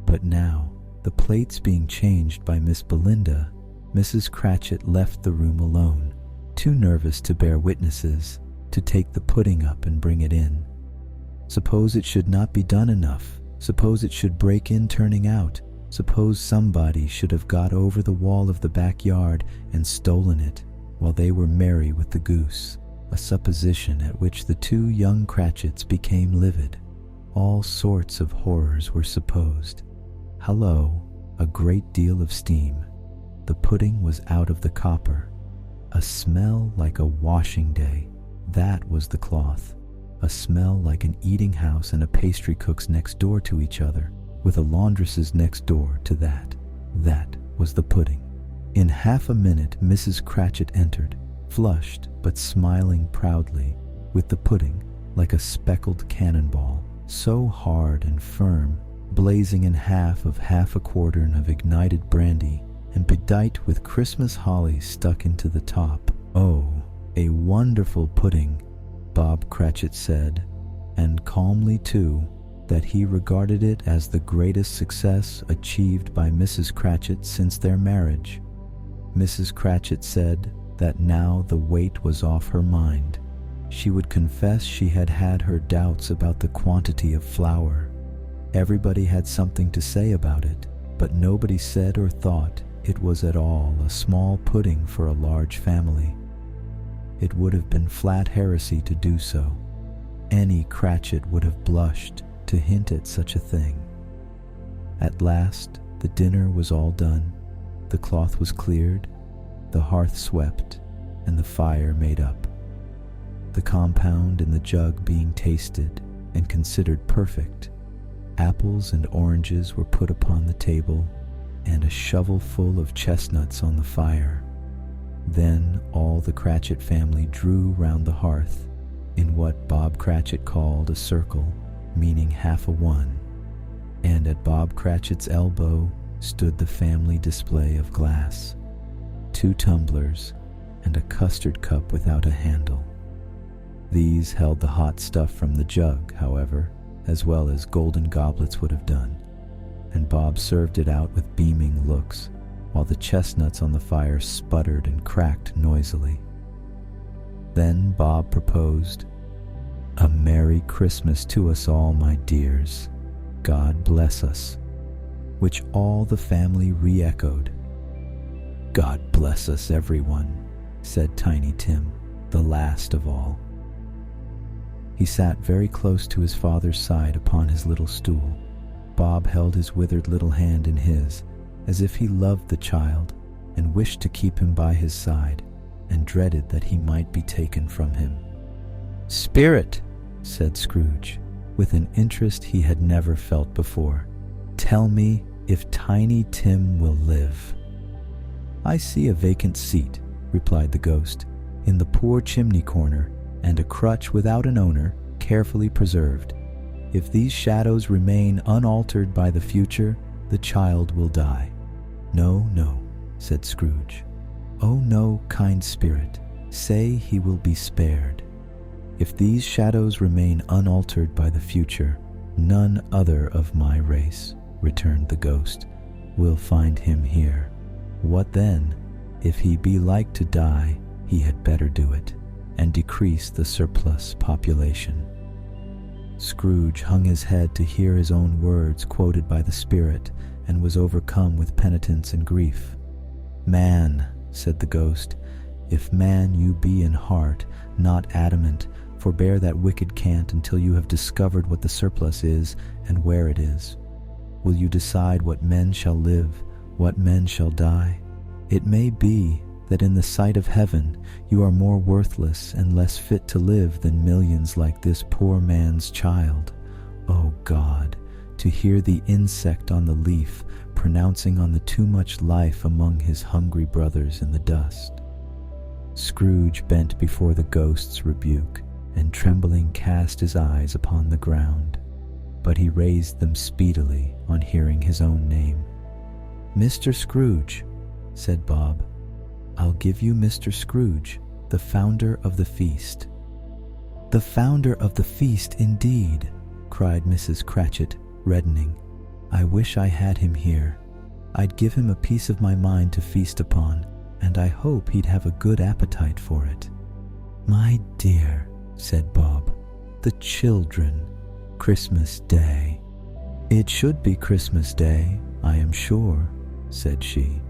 But now, the plates being changed by Miss Belinda, Mrs. Cratchit left the room alone, too nervous to bear witnesses, to take the pudding up and bring it in. Suppose it should not be done enough? Suppose it should break in turning out? Suppose somebody should have got over the wall of the backyard and stolen it while they were merry with the goose? A supposition at which the two young Cratchits became livid. All sorts of horrors were supposed. Hallo, a great deal of steam. The pudding was out of the copper. A smell like a washing day. That was the cloth. A smell like an eating house and a pastry cook's next door to each other, with a laundress's next door to that. That was the pudding. In half a minute Mrs. Cratchit entered, flushed but smiling proudly, with the pudding like a speckled cannonball, so hard and firm, blazing in half a quartern of ignited brandy, and bedight with Christmas holly stuck into the top. "Oh, a wonderful pudding," Bob Cratchit said, and calmly too, that he regarded it as the greatest success achieved by Mrs. Cratchit since their marriage. Mrs. Cratchit said that now the weight was off her mind. She would confess she had had her doubts about the quantity of flour. Everybody had something to say about it, but nobody said or thought it was at all a small pudding for a large family. It would have been flat heresy to do so. Any Cratchit would have blushed to hint at such a thing. At last, the dinner was all done. The cloth was cleared, the hearth swept, and the fire made up. The compound in the jug being tasted and considered perfect, apples and oranges were put upon the table, and a shovelful of chestnuts on the fire. Then all the Cratchit family drew round the hearth, in what Bob Cratchit called a circle, meaning half a one, and at Bob Cratchit's elbow stood the family display of glass, 2 tumblers, and a custard cup without a handle. These held the hot stuff from the jug, however, as well as golden goblets would have done, and Bob served it out with beaming looks, while the chestnuts on the fire sputtered and cracked noisily. Then Bob proposed, "A Merry Christmas to us all, my dears. God bless us," which all the family re-echoed. "God bless us, everyone," said Tiny Tim, the last of all. He sat very close to his father's side upon his little stool. Bob held his withered little hand in his, as if he loved the child and wished to keep him by his side, and dreaded that he might be taken from him. "Spirit," said Scrooge, with an interest he had never felt before, "tell me if Tiny Tim will live." "I see a vacant seat," replied the ghost, "in the poor chimney corner, and a crutch without an owner, carefully preserved. If these shadows remain unaltered by the future, the child will die." "No, no," said Scrooge. "Oh no, kind spirit, say he will be spared. If these shadows remain unaltered by the future, none other of my race," returned the ghost, "will find him here. What then? If he be like to die, he had better do it, and decrease the surplus population." Scrooge hung his head to hear his own words quoted by the spirit, and was overcome with penitence and grief. "Man," said the ghost, "if man you be in heart, not adamant, forbear that wicked cant until you have discovered what the surplus is and where it is. Will you decide what men shall live, what men shall die? It may be that in the sight of heaven you are more worthless and less fit to live than millions like this poor man's child. O God, to hear the insect on the leaf pronouncing on the too much life among his hungry brothers in the dust." Scrooge bent before the ghost's rebuke, and trembling cast his eyes upon the ground, but he raised them speedily on hearing his own name. "Mr. Scrooge," said Bob, "I'll give you Mr. Scrooge, the founder of the feast." "The founder of the feast, indeed," cried Mrs. Cratchit, reddening. "I wish I had him here. I'd give him a piece of my mind to feast upon, and I hope he'd have a good appetite for it." "My dear," said Bob, "the children, Christmas Day." "It should be Christmas Day, I am sure," said she,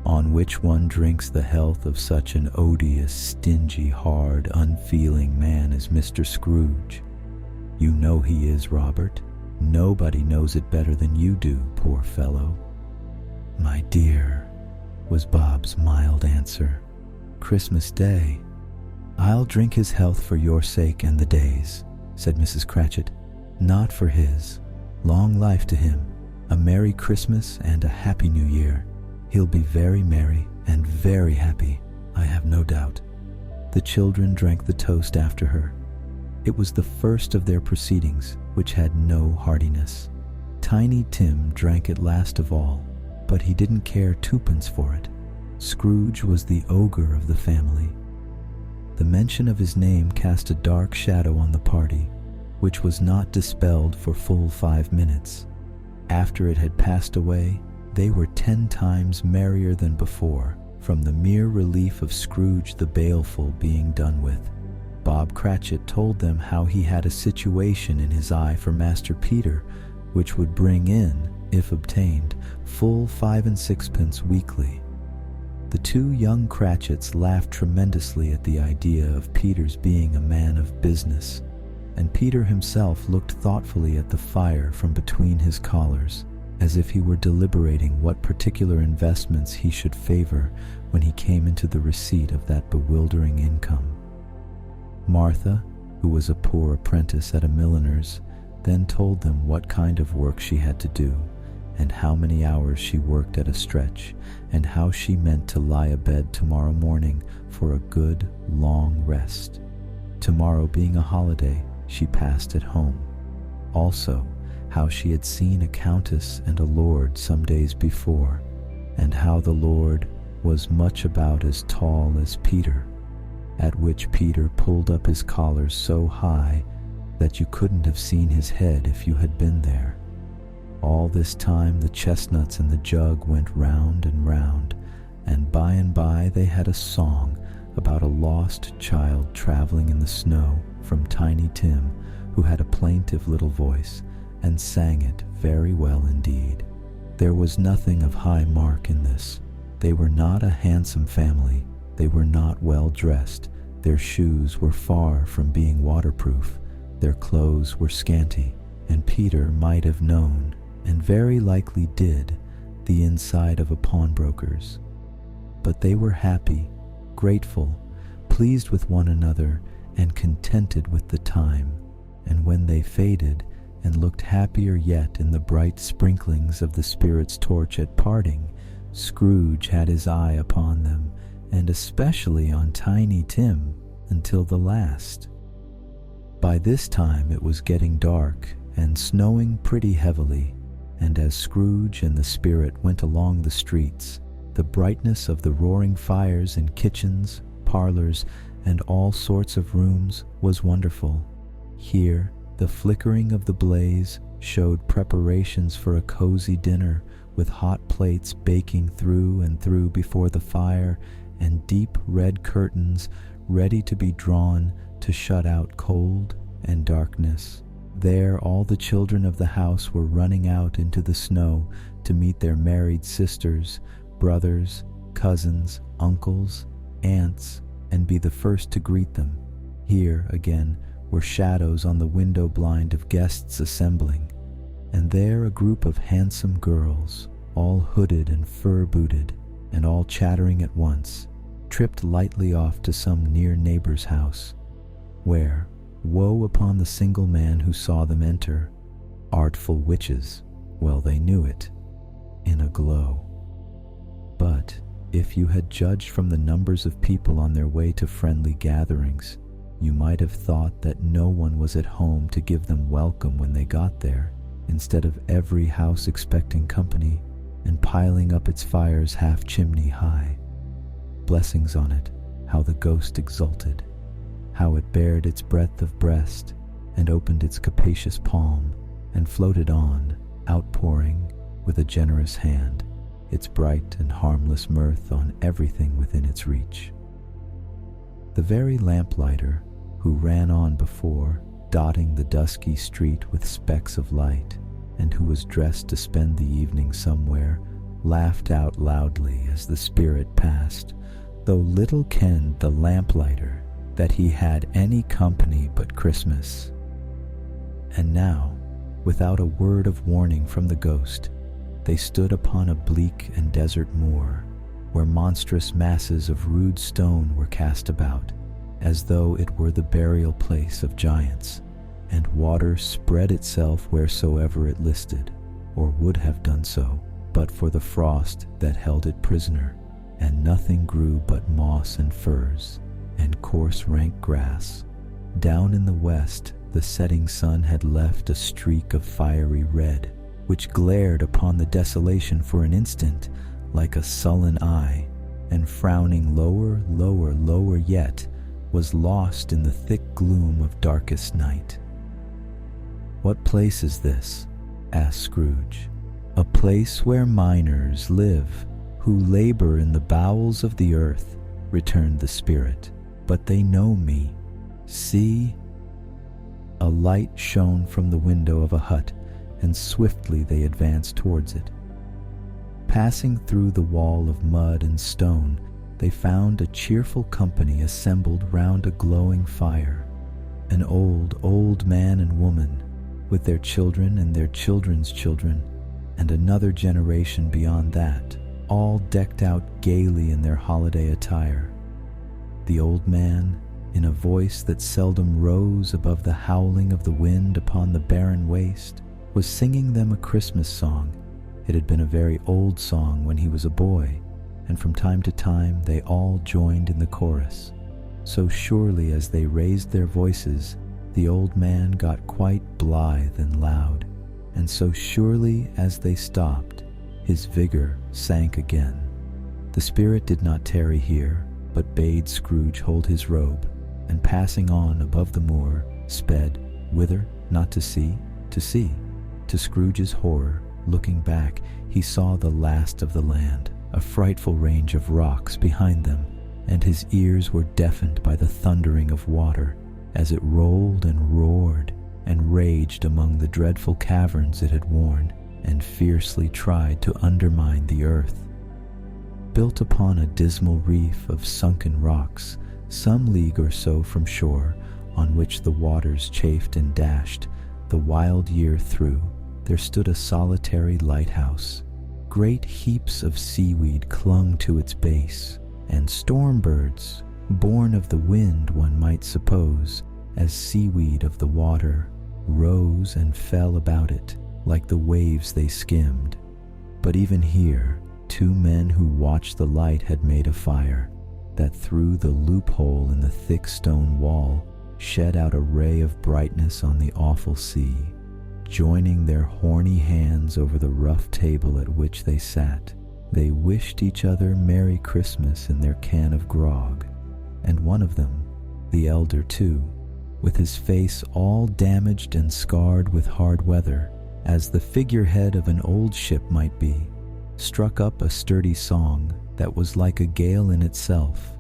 "on which one drinks the health of such an odious, stingy, hard, unfeeling man as Mr. Scrooge. You know he is, Robert. Nobody knows it better than you do, poor fellow." "My dear," was Bob's mild answer, "Christmas Day. I'll drink his health for your sake and the day's," said Mrs. Cratchit. "Not for his. Long life to him, a Merry Christmas and a Happy New Year. He'll be very merry and very happy, I have no doubt." The children drank the toast after her. It was the first of their proceedings, which had no heartiness. Tiny Tim drank it last of all, but he didn't care twopence for it. Scrooge was the ogre of the family. The mention of his name cast a dark shadow on the party, which was not dispelled for full 5 minutes. After it had passed away, they were 10 times merrier than before, from the mere relief of Scrooge the baleful being done with. Bob Cratchit told them how he had a situation in his eye for Master Peter, which would bring in, if obtained, full 5 and 6pence weekly. The 2 young Cratchits laughed tremendously at the idea of Peter's being a man of business, and Peter himself looked thoughtfully at the fire from between his collars, as if he were deliberating what particular investments he should favor when he came into the receipt of that bewildering income. Martha, who was a poor apprentice at a milliner's, then told them what kind of work she had to do, and how many hours she worked at a stretch, and how she meant to lie abed tomorrow morning for a good, long rest. Tomorrow being a holiday, she passed at home. Also, how she had seen a countess and a lord some days before, and how the lord was much about as tall as Peter, at which Peter pulled up his collars so high that you couldn't have seen his head if you had been there. All this time the chestnuts in the jug went round and round, and by they had a song about a lost child traveling in the snow from Tiny Tim, who had a plaintive little voice, and sang it very well indeed. There was nothing of high mark in this. They were not a handsome family, they were not well dressed, their shoes were far from being waterproof, their clothes were scanty, and Peter might have known, and very likely did, the inside of a pawnbroker's. But they were happy, grateful, pleased with one another, and contented with the time. And when they faded, and looked happier yet in the bright sprinklings of the Spirit's torch at parting, Scrooge had his eye upon them, and especially on Tiny Tim, until the last. By this time it was getting dark, and snowing pretty heavily, and as Scrooge and the Spirit went along the streets, the brightness of the roaring fires in kitchens, parlors, and all sorts of rooms was wonderful. Here, the flickering of the blaze showed preparations for a cozy dinner, with hot plates baking through and through before the fire, and deep red curtains ready to be drawn to shut out cold and darkness. There all the children of the house were running out into the snow to meet their married sisters, brothers, cousins, uncles, aunts, and be the first to greet them. Here, again, were shadows on the window blind of guests assembling, and there a group of handsome girls, all hooded and fur-booted, and all chattering at once, tripped lightly off to some near neighbor's house, where, woe upon the single man who saw them enter, artful witches, well they knew it, in a glow. But if you had judged from the numbers of people on their way to friendly gatherings, you might have thought that no one was at home to give them welcome when they got there, instead of every house expecting company and piling up its fires half chimney high. Blessings on it, how the ghost exulted, how it bared its breadth of breast, and opened its capacious palm, and floated on, outpouring, with a generous hand, its bright and harmless mirth on everything within its reach. The very lamplighter, who ran on before, dotting the dusky street with specks of light, and who was dressed to spend the evening somewhere, laughed out loudly as the Spirit passed, though little kenned the lamplighter that he had any company but Christmas. And now, without a word of warning from the ghost, they stood upon a bleak and desert moor, where monstrous masses of rude stone were cast about, as though it were the burial place of giants, and water spread itself wheresoever it listed, or would have done so, but for the frost that held it prisoner, and nothing grew but moss and furze, and coarse rank grass. Down in the west the setting sun had left a streak of fiery red, which glared upon the desolation for an instant like a sullen eye, and frowning lower, lower, lower yet, was lost in the thick gloom of darkest night. "What place is this?" asked Scrooge. "A place where miners live, who labor in the bowels of the earth," returned the Spirit. "But they know me. See?" A light shone from the window of a hut, and swiftly they advanced towards it. Passing through the wall of mud and stone, they found a cheerful company assembled round a glowing fire, an old, old man and woman, with their children and their children's children, and another generation beyond that, all decked out gaily in their holiday attire. The old man, in a voice that seldom rose above the howling of the wind upon the barren waste, was singing them a Christmas song. It had been a very old song when he was a boy, and from time to time they all joined in the chorus. So surely as they raised their voices, the old man got quite blithe and loud, and so surely as they stopped, his vigor sank again. The Spirit did not tarry here, but bade Scrooge hold his robe, and passing on above the moor, sped, whither, not to see, to see. To Scrooge's horror, looking back, he saw the last of the land, a frightful range of rocks behind them, and his ears were deafened by the thundering of water as it rolled and roared and raged among the dreadful caverns it had worn and fiercely tried to undermine the earth. Built upon a dismal reef of sunken rocks, some league or so from shore, on which the waters chafed and dashed the wild year through, there stood a solitary lighthouse. Great heaps of seaweed clung to its base, and storm birds, born of the wind one might suppose, as seaweed of the water, rose and fell about it like the waves they skimmed. But even here, two men who watched the light had made a fire that through the loophole in the thick stone wall shed out a ray of brightness on the awful sea. Joining their horny hands over the rough table at which they sat, they wished each other Merry Christmas in their can of grog, and one of them, the elder too, with his face all damaged and scarred with hard weather, as the figurehead of an old ship might be, struck up a sturdy song that was like a gale in itself.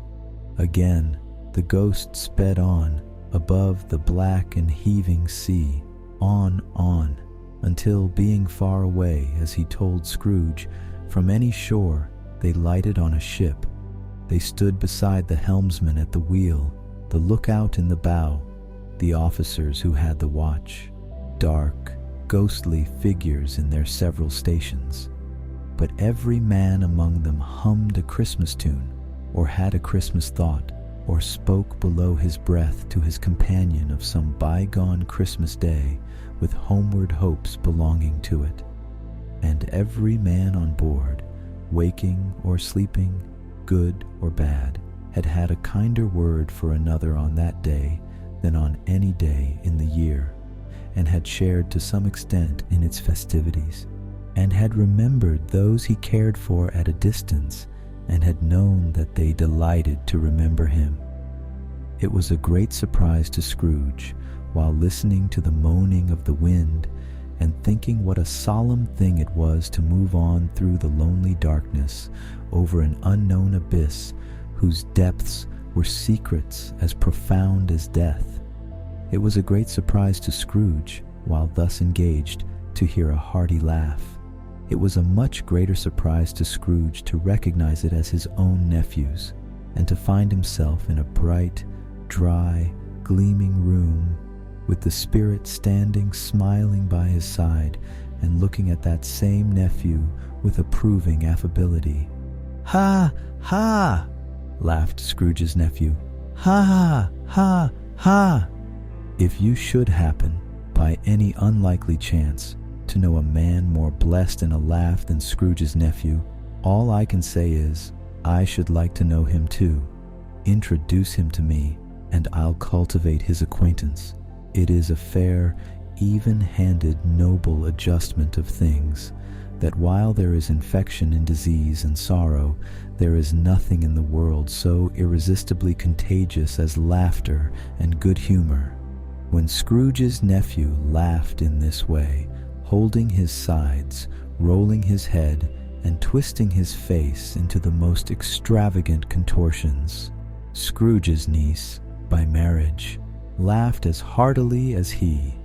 Again, the ghost sped on, above the black and heaving sea, on, until being far away, as he told Scrooge, from any shore, they lighted on a ship. They stood beside the helmsman at the wheel, the lookout in the bow, the officers who had the watch, dark, ghostly figures in their several stations. But every man among them hummed a Christmas tune, or had a Christmas thought, or spoke below his breath to his companion of some bygone Christmas day with homeward hopes belonging to it. And every man on board, waking or sleeping, good or bad, had had a kinder word for another on that day than on any day in the year, and had shared to some extent in its festivities, and had remembered those he cared for at a distance, and had known that they delighted to remember him. It was a great surprise to Scrooge, while listening to the moaning of the wind, and thinking what a solemn thing it was to move on through the lonely darkness over an unknown abyss whose depths were secrets as profound as death. It was a great surprise to Scrooge, while thus engaged, to hear a hearty laugh. It was a much greater surprise to Scrooge to recognize it as his own nephew's, and to find himself in a bright, dry, gleaming room, with the spirit standing smiling by his side and looking at that same nephew with approving affability. "Ha! Ha!" laughed Scrooge's nephew. "Ha! Ha! Ha! Ha!" If you should happen, by any unlikely chance, to know a man more blessed in a laugh than Scrooge's nephew, all I can say is, I should like to know him too. Introduce him to me, and I'll cultivate his acquaintance. It is a fair, even-handed, noble adjustment of things, that while there is infection and disease and sorrow, there is nothing in the world so irresistibly contagious as laughter and good humor. When Scrooge's nephew laughed in this way, holding his sides, rolling his head, and twisting his face into the most extravagant contortions, Scrooge's niece, by marriage, laughed as heartily as he,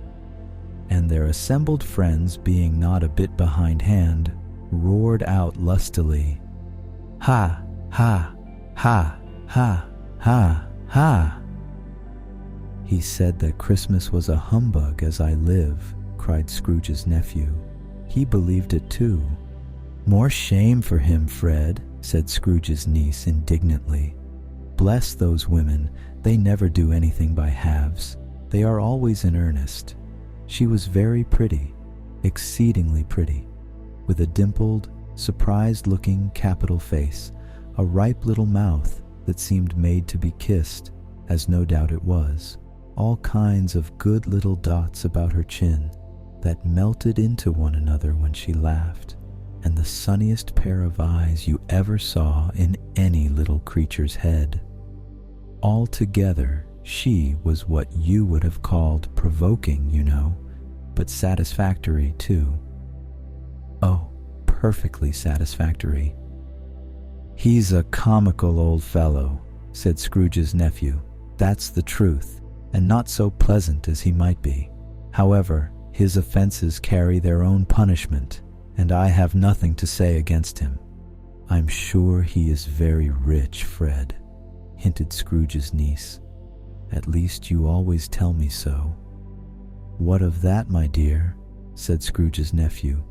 and their assembled friends, being not a bit behindhand, roared out lustily, "Ha! Ha! Ha! Ha! Ha! Ha!" "He said that Christmas was a humbug, as I live," cried Scrooge's nephew. "He believed it too." "More shame for him, Fred," said Scrooge's niece indignantly. "Bless those women, they never do anything by halves. They are always in earnest." She was very pretty, exceedingly pretty, with a dimpled, surprised-looking capital face, a ripe little mouth that seemed made to be kissed, as no doubt it was, all kinds of good little dots about her chin that melted into one another when she laughed, and the sunniest pair of eyes you ever saw in any little creature's head. Altogether, she was what you would have called provoking, you know, but satisfactory too. Oh, perfectly satisfactory. "He's a comical old fellow," said Scrooge's nephew. "That's the truth, and not so pleasant as he might be. However, his offenses carry their own punishment, and I have nothing to say against him." "I'm sure he is very rich, Fred," hinted Scrooge's niece. "At least you always tell me so." "What of that, my dear?" said Scrooge's nephew.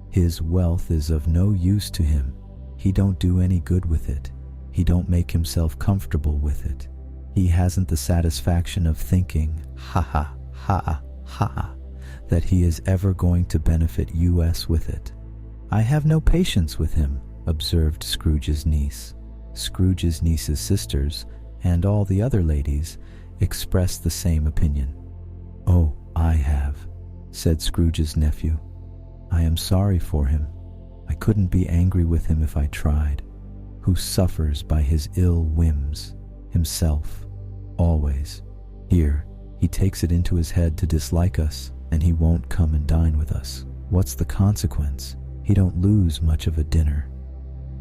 "His wealth is of no use to him. He don't do any good with it. He don't make himself comfortable with it. He hasn't the satisfaction of thinking, ha ha, ha ha, that he is ever going to benefit us with it. I have no patience with him, observed Scrooge's niece. Scrooge's niece's sisters, and all the other ladies, expressed the same opinion. Oh, I have, said Scrooge's nephew. I am sorry for him. I couldn't be angry with him if I tried. Who suffers by his ill whims, himself, always. Here, he takes it into his head to dislike us, and he won't come and dine with us. What's the consequence? He don't lose much of a dinner.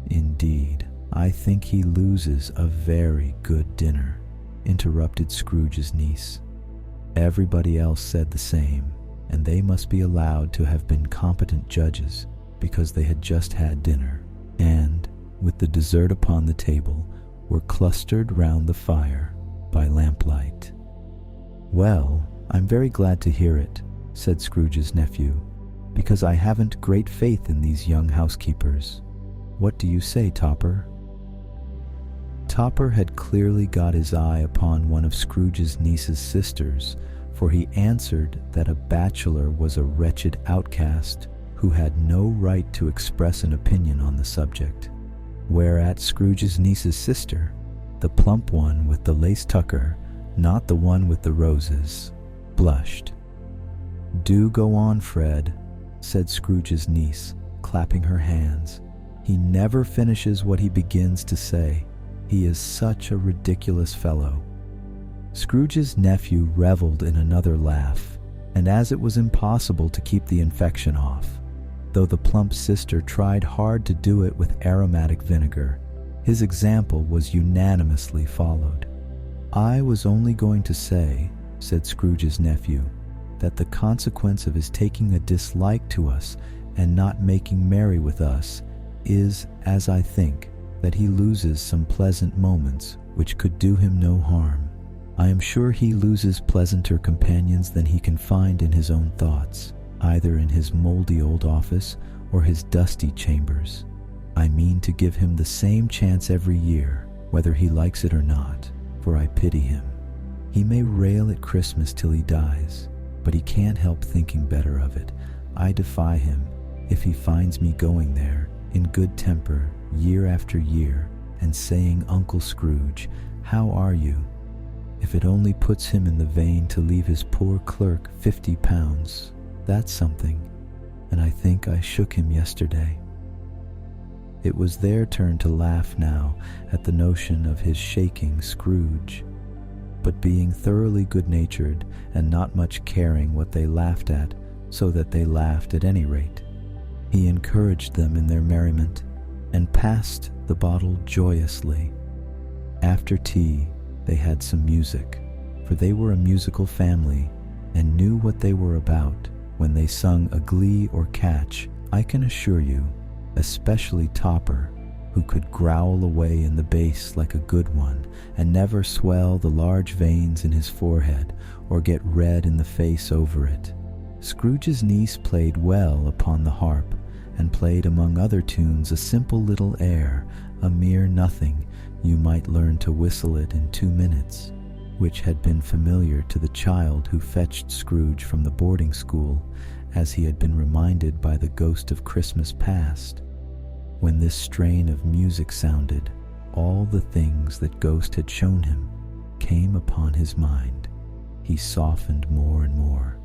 Indeed, I think he loses a very good dinner, interrupted Scrooge's niece. Everybody else said the same, and they must be allowed to have been competent judges, because they had just had dinner, and, with the dessert upon the table, were clustered round the fire by lamplight. Well, I'm very glad to hear it, said Scrooge's nephew, because I haven't great faith in these young housekeepers. What do you say, Topper? Topper had clearly got his eye upon one of Scrooge's niece's sisters, for he answered that a bachelor was a wretched outcast who had no right to express an opinion on the subject. Whereat Scrooge's niece's sister, the plump one with the lace tucker, not the one with the roses, blushed. Do go on, Fred, said Scrooge's niece, clapping her hands. He never finishes what he begins to say. He is such a ridiculous fellow. Scrooge's nephew reveled in another laugh, and as it was impossible to keep the infection off, though the plump sister tried hard to do it with aromatic vinegar, his example was unanimously followed. I was only going to say, said Scrooge's nephew, that the consequence of his taking a dislike to us and not making merry with us is, as I think, that he loses some pleasant moments which could do him no harm. I am sure he loses pleasanter companions than he can find in his own thoughts, either in his moldy old office or his dusty chambers. I mean to give him the same chance every year, whether he likes it or not, for I pity him. He may rail at Christmas till he dies, but he can't help thinking better of it. I defy him, if he finds me going there, in good temper, year after year, and saying, Uncle Scrooge, how are you? If it only puts him in the vein to leave his poor clerk £50, that's something, and I think I shook him yesterday. It was their turn to laugh now at the notion of his shaking Scrooge, but being thoroughly good-natured and not much caring what they laughed at, so that they laughed at any rate, he encouraged them in their merriment, and passed the bottle joyously. After tea, they had some music, for they were a musical family, and knew what they were about when they sung a glee or catch, I can assure you, especially Topper, who could growl away in the bass like a good one, and never swell the large veins in his forehead, or get red in the face over it. Scrooge's niece played well upon the harp, and played among other tunes a simple little air, a mere nothing, you might learn to whistle it in 2 minutes, which had been familiar to the child who fetched Scrooge from the boarding school, as he had been reminded by the ghost of Christmas past. When this strain of music sounded, all the things that ghost had shown him came upon his mind. He softened more and more,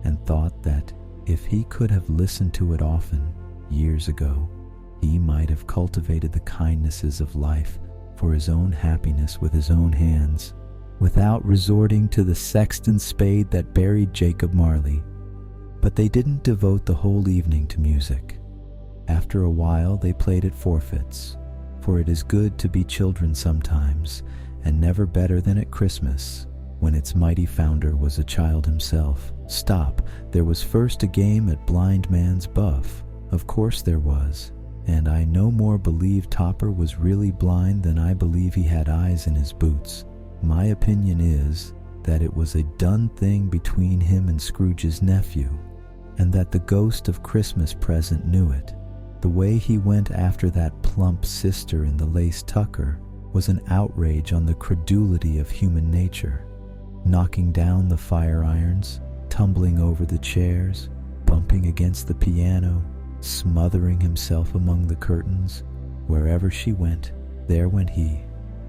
and thought that if he could have listened to it often, years ago, he might have cultivated the kindnesses of life for his own happiness with his own hands, without resorting to the sexton's spade that buried Jacob Marley. But they didn't devote the whole evening to music. After a while they played at forfeits, for it is good to be children sometimes, and never better than at Christmas, when its mighty founder was a child himself. Stop, there was first a game at blind man's buff. Of course there was, and I no more believe Topper was really blind than I believe he had eyes in his boots. My opinion is that it was a done thing between him and Scrooge's nephew, and that the ghost of Christmas present knew it. The way he went after that plump sister in the lace tucker was an outrage on the credulity of human nature, knocking down the fire irons, tumbling over the chairs, bumping against the piano, smothering himself among the curtains. Wherever she went, there went he.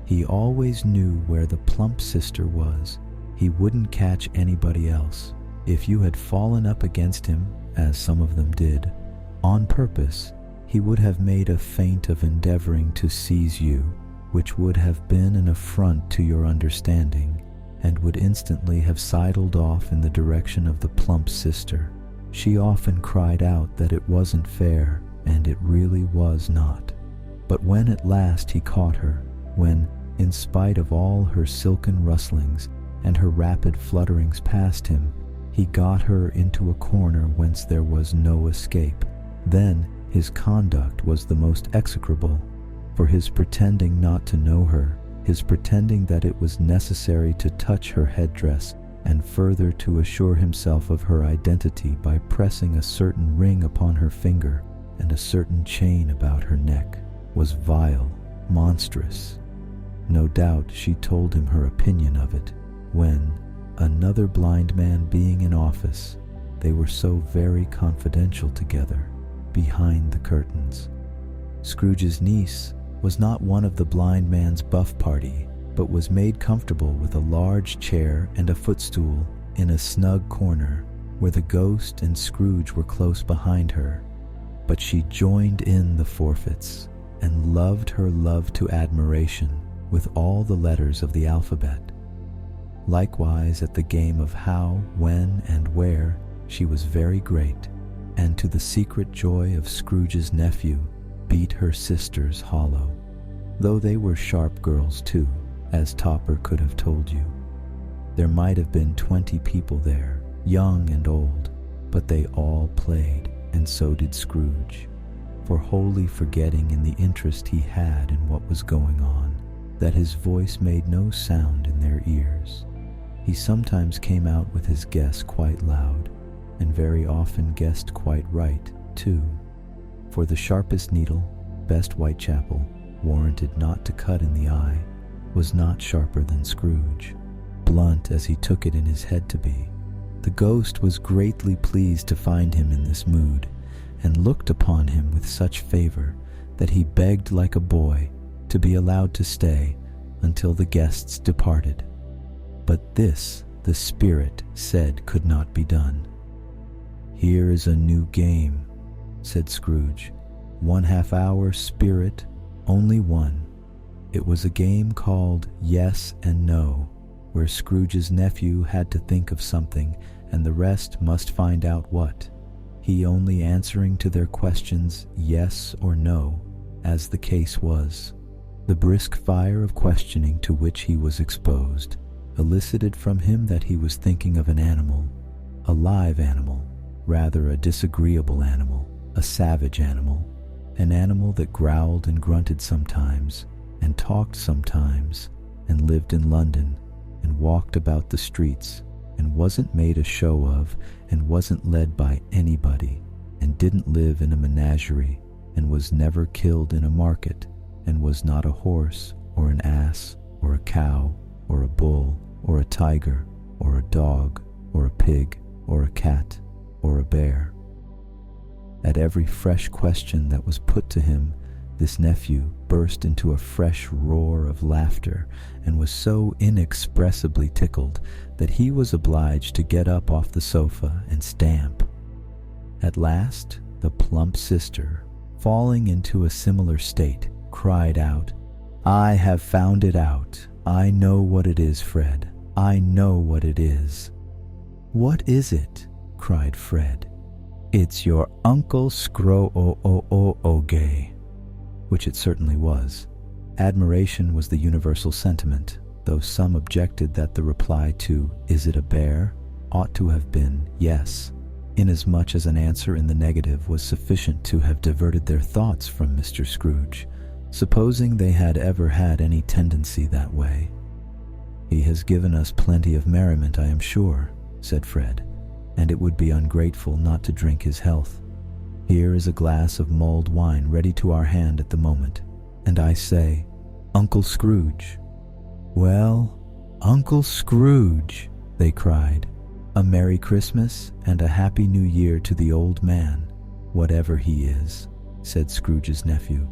He always knew where the plump sister was. He wouldn't catch anybody else. If you had fallen up against him, as some of them did, on purpose, he would have made a feint of endeavoring to seize you, which would have been an affront to your understanding, and would instantly have sidled off in the direction of the plump sister. She often cried out that it wasn't fair, and it really was not. But when at last he caught her, when, in spite of all her silken rustlings and her rapid flutterings past him, he got her into a corner whence there was no escape, then his conduct was the most execrable, for his pretending not to know her, his pretending that it was necessary to touch her headdress, and further to assure himself of her identity by pressing a certain ring upon her finger and a certain chain about her neck, was vile, monstrous. No doubt she told him her opinion of it, when, another blind man being in office, they were so very confidential together, behind the curtains. Scrooge's niece was not one of the blind man's buff party, but was made comfortable with a large chair and a footstool in a snug corner where the ghost and Scrooge were close behind her. But she joined in the forfeits and loved her love to admiration with all the letters of the alphabet. Likewise at the game of how, when, and where she was very great, and to the secret joy of Scrooge's nephew beat her sisters hollow, though they were sharp girls too, as Topper could have told you. There might have been 20 people there, young and old, but they all played, and so did Scrooge, for wholly forgetting in the interest he had in what was going on, that his voice made no sound in their ears. He sometimes came out with his guess quite loud, and very often guessed quite right, too, for the sharpest needle, best Whitechapel, warranted not to cut in the eye, was not sharper than Scrooge, blunt as he took it in his head to be. The ghost was greatly pleased to find him in this mood, and looked upon him with such favor that he begged like a boy to be allowed to stay until the guests departed. But this the spirit said could not be done. "Here is a new game," said Scrooge. "1/2 hour, spirit, only one." It was a game called Yes and No, where Scrooge's nephew had to think of something, and the rest must find out what, he only answering to their questions yes or no, as the case was. The brisk fire of questioning to which he was exposed elicited from him that he was thinking of an animal, a live animal, rather a disagreeable animal, a savage animal, an animal that growled and grunted sometimes, and talked sometimes, and lived in London, and walked about the streets, and wasn't made a show of, and wasn't led by anybody, and didn't live in a menagerie, and was never killed in a market, and was not a horse, or an ass, or a cow, or a bull, or a tiger, or a dog, or a pig, or a cat, or a bear. At every fresh question that was put to him, this nephew burst into a fresh roar of laughter, and was so inexpressibly tickled that he was obliged to get up off the sofa and stamp. At last, the plump sister, falling into a similar state, cried out, "I have found it out. I know what it is, Fred. I know what it is." "What is it?" cried Fred. "It's your Uncle Scro-o-o-o-o-gay," which it certainly was. Admiration was the universal sentiment, though some objected that the reply to "Is it a bear?" ought to have been yes, inasmuch as an answer in the negative was sufficient to have diverted their thoughts from Mr. Scrooge, supposing they had ever had any tendency that way. "He has given us plenty of merriment, I am sure," said Fred, "and it would be ungrateful not to drink his health. Here is a glass of mulled wine ready to our hand at the moment, and I say, Uncle Scrooge. Well, Uncle Scrooge, they cried. A Merry Christmas and a Happy New Year to the old man, whatever he is, said Scrooge's nephew.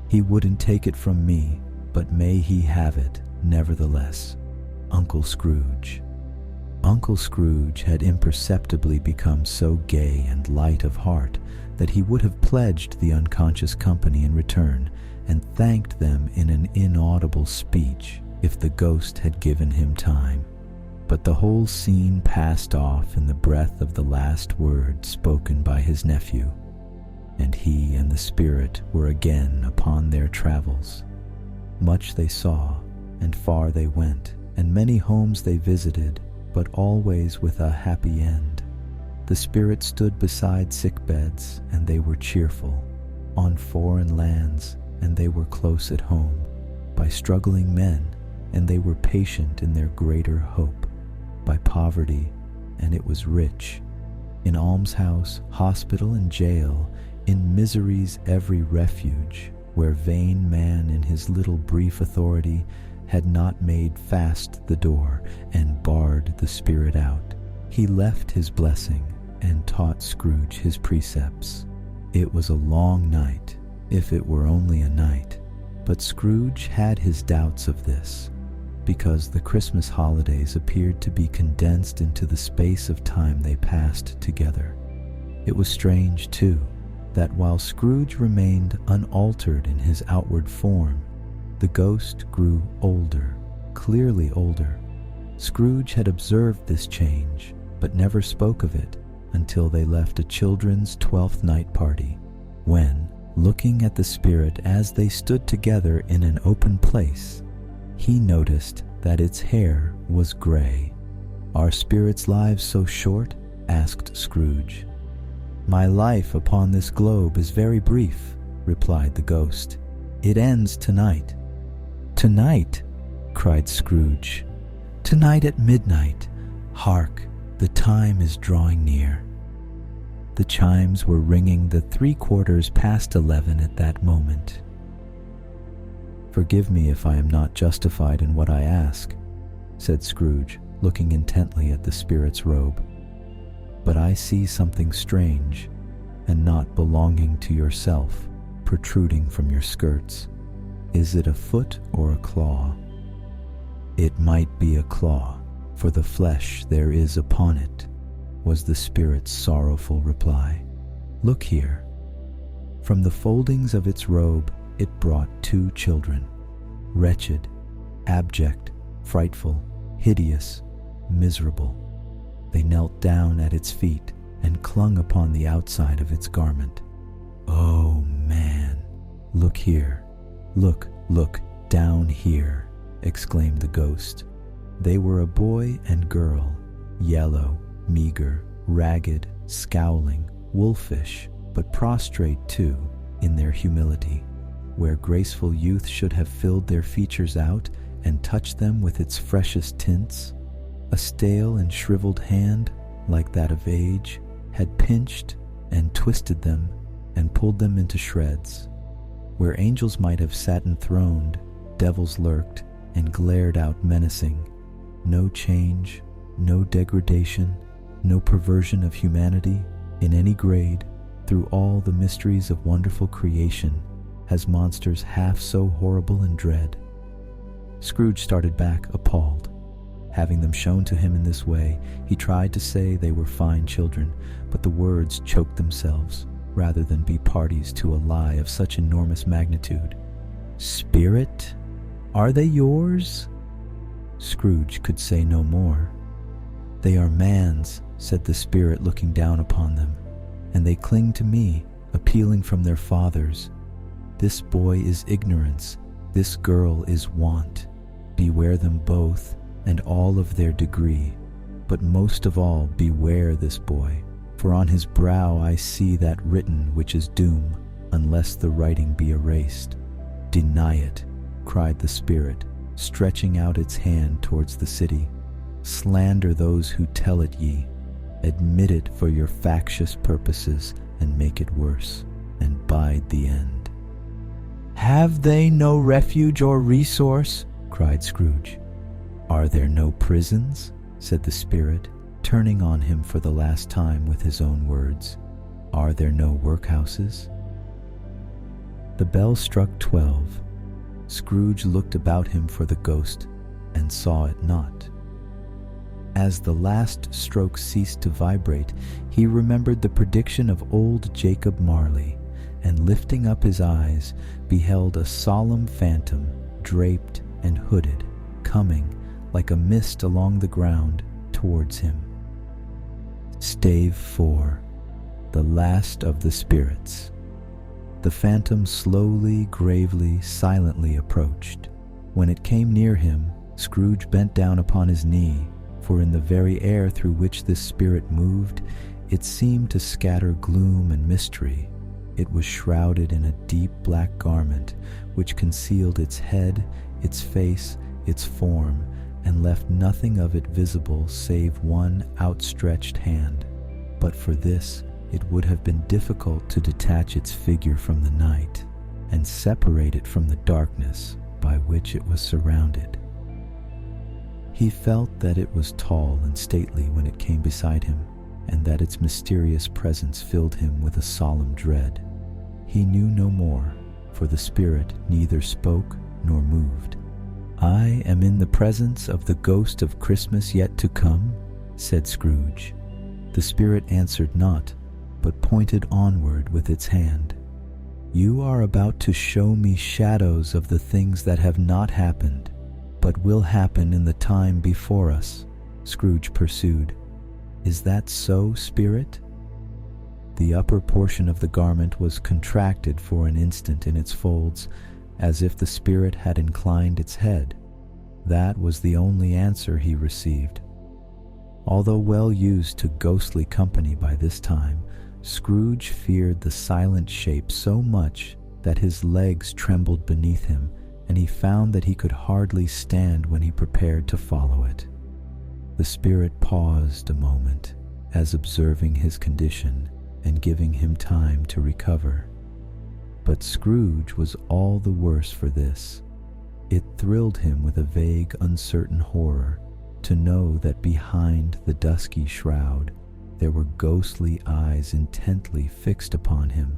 He wouldn't take it from me, but may he have it, nevertheless. Uncle Scrooge. Uncle Scrooge had imperceptibly become so gay and light of heart that he would have pledged the unconscious company in return and thanked them in an inaudible speech if the ghost had given him time. But the whole scene passed off in the breath of the last word spoken by his nephew, and he and the spirit were again upon their travels. Much they saw, and far they went, and many homes they visited, but always with a happy end. The spirit stood beside sick beds, and they were cheerful, on foreign lands, and they were close at home, by struggling men, and they were patient in their greater hope, by poverty, and it was rich, in almshouse, hospital, and jail, in misery's every refuge, where vain man in his little brief authority had not made fast the door and barred the spirit out. He left his blessing and taught Scrooge his precepts. It was a long night, if it were only a night, but Scrooge had his doubts of this, because the Christmas holidays appeared to be condensed into the space of time they passed together. It was strange, too, that while Scrooge remained unaltered in his outward form, the ghost grew older, clearly older. Scrooge had observed this change, but never spoke of it until they left a children's 12th night party, when, looking at the spirit as they stood together in an open place, he noticed that its hair was gray. "Are spirits' lives so short?" asked Scrooge. "My life upon this globe is very brief," replied the ghost. "It ends tonight." "Tonight?" cried Scrooge. "Tonight at midnight. Hark, the time is drawing near." The chimes were ringing the 11:15 at that moment. "Forgive me if I am not justified in what I ask," said Scrooge, looking intently at the spirit's robe. "But I see something strange, and not belonging to yourself, protruding from your skirts. Is it a foot or a claw?" "It might be a claw, for the flesh there is upon it," was the spirit's sorrowful reply. "Look here." From the foldings of its robe it brought 2 children, wretched, abject, frightful, hideous, miserable. They knelt down at its feet and clung upon the outside of its garment. "Oh, man, look here. Look down here," exclaimed the ghost. They were a boy and girl, yellow, meager, ragged, scowling, wolfish, but prostrate too in their humility. Where graceful youth should have filled their features out and touched them with its freshest tints, a stale and shriveled hand, like that of age, had pinched and twisted them and pulled them into shreds. Where angels might have sat enthroned, devils lurked and glared out menacing. No change, no degradation, no perversion of humanity in any grade, through all the mysteries of wonderful creation, has monsters half so horrible and dread. Scrooge started back, appalled. Having them shown to him in this way, he tried to say they were fine children, but the words choked themselves, rather than be parties to a lie of such enormous magnitude. "Spirit? Are they yours?" Scrooge could say no more. "They are man's," said the spirit, looking down upon them, "and they cling to me, appealing from their fathers. This boy is ignorance, this girl is want. Beware them both, and all of their degree. But most of all beware this boy, for on his brow I see that written which is doom, unless the writing be erased. Deny it," cried the spirit, stretching out its hand towards the city. "Slander those who tell it ye. Admit it for your factious purposes, and make it worse, and bide the end." "Have they no refuge or resource?" cried Scrooge. "Are there no prisons?" said the spirit, turning on him for the last time with his own words. "Are there no workhouses?" The bell struck 12. Scrooge looked about him for the ghost, and saw it not. As the last stroke ceased to vibrate, he remembered the prediction of old Jacob Marley, and lifting up his eyes, beheld a solemn phantom, draped and hooded, coming, like a mist along the ground, towards him. Stave 4. The last of the spirits. The phantom slowly, gravely, silently approached. When it came near him, Scrooge bent down upon his knee, for in the very air through which this spirit moved, it seemed to scatter gloom and mystery. It was shrouded in a deep black garment, which concealed its head, its face, its form, and left nothing of it visible save one outstretched hand. But for this, it would have been difficult to detach its figure from the night, and separate it from the darkness by which it was surrounded. He felt that it was tall and stately when it came beside him, and that its mysterious presence filled him with a solemn dread. He knew no more, for the spirit neither spoke nor moved. "I am in the presence of the ghost of Christmas yet to come," said Scrooge. The spirit answered not, but pointed onward with its hand. "You are about to show me shadows of the things that have not happened, but will happen in the time before us," Scrooge pursued. "Is that so, spirit?" The upper portion of the garment was contracted for an instant in its folds, as if the spirit had inclined its head. That was the only answer he received. Although well used to ghostly company by this time, Scrooge feared the silent shape so much that his legs trembled beneath him, and he found that he could hardly stand when he prepared to follow it. The spirit paused a moment, as observing his condition and giving him time to recover. But Scrooge was all the worse for this. It thrilled him with a vague, uncertain horror to know that behind the dusky shroud there were ghostly eyes intently fixed upon him,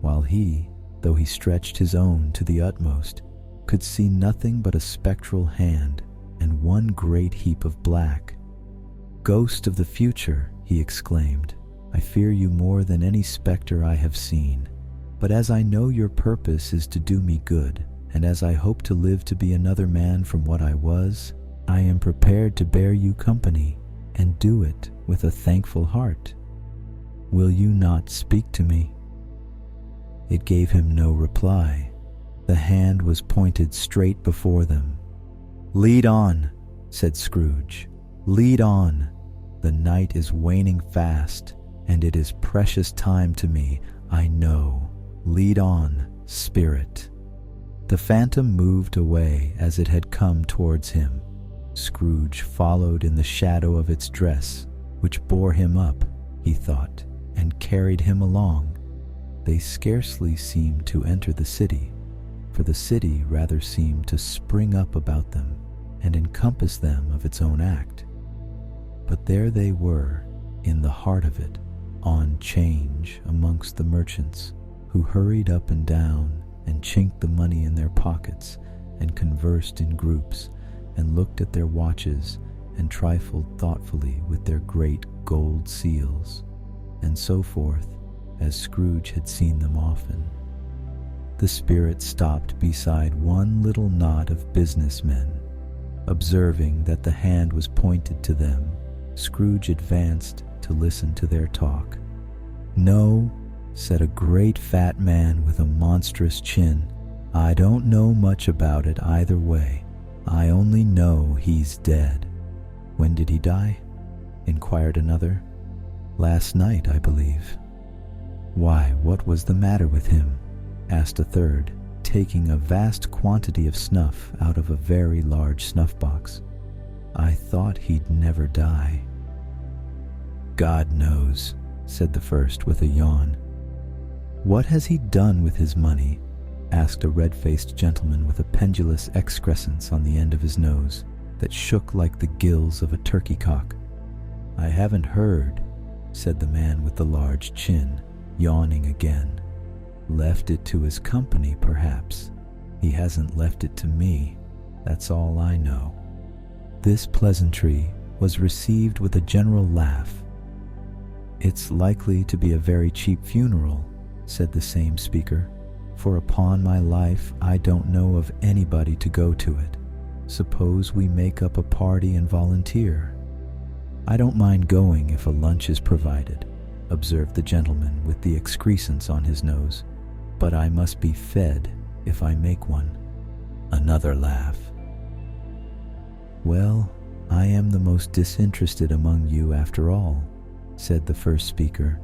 while he, though he stretched his own to the utmost, could see nothing but a spectral hand and one great heap of black. "Ghost of the future," he exclaimed, "I fear you more than any spectre I have seen. But as I know your purpose is to do me good, and as I hope to live to be another man from what I was, I am prepared to bear you company, and do it with a thankful heart. Will you not speak to me?" It gave him no reply. The hand was pointed straight before them. "Lead on," said Scrooge. "Lead on. The night is waning fast, and it is precious time to me, I know. Lead on, spirit." The phantom moved away as it had come towards him. Scrooge followed in the shadow of its dress, which bore him up, he thought, and carried him along. They scarcely seemed to enter the city, for the city rather seemed to spring up about them and encompass them of its own act. But there they were, in the heart of it, on 'change amongst the merchants, who hurried up and down and chinked the money in their pockets and conversed in groups and looked at their watches and trifled thoughtfully with their great gold seals, and so forth, as Scrooge had seen them often. The spirit stopped beside one little knot of businessmen. Observing that the hand was pointed to them, Scrooge advanced to listen to their talk. "No," said a great fat man with a monstrous chin, "I don't know much about it either way. I only know he's dead." "When did he die?" inquired another. "Last night, I believe." "Why, what was the matter with him?" asked a third, taking a vast quantity of snuff out of a very large snuff-box. "I thought he'd never die." "God knows," said the first with a yawn. "What has he done with his money?" asked a red-faced gentleman with a pendulous excrescence on the end of his nose that shook like the gills of a turkey cock. "I haven't heard," said the man with the large chin, yawning again. "Left it to his company, perhaps. He hasn't left it to me. That's all I know." This pleasantry was received with a general laugh. "It's likely to be a very cheap funeral," said the same speaker, "for upon my life I don't know of anybody to go to it. Suppose we make up a party and volunteer?" "I don't mind going if a lunch is provided," observed the gentleman with the excrescence on his nose, "but I must be fed if I make one." Another laugh. "Well, I am the most disinterested among you after all," said the first speaker,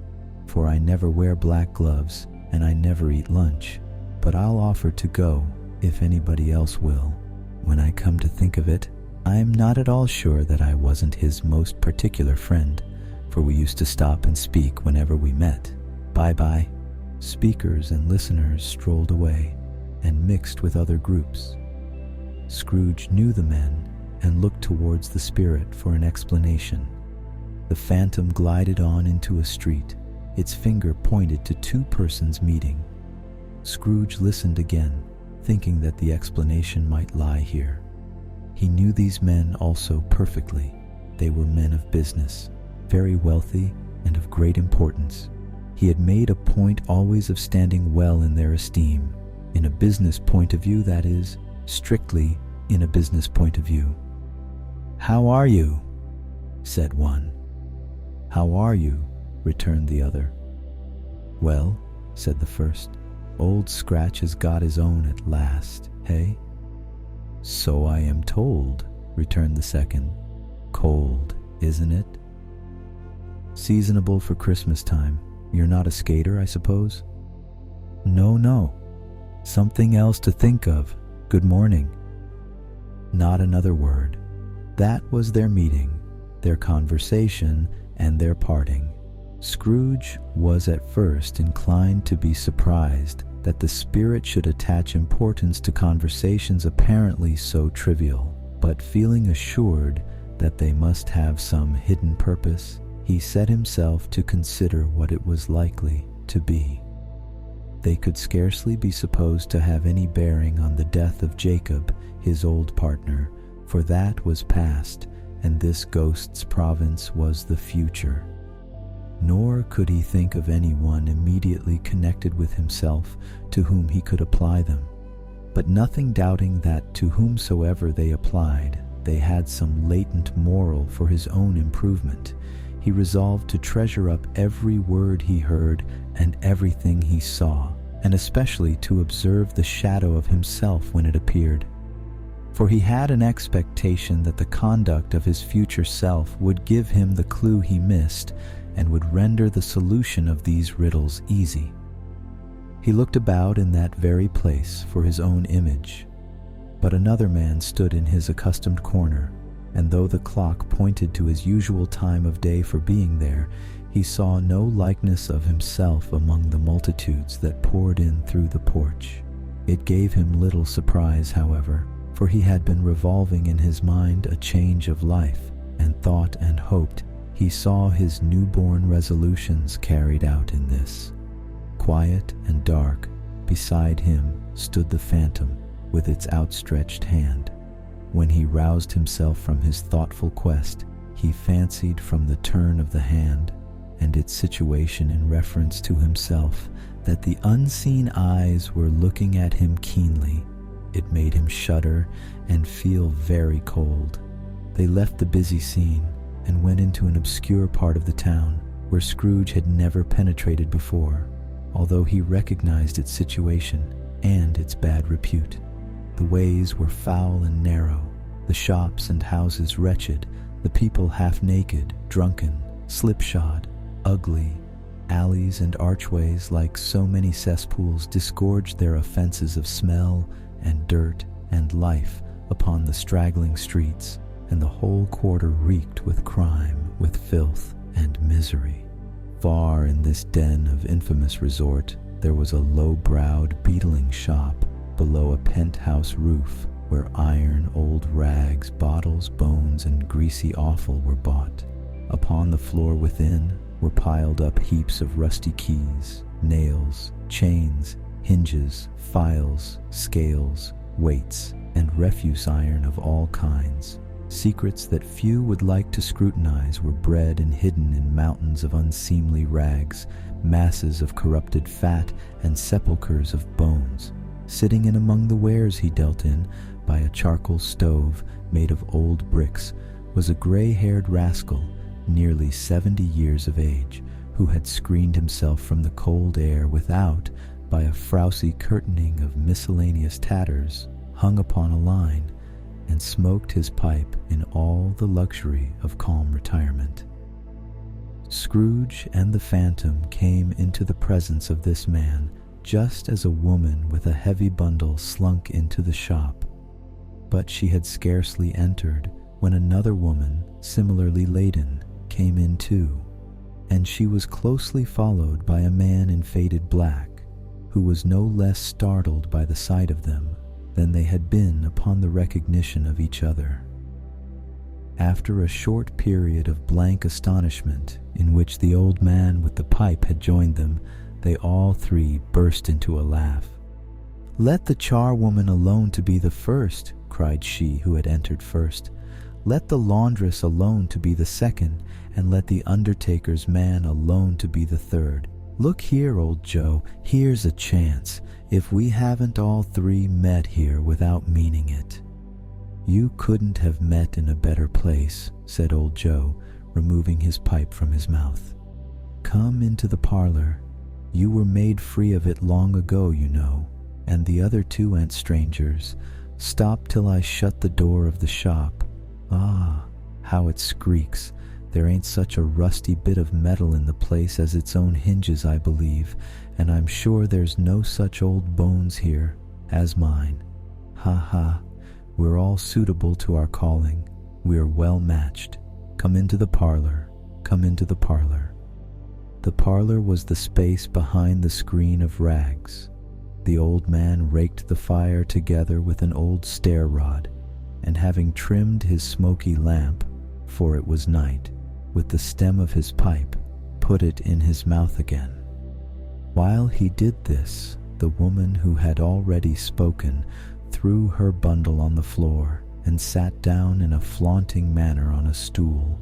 "for I never wear black gloves and I never eat lunch, but I'll offer to go if anybody else will. When I come to think of it, I'm not at all sure that I wasn't his most particular friend, for we used to stop and speak whenever we met. Bye-bye." Speakers and listeners strolled away and mixed with other groups. Scrooge knew the men and looked towards the spirit for an explanation. The phantom glided on into a street. Its finger pointed to two persons meeting. Scrooge listened again, thinking that the explanation might lie here. He knew these men also perfectly. They were men of business, very wealthy and of great importance. He had made a point always of standing well in their esteem, in a business point of view, that is, strictly in a business point of view. "How are you?" said one. "How are you?" returned the other. "Well," said the first, "Old Scratch has got his own at last, hey?" "So I am told," returned the second. "Cold, isn't it?" "Seasonable for Christmas time. You're not a skater, I suppose?" No. Something else to think of. Good morning." Not another word. That was their meeting, their conversation, and their parting. Scrooge was at first inclined to be surprised that the spirit should attach importance to conversations apparently so trivial, but feeling assured that they must have some hidden purpose, he set himself to consider what it was likely to be. They could scarcely be supposed to have any bearing on the death of Jacob, his old partner, for that was past, and this ghost's province was the future. Nor could he think of anyone immediately connected with himself to whom he could apply them. But nothing doubting that to whomsoever they applied, they had some latent moral for his own improvement, he resolved to treasure up every word he heard and everything he saw, and especially to observe the shadow of himself when it appeared. For he had an expectation that the conduct of his future self would give him the clue he missed and would render the solution of these riddles easy. He looked about in that very place for his own image, but another man stood in his accustomed corner, and though the clock pointed to his usual time of day for being there, he saw no likeness of himself among the multitudes that poured in through the porch. It gave him little surprise, however, for he had been revolving in his mind a change of life, and thought and hoped he saw his newborn resolutions carried out in this. Quiet and dark, beside him stood the phantom with its outstretched hand. When he roused himself from his thoughtful quest, he fancied from the turn of the hand and its situation in reference to himself that the unseen eyes were looking at him keenly. It made him shudder and feel very cold. They left the busy scene and went into an obscure part of the town where Scrooge had never penetrated before, although he recognized its situation and its bad repute. The ways were foul and narrow, the shops and houses wretched, the people half-naked, drunken, slipshod, ugly. Alleys and archways, like so many cesspools, disgorged their offenses of smell and dirt and life upon the straggling streets, and the whole quarter reeked with crime, with filth and misery. Far in this den of infamous resort, there was a low-browed beetling shop below a penthouse roof where iron, old rags, bottles, bones, and greasy offal were bought. Upon the floor within were piled up heaps of rusty keys, nails, chains, hinges, files, scales, weights, and refuse iron of all kinds. Secrets that few would like to scrutinize were bred and hidden in mountains of unseemly rags, masses of corrupted fat, and sepulchres of bones. Sitting in among the wares he dealt in, by a charcoal stove made of old bricks, was a gray-haired rascal, nearly 70 years of age, who had screened himself from the cold air without by a frowsy curtaining of miscellaneous tatters hung upon a line, and smoked his pipe in all the luxury of calm retirement. Scrooge and the phantom came into the presence of this man just as a woman with a heavy bundle slunk into the shop. But she had scarcely entered when another woman, similarly laden, came in too, and she was closely followed by a man in faded black, who was no less startled by the sight of them than they had been upon the recognition of each other. After a short period of blank astonishment in which the old man with the pipe had joined them, they all three burst into a laugh. "Let the charwoman alone to be the first," cried she who had entered first. "Let the laundress alone to be the second, and let the undertaker's man alone to be the third. Look here, old Joe, here's a chance, if we haven't all three met here without meaning it." "You couldn't have met in a better place," said old Joe, removing his pipe from his mouth. "Come into the parlor. You were made free of it long ago, you know, and the other two ain't strangers. Stop till I shut the door of the shop. Ah, how it squeaks. There ain't such a rusty bit of metal in the place as its own hinges, I believe, and I'm sure there's no such old bones here as mine. Ha ha, we're all suitable to our calling. We're well matched. Come into the parlor. Come into the parlor." The parlor was the space behind the screen of rags. The old man raked the fire together with an old stair rod, and having trimmed his smoky lamp, for it was night, with the stem of his pipe, put it in his mouth again. While he did this, the woman who had already spoken threw her bundle on the floor and sat down in a flaunting manner on a stool,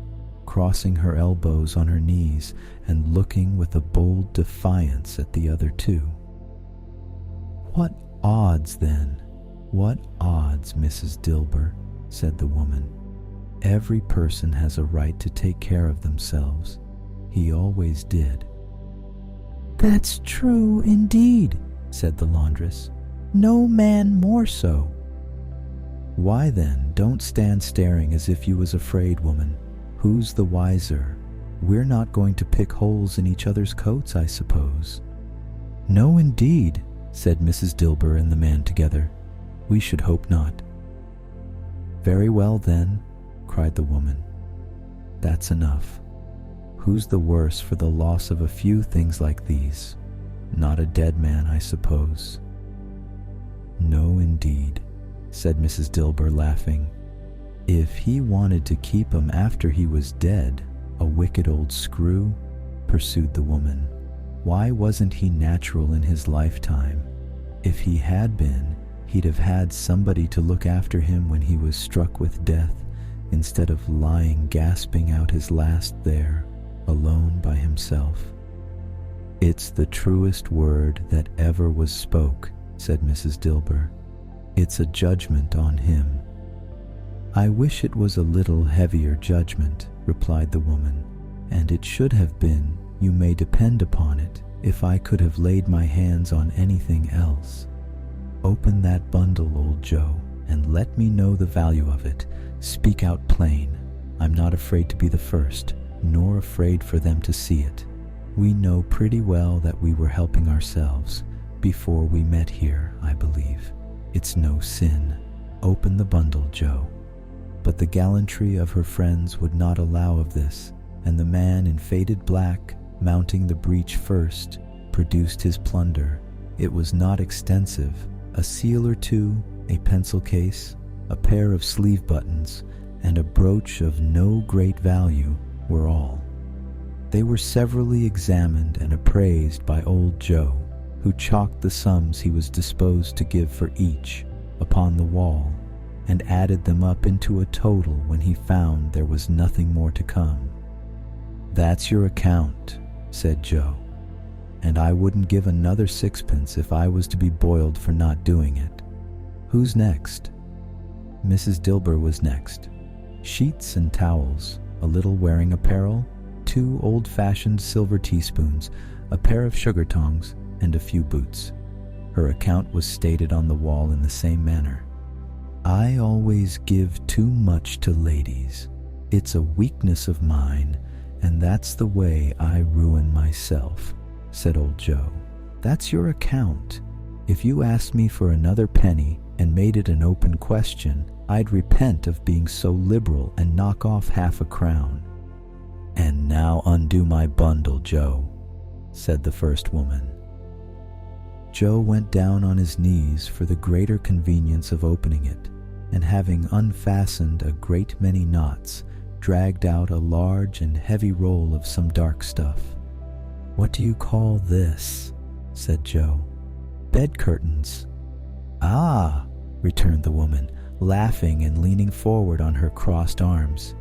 crossing her elbows on her knees and looking with a bold defiance at the other two. "What odds, then? What odds, Mrs. Dilber?" said the woman. "Every person has a right to take care of themselves. He always did." "That's true indeed," said the laundress. "No man more so." "Why then, don't stand staring as if you was afraid, woman. Who's the wiser? We're not going to pick holes in each other's coats, I suppose." "No, indeed," said Mrs. Dilber and the man together. "We should hope not." "Very well, then," cried the woman. "That's enough. Who's the worse for the loss of a few things like these? Not a dead man, I suppose." "No, indeed," said Mrs. Dilber, laughing. "If he wanted to keep him after he was dead, a wicked old screw," pursued the woman, "why wasn't he natural in his lifetime? If he had been, he'd have had somebody to look after him when he was struck with death, instead of lying gasping out his last there, alone by himself." "It's the truest word that ever was spoke," said Mrs. Dilber. "It's a judgment on him." "I wish it was a little heavier judgment," replied the woman, "and it should have been, you may depend upon it, if I could have laid my hands on anything else. Open that bundle, old Joe, and let me know the value of it. Speak out plain. I'm not afraid to be the first, nor afraid for them to see it. We know pretty well that we were helping ourselves before we met here, I believe. It's no sin. Open the bundle, Joe." But the gallantry of her friends would not allow of this, and the man in faded black, mounting the breach first, produced his plunder. It was not extensive. A seal or two, a pencil case, a pair of sleeve buttons, and a brooch of no great value were all. They were severally examined and appraised by old Joe, who chalked the sums he was disposed to give for each upon the wall, and added them up into a total when he found there was nothing more to come. "That's your account," said Joe, "and I wouldn't give another sixpence if I was to be boiled for not doing it. Who's next?" Mrs. Dilber was next. Sheets and towels, a little wearing apparel, 2 old-fashioned silver teaspoons, a pair of sugar tongs, and a few boots. Her account was stated on the wall in the same manner. "I always give too much to ladies. It's a weakness of mine, and that's the way I ruin myself," said old Joe. "That's your account. If you asked me for another penny and made it an open question, I'd repent of being so liberal and knock off half a crown." "And now undo my bundle, Joe," said the first woman. Joe went down on his knees for the greater convenience of opening it, and having unfastened a great many knots, dragged out a large and heavy roll of some dark stuff. "What do you call this?" said Joe. "Bed curtains." "Ah," returned the woman, laughing and leaning forward on her crossed arms.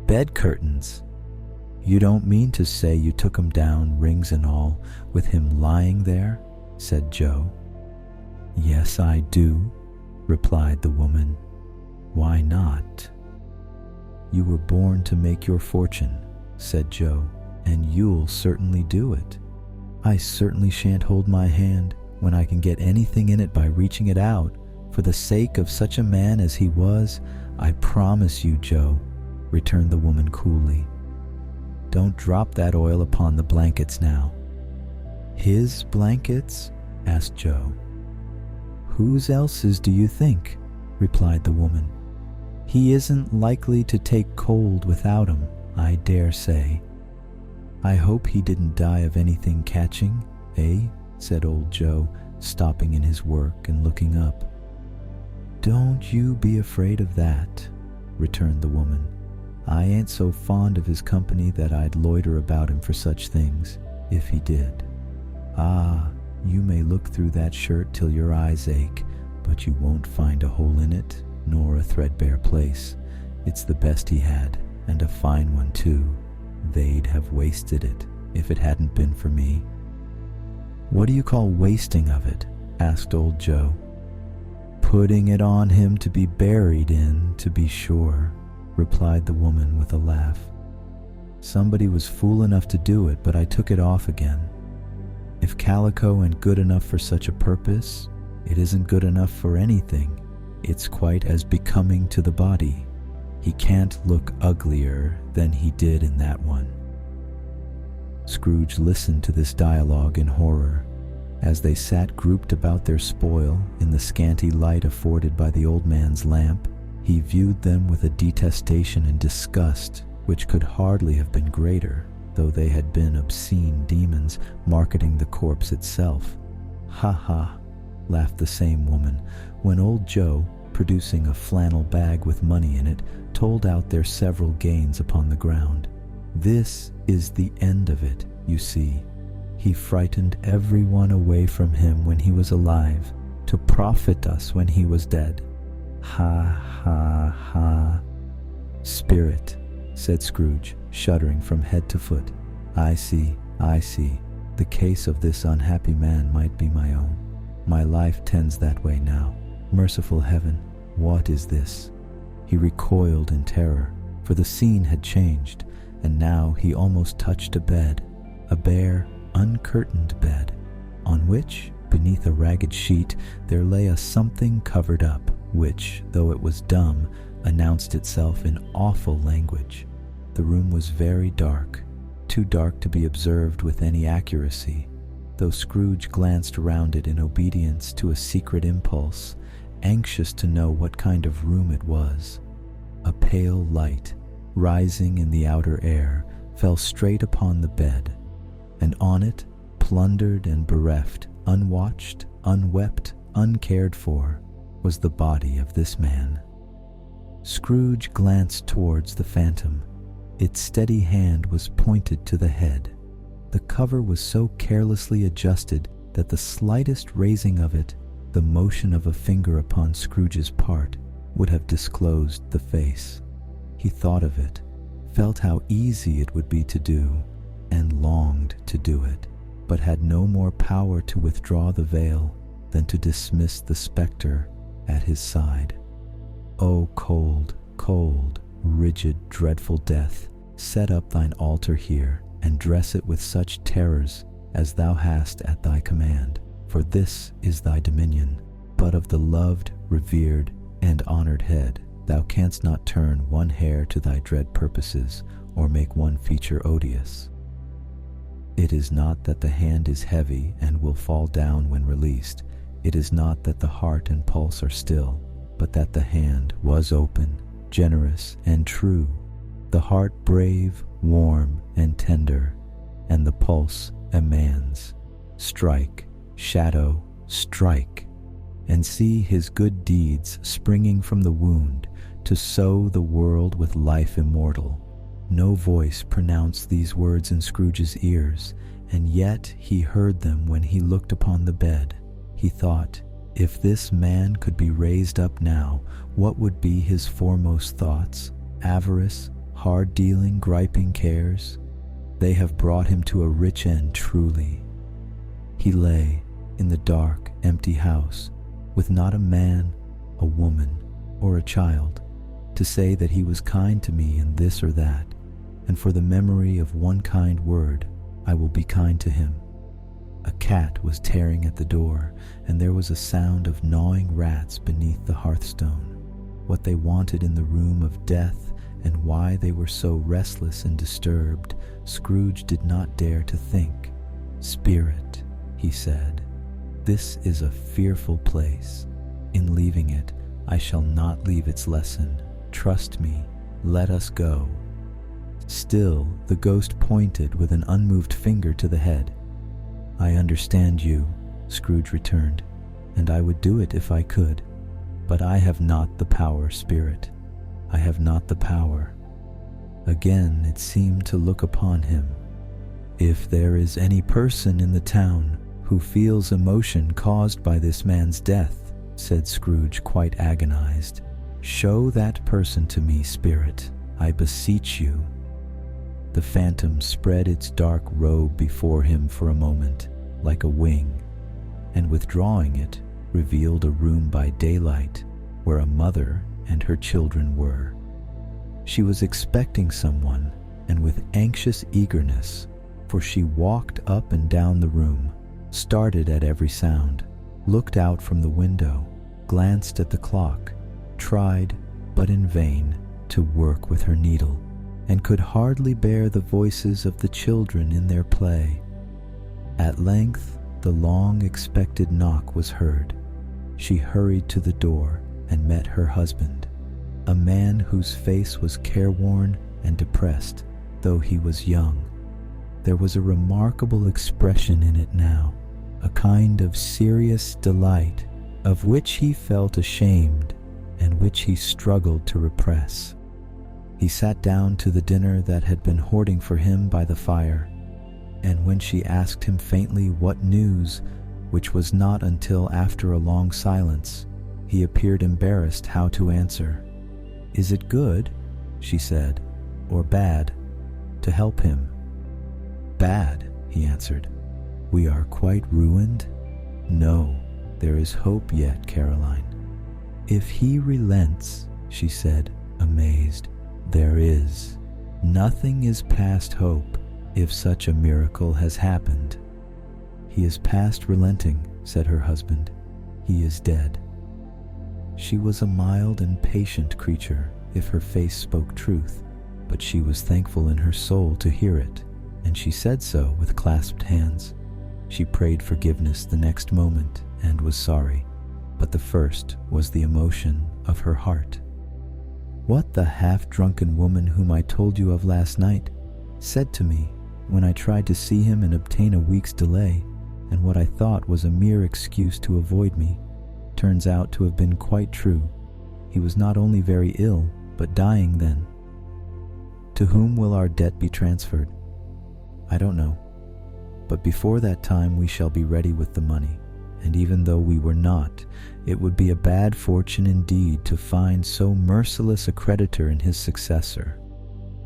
"Bed curtains. You don't mean to say you took 'em down, rings and all, with him lying there?" said Joe. "Yes, I do," replied the woman. "Why not?" "You were born to make your fortune," said Joe, "and you'll certainly do it." "I certainly shan't hold my hand when I can get anything in it by reaching it out, for the sake of such a man as he was, I promise you, Joe," returned the woman coolly. "Don't drop that oil upon the blankets now." "His blankets?" asked Joe. "Whose else's do you think?" replied the woman. "He isn't likely to take cold without 'em, I dare say." "I hope he didn't die of anything catching, eh?" said old Joe, stopping in his work and looking up. "Don't you be afraid of that," returned the woman. "I ain't so fond of his company that I'd loiter about him for such things, if he did. Ah, you may look through that shirt till your eyes ache, but you won't find a hole in it, nor a threadbare place. It's the best he had, and a fine one too. They'd have wasted it, if it hadn't been for me." "What do you call wasting of it?" asked old Joe. "Putting it on him to be buried in, to be sure," replied the woman with a laugh. "Somebody was fool enough to do it, but I took it off again. If calico ain't good enough for such a purpose, it isn't good enough for anything. It's quite as becoming to the body. He can't look uglier than he did in that one." Scrooge listened to this dialogue in horror. As they sat grouped about their spoil in the scanty light afforded by the old man's lamp, he viewed them with a detestation and disgust which could hardly have been greater, though they had been obscene demons marketing the corpse itself. "Ha ha," laughed the same woman, when old Joe, producing a flannel bag with money in it, told out their several gains upon the ground. "This is the end of it, you see. He frightened everyone away from him when he was alive, to profit us when he was dead. Ha, ha, ha." "Spirit," said Scrooge, shuddering from head to foot. I see. The case of this unhappy man might be my own. My life tends that way now. Merciful heaven, what is this?" He recoiled in terror, for the scene had changed, and now he almost touched a bed, a bare, uncurtained bed, on which, beneath a ragged sheet, there lay a something covered up, which, though it was dumb, announced itself in awful language. The room was very dark, too dark to be observed with any accuracy, though Scrooge glanced around it in obedience to a secret impulse, anxious to know what kind of room it was. A pale light, rising in the outer air, fell straight upon the bed, and on it, plundered and bereft, unwatched, unwept, uncared for, was the body of this man. Scrooge glanced towards the phantom. Its steady hand was pointed to the head. The cover was so carelessly adjusted that the slightest raising of it, the motion of a finger upon Scrooge's part, would have disclosed the face. He thought of it, felt how easy it would be to do, and longed to do it, but had no more power to withdraw the veil than to dismiss the spectre at his side. O cold, cold, rigid, dreadful death, set up thine altar here, and dress it with such terrors as thou hast at thy command, for this is thy dominion. But of the loved, revered, and honored head thou canst not turn one hair to thy dread purposes, or make one feature odious. It is not that the hand is heavy and will fall down when released. It is not that the heart and pulse are still, but that the hand was open, generous, and true, the heart brave, warm, and tender, and the pulse a man's. Strike, shadow, strike, and see his good deeds springing from the wound to sow the world with life immortal. No voice pronounced these words in Scrooge's ears, and yet he heard them when he looked upon the bed. He thought, if this man could be raised up now, what would be his foremost thoughts? Avarice, hard-dealing, griping cares? They have brought him to a rich end truly. He lay in the dark, empty house, with not a man, a woman, or a child, to say that he was kind to me in this or that, and for the memory of one kind word, I will be kind to him. A cat was tearing at the door, and there was a sound of gnawing rats beneath the hearthstone. What they wanted in the room of death, and why they were so restless and disturbed, Scrooge did not dare to think. Spirit, he said, this is a fearful place. In leaving it, I shall not leave its lesson. Trust me, let us go. Still, the ghost pointed with an unmoved finger to the head. I understand you, Scrooge returned, and I would do it if I could. But I have not the power, Spirit. I have not the power. Again it seemed to look upon him. If there is any person in the town who feels emotion caused by this man's death, said Scrooge, quite agonized, show that person to me, Spirit, I beseech you. The phantom spread its dark robe before him for a moment, like a wing, and withdrawing it, revealed a room by daylight where a mother and her children were. She was expecting someone, and with anxious eagerness, for she walked up and down the room, started at every sound, looked out from the window, glanced at the clock, tried, but in vain, to work with her needle, and could hardly bear the voices of the children in their play. At length, the long-expected knock was heard. She hurried to the door and met her husband, a man whose face was careworn and depressed, though he was young. There was a remarkable expression in it now, a kind of serious delight, of which he felt ashamed and which he struggled to repress. He sat down to the dinner that had been hoarding for him by the fire, and when she asked him faintly what news, which was not until after a long silence, he appeared embarrassed how to answer. Is it good, she said, or bad, to help him? Bad, he answered. We are quite ruined? No, there is hope yet, Caroline. If he relents, she said, amazed, there is. Nothing is past hope if such a miracle has happened. He is past relenting, said her husband. He is dead. She was a mild and patient creature, if her face spoke truth, but she was thankful in her soul to hear it, and she said so with clasped hands. She prayed forgiveness the next moment and was sorry, but the first was the emotion of her heart. What the half-drunken woman whom I told you of last night said to me when I tried to see him and obtain a week's delay, and what I thought was a mere excuse to avoid me turns out to have been quite true. He was not only very ill, but dying then. To whom will our debt be transferred? I don't know. But before that time we shall be ready with the money, and even though we were not, it would be a bad fortune indeed to find so merciless a creditor in his successor.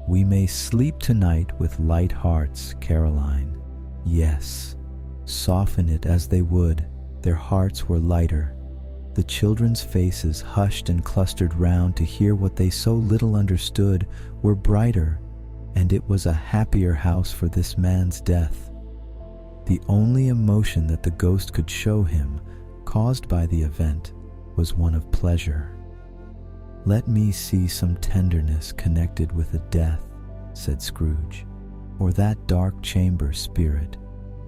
We may sleep tonight with light hearts, Caroline. Yes, soften it as they would, their hearts were lighter. The children's faces, hushed and clustered round to hear what they so little understood, were brighter, and it was a happier house for this man's death. The only emotion that the ghost could show him, caused by the event, was one of pleasure. Let me see some tenderness connected with a death, said Scrooge, or that dark chamber spirit,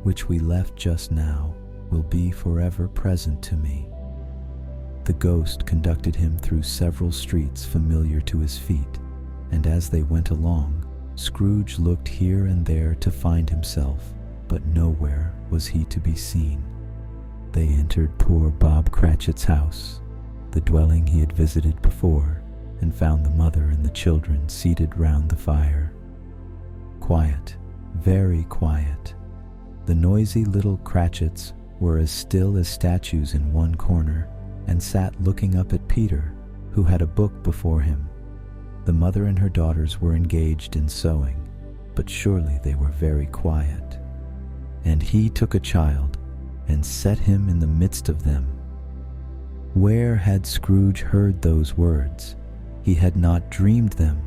which we left just now, will be forever present to me. The ghost conducted him through several streets familiar to his feet, and as they went along, Scrooge looked here and there to find himself, but nowhere was he to be seen. They entered poor Bob Cratchit's house, the dwelling he had visited before, and found the mother and the children seated round the fire. Quiet, very quiet. The noisy little Cratchits were as still as statues in one corner, and sat looking up at Peter, who had a book before him. The mother and her daughters were engaged in sewing, but surely they were very quiet. And he took a child, and set him in the midst of them. Where had Scrooge heard those words? He had not dreamed them.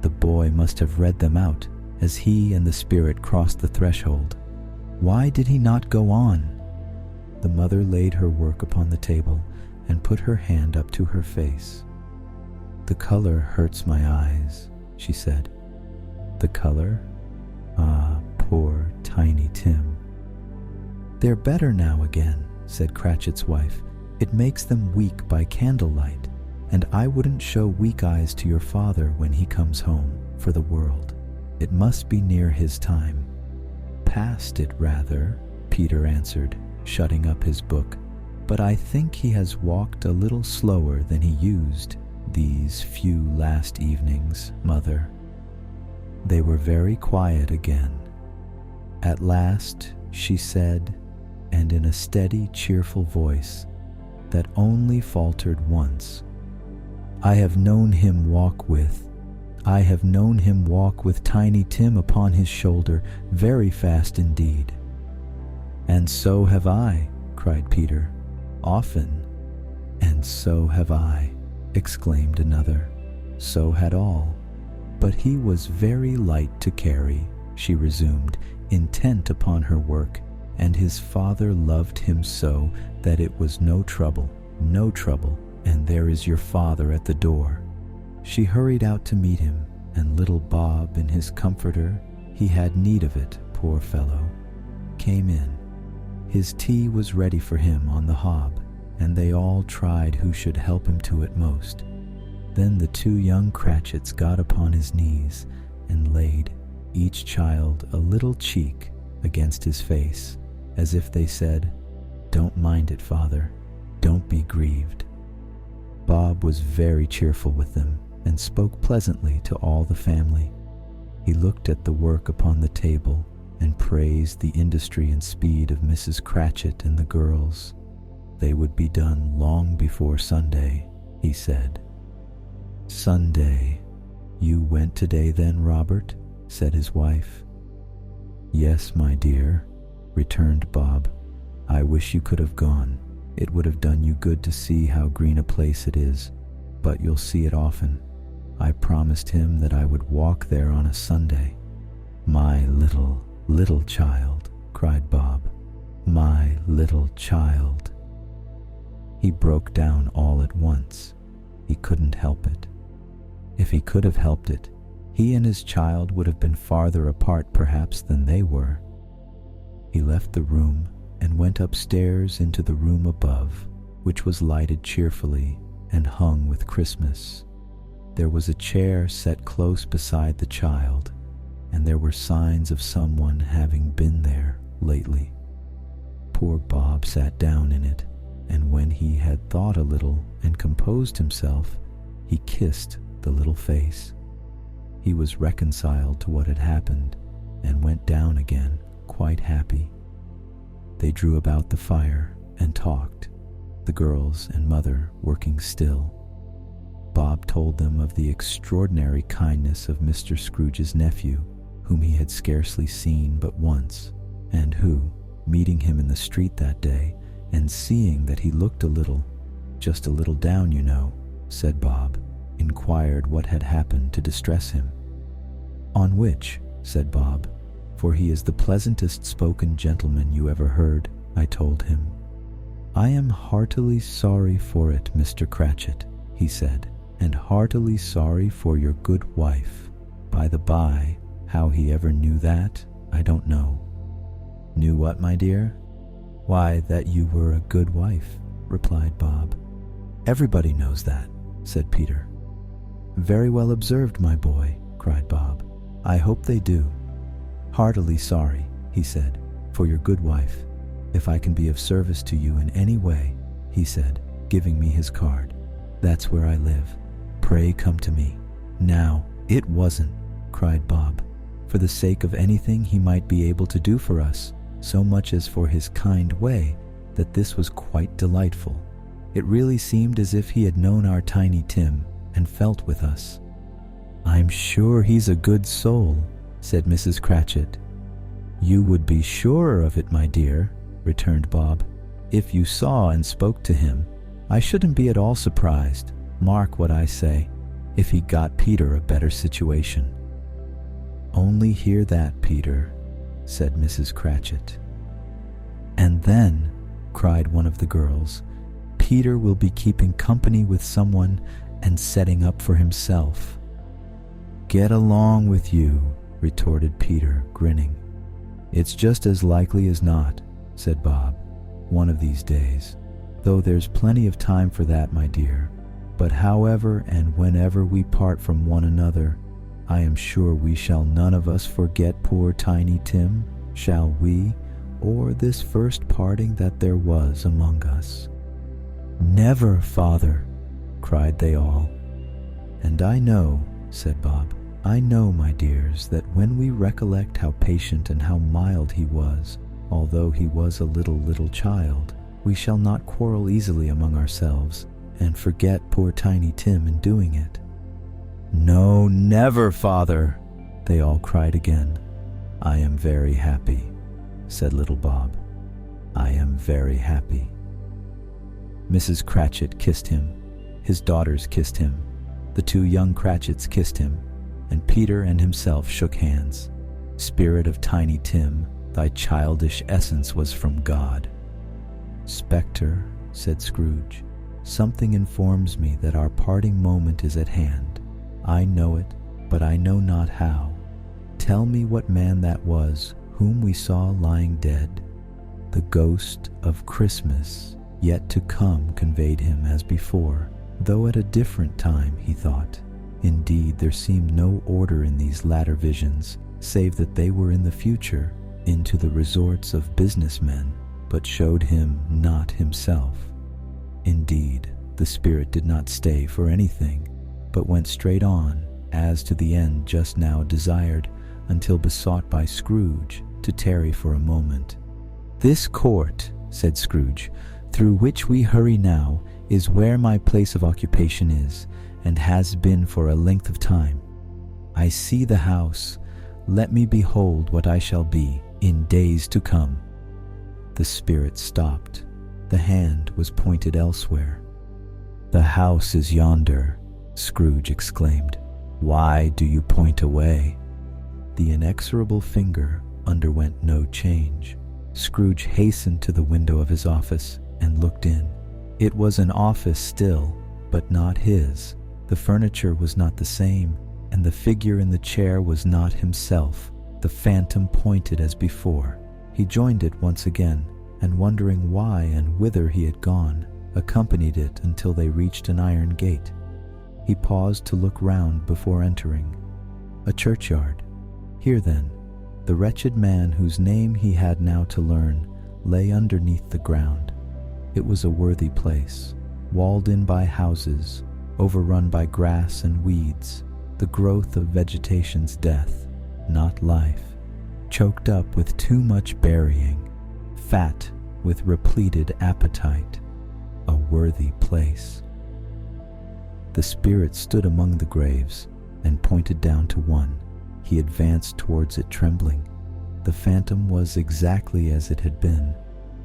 The boy must have read them out, as he and the spirit crossed the threshold. Why did he not go on? The mother laid her work upon the table, and put her hand up to her face. The color hurts my eyes, she said. The color? Ah, poor Tiny Tim. They're better now again, said Cratchit's wife. It makes them weak by candlelight, and I wouldn't show weak eyes to your father when he comes home, for the world. It must be near his time. Past it, rather, Peter answered, shutting up his book. But I think he has walked a little slower than he used these few last evenings, mother. They were very quiet again. At last she said, and in a steady, cheerful voice that only faltered once, I have known him walk with Tiny Tim upon his shoulder very fast indeed. And so have I, cried Peter. Often. And so have I, exclaimed another. So had all. But he was very light to carry, she resumed, intent upon her work, and his father loved him so that it was no trouble, and there is your father at the door. She hurried out to meet him, and little Bob in his comforter, he had need of it, poor fellow, came in. His tea was ready for him on the hob, and they all tried who should help him to it most. Then the two young Cratchits got upon his knees and laid, each child a little cheek against his face, as if they said, Don't mind it, father, don't be grieved. Bob was very cheerful with them, and spoke pleasantly to all the family. He looked at the work upon the table, and praised the industry and speed of Mrs. Cratchit and the girls. They would be done long before Sunday, he said. Sunday. You went today then, Robert? Said his wife. Yes, my dear, returned Bob. I wish you could have gone. It would have done you good to see how green a place it is, but you'll see it often. I promised him that I would walk there on a Sunday. My little child, cried Bob. My little child. He broke down all at once. He couldn't help it. If he could have helped it, he and his child would have been farther apart perhaps than they were. He left the room and went upstairs into the room above, which was lighted cheerfully and hung with Christmas. There was a chair set close beside the child, and and there were signs of someone having been there lately. Poor Bob sat down in it, and when he had thought a little and composed himself, he kissed the little face. He was reconciled to what had happened and went down again, quite happy. They drew about the fire and talked, the girls and mother working still. Bob told them of the extraordinary kindness of Mr. Scrooge's nephew, whom he had scarcely seen but once, and who, meeting him in the street that day, and seeing that he looked just a little down, you know, said Bob, inquired what had happened to distress him. On which, said Bob, for he is the pleasantest spoken gentleman you ever heard, I told him, I am heartily sorry for it, Mr. Cratchit, he said, and heartily sorry for your good wife. By the by, how he ever knew that, I don't know. Knew what, my dear? Why, that you were a good wife, replied Bob. Everybody knows that, said Peter. Very well observed, my boy, cried Bob. I hope they do. Heartily sorry, he said, for your good wife. If I can be of service to you in any way, he said, giving me his card. That's where I live. Pray come to me. Now, it wasn't, cried Bob, for the sake of anything he might be able to do for us, so much as for his kind way, that this was quite delightful. It really seemed as if he had known our Tiny Tim and felt with us. I'm sure he's a good soul, said Mrs. Cratchit. You would be surer of it, my dear, returned Bob. If you saw and spoke to him, I shouldn't be at all surprised, mark what I say, if he got Peter a better situation. Only hear that, Peter, said Mrs. Cratchit. And then, cried one of the girls, Peter will be keeping company with someone and setting up for himself. Get along with you, retorted Peter, grinning. It's just as likely as not, said Bob, one of these days, though there's plenty of time for that, my dear. But however and whenever we part from one another, I am sure we shall none of us forget poor Tiny Tim, shall we, or this first parting that there was among us. Never, father, cried they all. And I know, said Bob, I know, my dears, that when we recollect how patient and how mild he was, although he was a little child, we shall not quarrel easily among ourselves, and forget poor Tiny Tim in doing it. No, never, father, they all cried again. I am very happy, said little Bob. I am very happy. Mrs. Cratchit kissed him, his daughters kissed him, the two young Cratchits kissed him, and Peter and himself shook hands. Spirit of Tiny Tim, thy childish essence was from God. Spectre, said Scrooge, something informs me that our parting moment is at hand. I know it, but I know not how. Tell me what man that was whom we saw lying dead. The ghost of Christmas yet to come conveyed him as before, though at a different time, he thought. Indeed, there seemed no order in these latter visions, save that they were in the future, into the resorts of businessmen, but showed him not himself. Indeed, the spirit did not stay for anything, but went straight on, as to the end just now desired, until besought by Scrooge to tarry for a moment. This court, said Scrooge, through which we hurry now, is where my place of occupation is, and has been for a length of time. I see the house. Let me behold what I shall be in days to come. The spirit stopped. The hand was pointed elsewhere. The house is yonder, Scrooge exclaimed. Why do you point away? The inexorable finger underwent no change. Scrooge hastened to the window of his office and looked in. It was an office still, but not his. The furniture was not the same, and the figure in the chair was not himself. The phantom pointed as before. He joined it once again, and wondering why and whither he had gone, accompanied it until they reached an iron gate. He paused to look round before entering. A churchyard. Here then, the wretched man whose name he had now to learn lay underneath the ground. It was a worthy place, walled in by houses, overrun by grass and weeds, the growth of vegetation's death, not life, choked up with too much burying, fat with repleted appetite, a worthy place. The spirit stood among the graves and pointed down to one. He advanced towards it trembling. The phantom was exactly as it had been,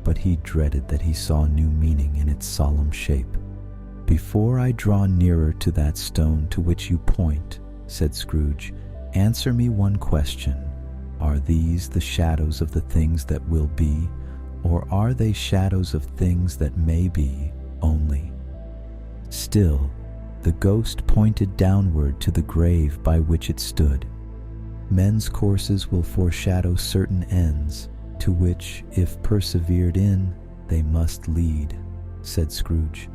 but he dreaded that he saw new meaning in its solemn shape. "Before I draw nearer to that stone to which you point," said Scrooge, "answer me one question. Are these the shadows of the things that will be, or are they shadows of things that may be only?" Still, the ghost pointed downward to the grave by which it stood. "Men's courses will foreshadow certain ends, to which, if persevered in, they must lead," said Scrooge.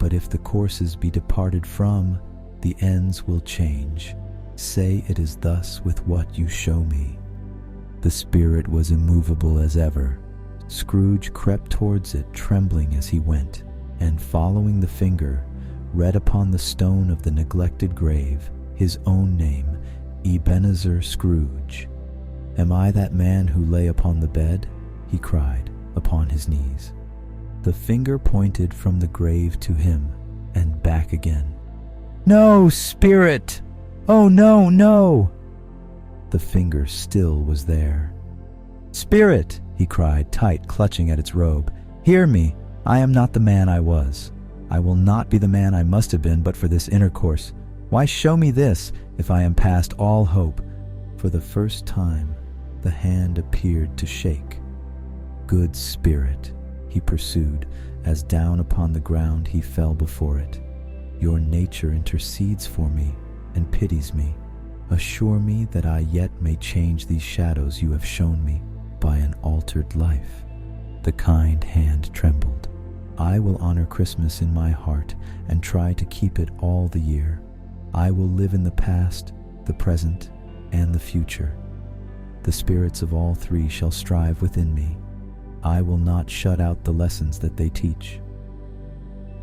"But if the courses be departed from, the ends will change. Say it is thus with what you show me." The spirit was immovable as ever. Scrooge crept towards it, trembling as he went, and following the finger, read upon the stone of the neglected grave his own name, Ebenezer Scrooge. "Am I that man who lay upon the bed?" he cried, upon his knees. The finger pointed from the grave to him, and back again. "No, spirit! Oh, no, no!" The finger still was there. "Spirit!" he cried, tight clutching at its robe. "Hear me! I am not the man I was. I will not be the man I must have been but for this intercourse. Why show me this, if I am past all hope?" For the first time, the hand appeared to shake. "Good spirit," he pursued, as down upon the ground he fell before it, "your nature intercedes for me and pities me. Assure me that I yet may change these shadows you have shown me by an altered life." The kind hand trembled. "I will honor Christmas in my heart and try to keep it all the year. I will live in the past, the present, and the future. The spirits of all three shall strive within me. I will not shut out the lessons that they teach.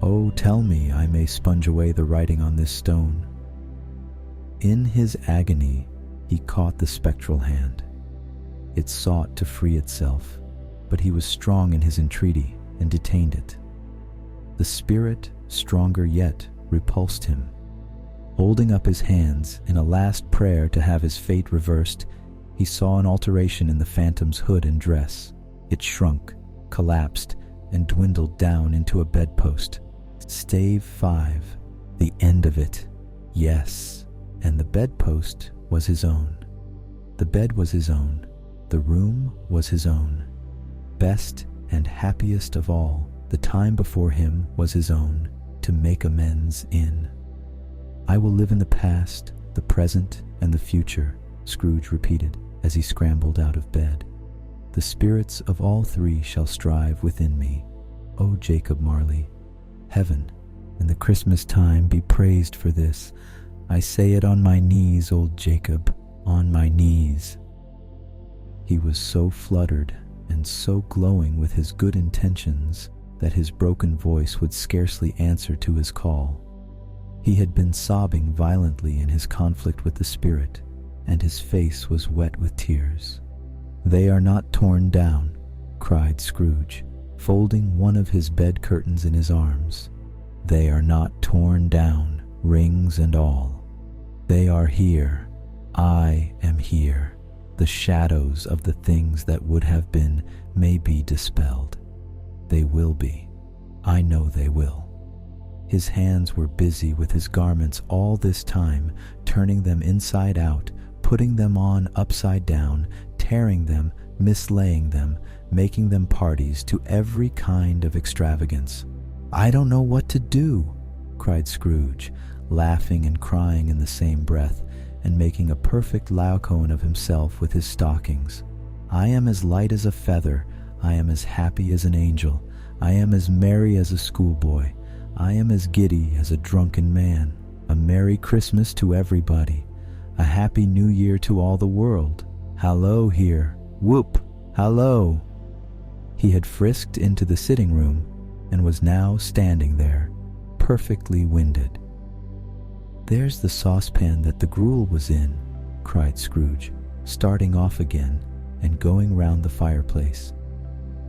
Oh, tell me I may sponge away the writing on this stone." In his agony, he caught the spectral hand. It sought to free itself, but he was strong in his entreaty and detained it. The spirit, stronger yet, repulsed him. Holding up his hands in a last prayer to have his fate reversed, he saw an alteration in the phantom's hood and dress. It shrunk, collapsed, and dwindled down into a bedpost. Stave 5, the end of it. Yes, and the bedpost was his own. The bed was his own. The room was his own. Best and happiest of all, the time before him was his own, to make amends in. "I will live in the past, the present, and the future," Scrooge repeated as he scrambled out of bed. "The spirits of all three shall strive within me. O Jacob Marley, heaven and the Christmas time be praised for this. I say it on my knees, old Jacob, on my knees." He was so fluttered and so glowing with his good intentions that his broken voice would scarcely answer to his call. He had been sobbing violently in his conflict with the spirit, and his face was wet with tears. "They are not torn down," cried Scrooge, folding one of his bed curtains in his arms. "They are not torn down, rings and all. They are here. I am here. The shadows of the things that would have been may be dispelled. They will be. I know they will." His hands were busy with his garments all this time, turning them inside out, putting them on upside down, tearing them, mislaying them, making them parties to every kind of extravagance. "I don't know what to do," cried Scrooge, laughing and crying in the same breath, and making a perfect Laocoon of himself with his stockings. "I am as light as a feather. I am as happy as an angel. I am as merry as a schoolboy. I am as giddy as a drunken man. A Merry Christmas to everybody. A happy new year to all the world. Hallo here. Whoop. Hallo. He had frisked into the sitting room and was now standing there, perfectly winded. "There's the saucepan that the gruel was in," cried Scrooge, starting off again and going round the fireplace.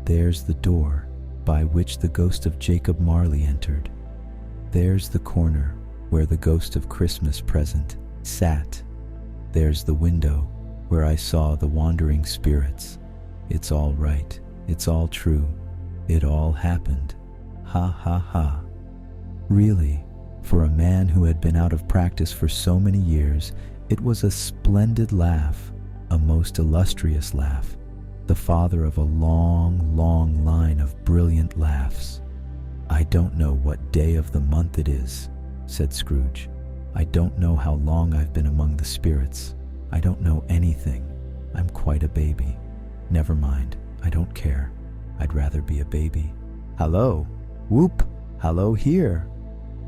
"There's the door by which the ghost of Jacob Marley entered. There's the corner where the ghost of Christmas present sat. There's the window where I saw the wandering spirits. It's all right. It's all true. It all happened. Ha ha ha." Really, for a man who had been out of practice for so many years, it was a splendid laugh, a most illustrious laugh, the father of a long, long line of brilliant laughs. "I don't know what day of the month it is," said Scrooge. "I don't know how long I've been among the spirits. I don't know anything. I'm quite a baby. Never mind. I don't care. I'd rather be a baby. Hallo! Whoop! Hallo here!"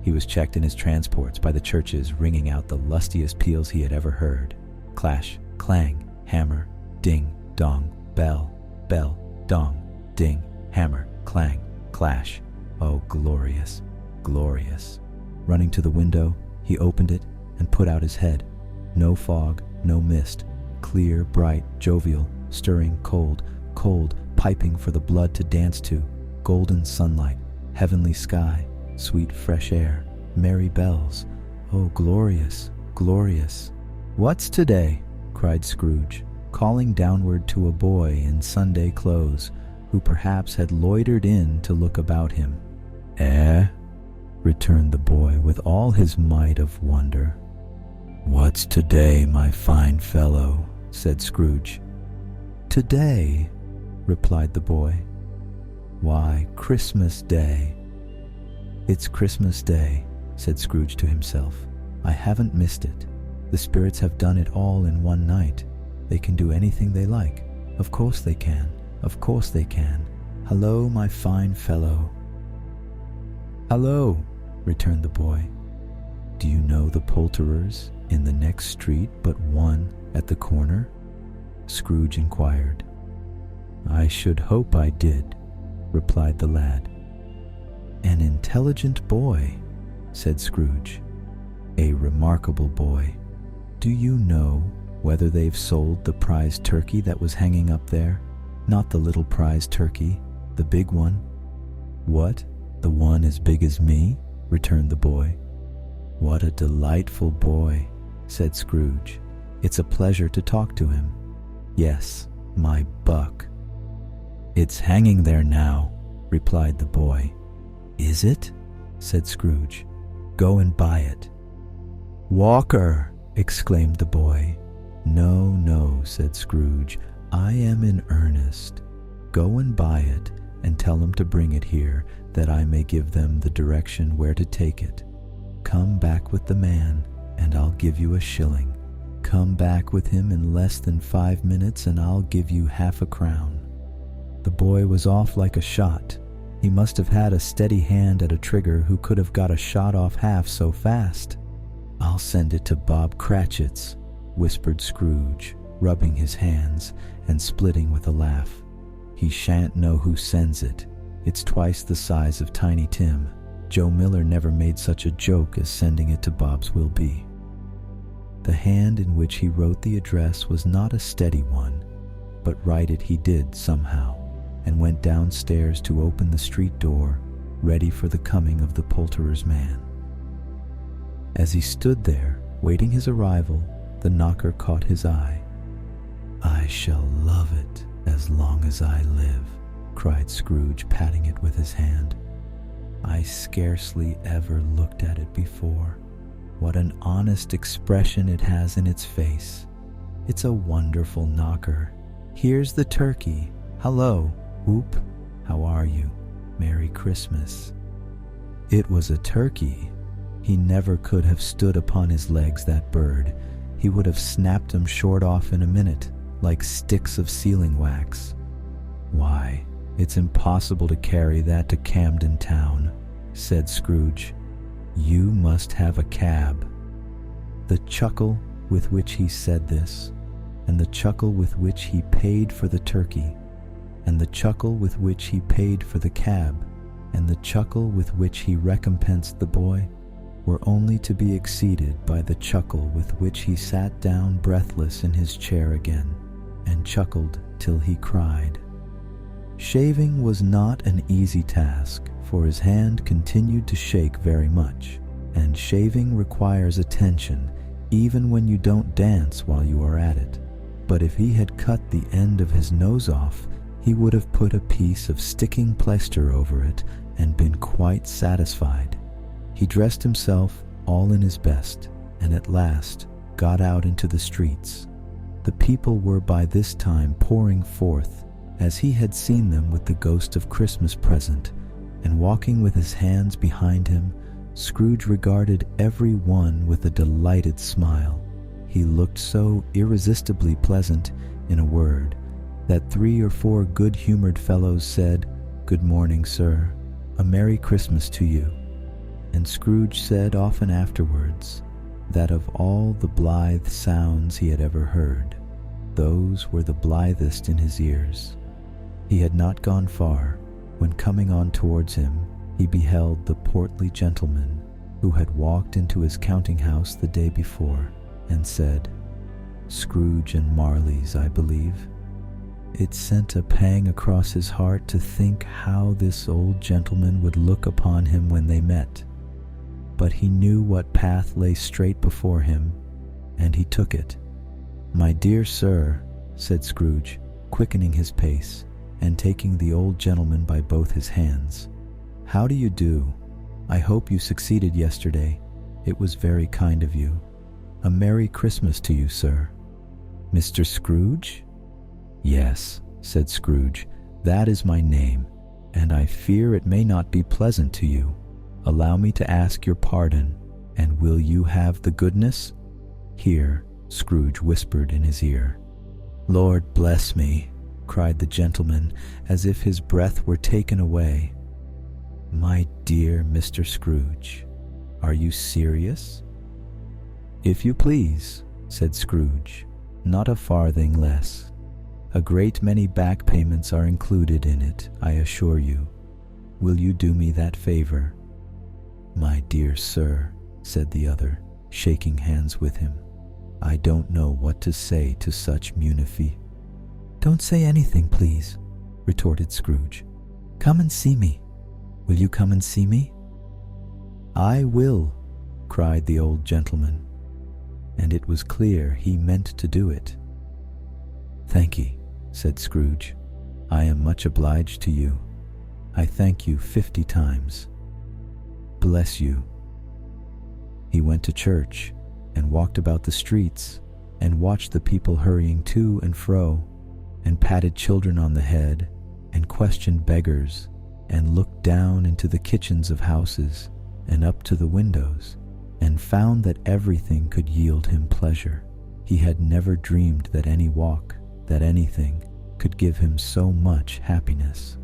He was checked in his transports by the churches ringing out the lustiest peals he had ever heard. Clash, clang, hammer, ding, dong, bell, bell, dong, ding, hammer, clang, clash. Oh, glorious, glorious. Running to the window, he opened it and put out his head. No fog, no mist, clear, bright, jovial, stirring, cold, cold, piping for the blood to dance to, golden sunlight, heavenly sky, sweet fresh air, merry bells. Oh, glorious, glorious. "What's today?" cried Scrooge, calling downward to a boy in Sunday clothes, who perhaps had loitered in to look about him. "Eh?" returned the boy with all his might of wonder. "What's today, my fine fellow?" said Scrooge. "Today," replied the boy. "Why, Christmas Day." "It's Christmas Day," said Scrooge to himself. "I haven't missed it. The spirits have done it all in one night. They can do anything they like. Of course they can. Of course they can. Hello, my fine fellow." "Hello," returned the boy. "Do you know the poulterers in the next street but one at the corner?" Scrooge inquired. "I should hope I did," replied the lad. "An intelligent boy," said Scrooge. "A remarkable boy. Do you know whether they've sold the prize turkey that was hanging up there? Not the little prize turkey, the big one." "What? The one as big as me?" returned the boy. "What a delightful boy," said Scrooge. "It's a pleasure to talk to him. Yes, my buck." "It's hanging there now," replied the boy. "Is it?" said Scrooge. "Go and buy it." "Walker!" exclaimed the boy. "No, no," said Scrooge. "I am in earnest. Go and buy it, and tell them to bring it here, that I may give them the direction where to take it. Come back with the man, and I'll give you a shilling. Come back with him in less than 5 minutes, and I'll give you half a crown." The boy was off like a shot. He must have had a steady hand at a trigger who could have got a shot off half so fast. "I'll send it to Bob Cratchit's," whispered Scrooge, rubbing his hands and splitting with a laugh. "He shan't know who sends it. It's twice the size of Tiny Tim. Joe Miller never made such a joke as sending it to Bob's will be." The hand in which he wrote the address was not a steady one, but write it he did somehow, and went downstairs to open the street door, ready for the coming of the poulterer's man. As he stood there, waiting his arrival, the knocker caught his eye. "I shall love it as long as I live," cried Scrooge, patting it with his hand. "I scarcely ever looked at it before. What an honest expression it has in its face. It's a wonderful knocker. Here's the turkey. Hello, Whoop. How are you? Merry Christmas." It was a turkey. He never could have stood upon his legs, that bird. He would have snapped them short off in a minute, like sticks of sealing wax. "Why, it's impossible to carry that to Camden Town," said Scrooge. "You must have a cab." The chuckle with which he said this, and the chuckle with which he paid for the turkey, and the chuckle with which he paid for the cab, and the chuckle with which he recompensed the boy, were only to be exceeded by the chuckle with which he sat down breathless in his chair again, and chuckled till he cried. Shaving was not an easy task, for his hand continued to shake very much, and shaving requires attention even when you don't dance while you are at it. But if he had cut the end of his nose off, he would have put a piece of sticking plaster over it and been quite satisfied. He dressed himself all in his best, and at last got out into the streets. The people were by this time pouring forth, as he had seen them with the ghost of Christmas present, and walking with his hands behind him, Scrooge regarded every one with a delighted smile. He looked so irresistibly pleasant, in a word, that 3 or 4 good-humored fellows said, "Good morning, sir. A Merry Christmas to you." And Scrooge said often afterwards that of all the blithe sounds he had ever heard, those were the blithest in his ears. He had not gone far, when coming on towards him, he beheld the portly gentleman who had walked into his counting-house the day before, and said, "Scrooge and Marley's, I believe." It sent a pang across his heart to think how this old gentleman would look upon him when they met. But he knew what path lay straight before him, and he took it. "My dear sir," said Scrooge, quickening his pace, and taking the old gentleman by both his hands, "how do you do? I hope you succeeded yesterday. It was very kind of you. A Merry Christmas to you, sir." "Mr. Scrooge?" "Yes," said Scrooge, "that is my name, and I fear it may not be pleasant to you. Allow me to ask your pardon, and will you have the goodness—" Here Scrooge whispered in his ear. "Lord bless me," cried the gentleman, as if his breath were taken away. "My dear Mr. Scrooge, are you serious?" "If you please," said Scrooge, "not a farthing less. A great many back payments are included in it, I assure you. Will you do me that favor?" "My dear sir," said the other, shaking hands with him, "I don't know what to say to such munifi." "Don't say anything, please," retorted Scrooge. "Come and see me. Will you come and see me?" "I will," cried the old gentleman, and it was clear he meant to do it. "Thank'ee," said Scrooge. "I am much obliged to you. I thank you 50 times. Bless you." He went to church, and walked about the streets, and watched the people hurrying to and fro, and patted children on the head, and questioned beggars, and looked down into the kitchens of houses, and up to the windows, and found that everything could yield him pleasure. He had never dreamed that any walk, that anything, could give him so much happiness.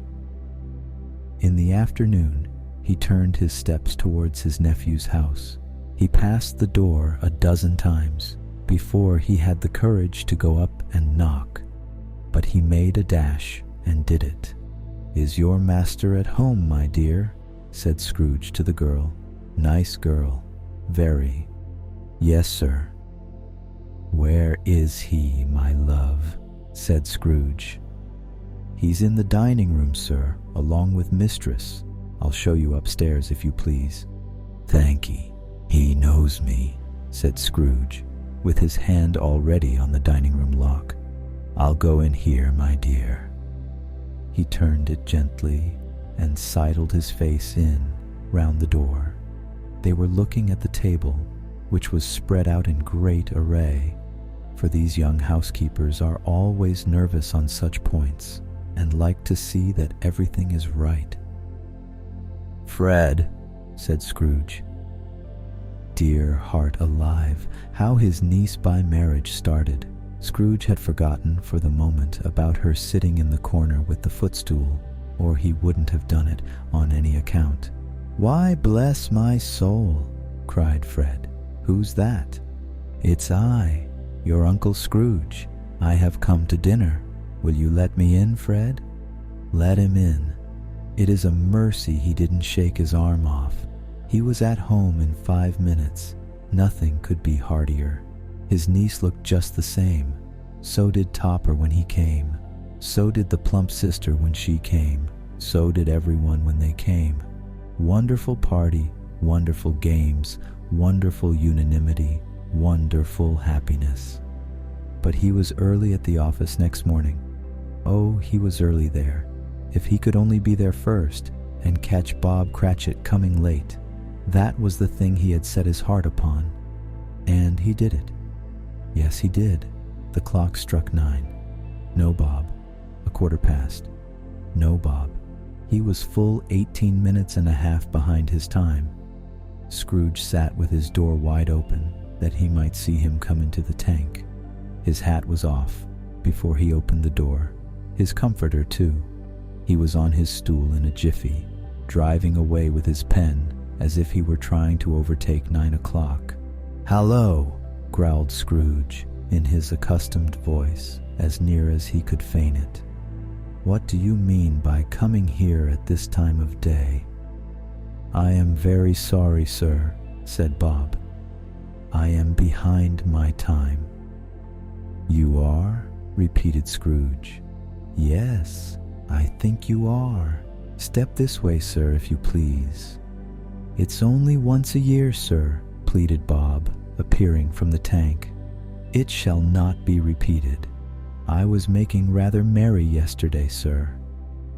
In the afternoon, he turned his steps towards his nephew's house. He passed the door a dozen times before he had the courage to go up and knock, but he made a dash and did it. "Is your master at home, my dear?" said Scrooge to the girl. "Nice girl, very." "Yes, sir." "Where is he, my love?" said Scrooge. "He's in the dining room, sir, along with mistress. I'll show you upstairs, if you please." "Thank'ee. He knows me," said Scrooge, with his hand already on the dining room lock. "I'll go in here, my dear." He turned it gently and sidled his face in round the door. They were looking at the table, which was spread out in great array, for these young housekeepers are always nervous on such points, and like to see that everything is right. "Fred," said Scrooge. Dear heart alive, how his niece by marriage started. Scrooge had forgotten for the moment about her sitting in the corner with the footstool, or he wouldn't have done it on any account. "Why, bless my soul," cried Fred. "Who's that?" "It's I, your Uncle Scrooge. I have come to dinner. Will you let me in, Fred?" Let him in. It is a mercy he didn't shake his arm off. He was at home in 5 minutes. Nothing could be heartier. His niece looked just the same. So did Topper when he came. So did the plump sister when she came. So did everyone when they came. Wonderful party, wonderful games, wonderful unanimity, wonderful happiness. But he was early at the office next morning. Oh, he was early there. If he could only be there first and catch Bob Cratchit coming late. That was the thing he had set his heart upon. And he did it. Yes, he did. The clock struck 9. No Bob. 1:15. No Bob. He was full 18 minutes and a half behind his time. Scrooge sat with his door wide open, that he might see him come into the tank. His hat was off before he opened the door. His comforter, too. He was on his stool in a jiffy, driving away with his pen as if he were trying to overtake 9 o'clock. "Hallo," growled Scrooge, in his accustomed voice, as near as he could feign it. "What do you mean by coming here at this time of day?" "I am very sorry, sir," said Bob. "I am behind my time." "You are?" repeated Scrooge. "Yes, I think you are. Step this way, sir, if you please." "It's only once a year, sir," pleaded Bob, appearing from the tank. "It shall not be repeated. I was making rather merry yesterday, sir."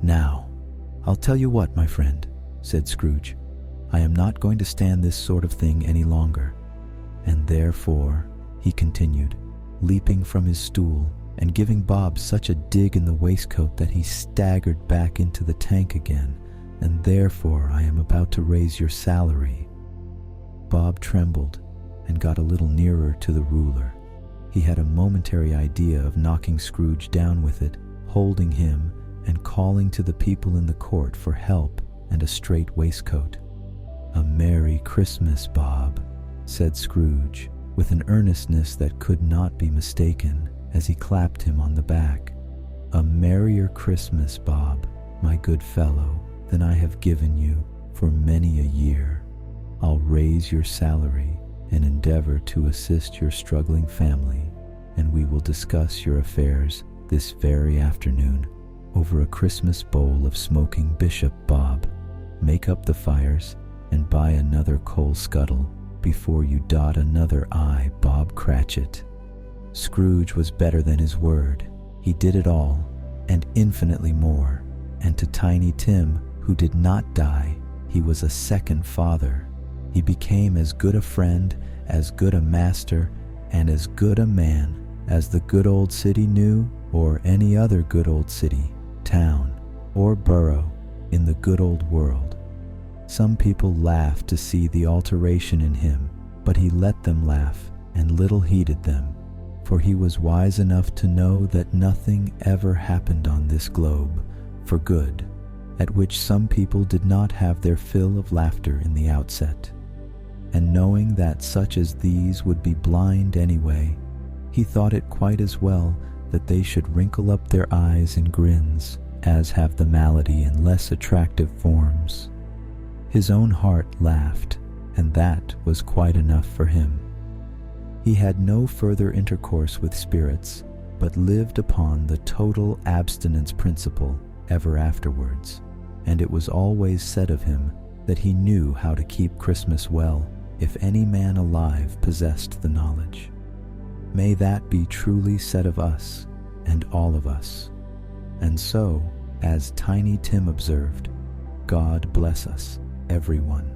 "Now, I'll tell you what, my friend," said Scrooge. "I am not going to stand this sort of thing any longer. And therefore," he continued, leaping from his stool and giving Bob such a dig in the waistcoat that he staggered back into the tank again, "and therefore I am about to raise your salary." Bob trembled and got a little nearer to the ruler. He had a momentary idea of knocking Scrooge down with it, holding him and calling to the people in the court for help and a straight waistcoat. "A Merry Christmas, Bob," said Scrooge, with an earnestness that could not be mistaken, as he clapped him on the back. "A merrier Christmas, Bob, my good fellow, than I have given you for many a year. I'll raise your salary and endeavor to assist your struggling family, and we will discuss your affairs this very afternoon over a Christmas bowl of smoking Bishop, Bob. Make up the fires and buy another coal scuttle before you dot another I, Bob Cratchit." Scrooge was better than his word. He did it all, and infinitely more, and to Tiny Tim, who did not die, he was a second father. He became as good a friend, as good a master, and as good a man as the good old city knew, or any other good old city, town, or borough in the good old world. Some people laughed to see the alteration in him, but he let them laugh and little heeded them, for he was wise enough to know that nothing ever happened on this globe for good, at which some people did not have their fill of laughter in the outset. And knowing that such as these would be blind anyway, he thought it quite as well that they should wrinkle up their eyes in grins, as have the malady in less attractive forms. His own heart laughed, and that was quite enough for him. He had no further intercourse with spirits, but lived upon the total abstinence principle ever afterwards, and it was always said of him that he knew how to keep Christmas well, if any man alive possessed the knowledge. May that be truly said of us, and all of us. And so, as Tiny Tim observed, God bless us, everyone.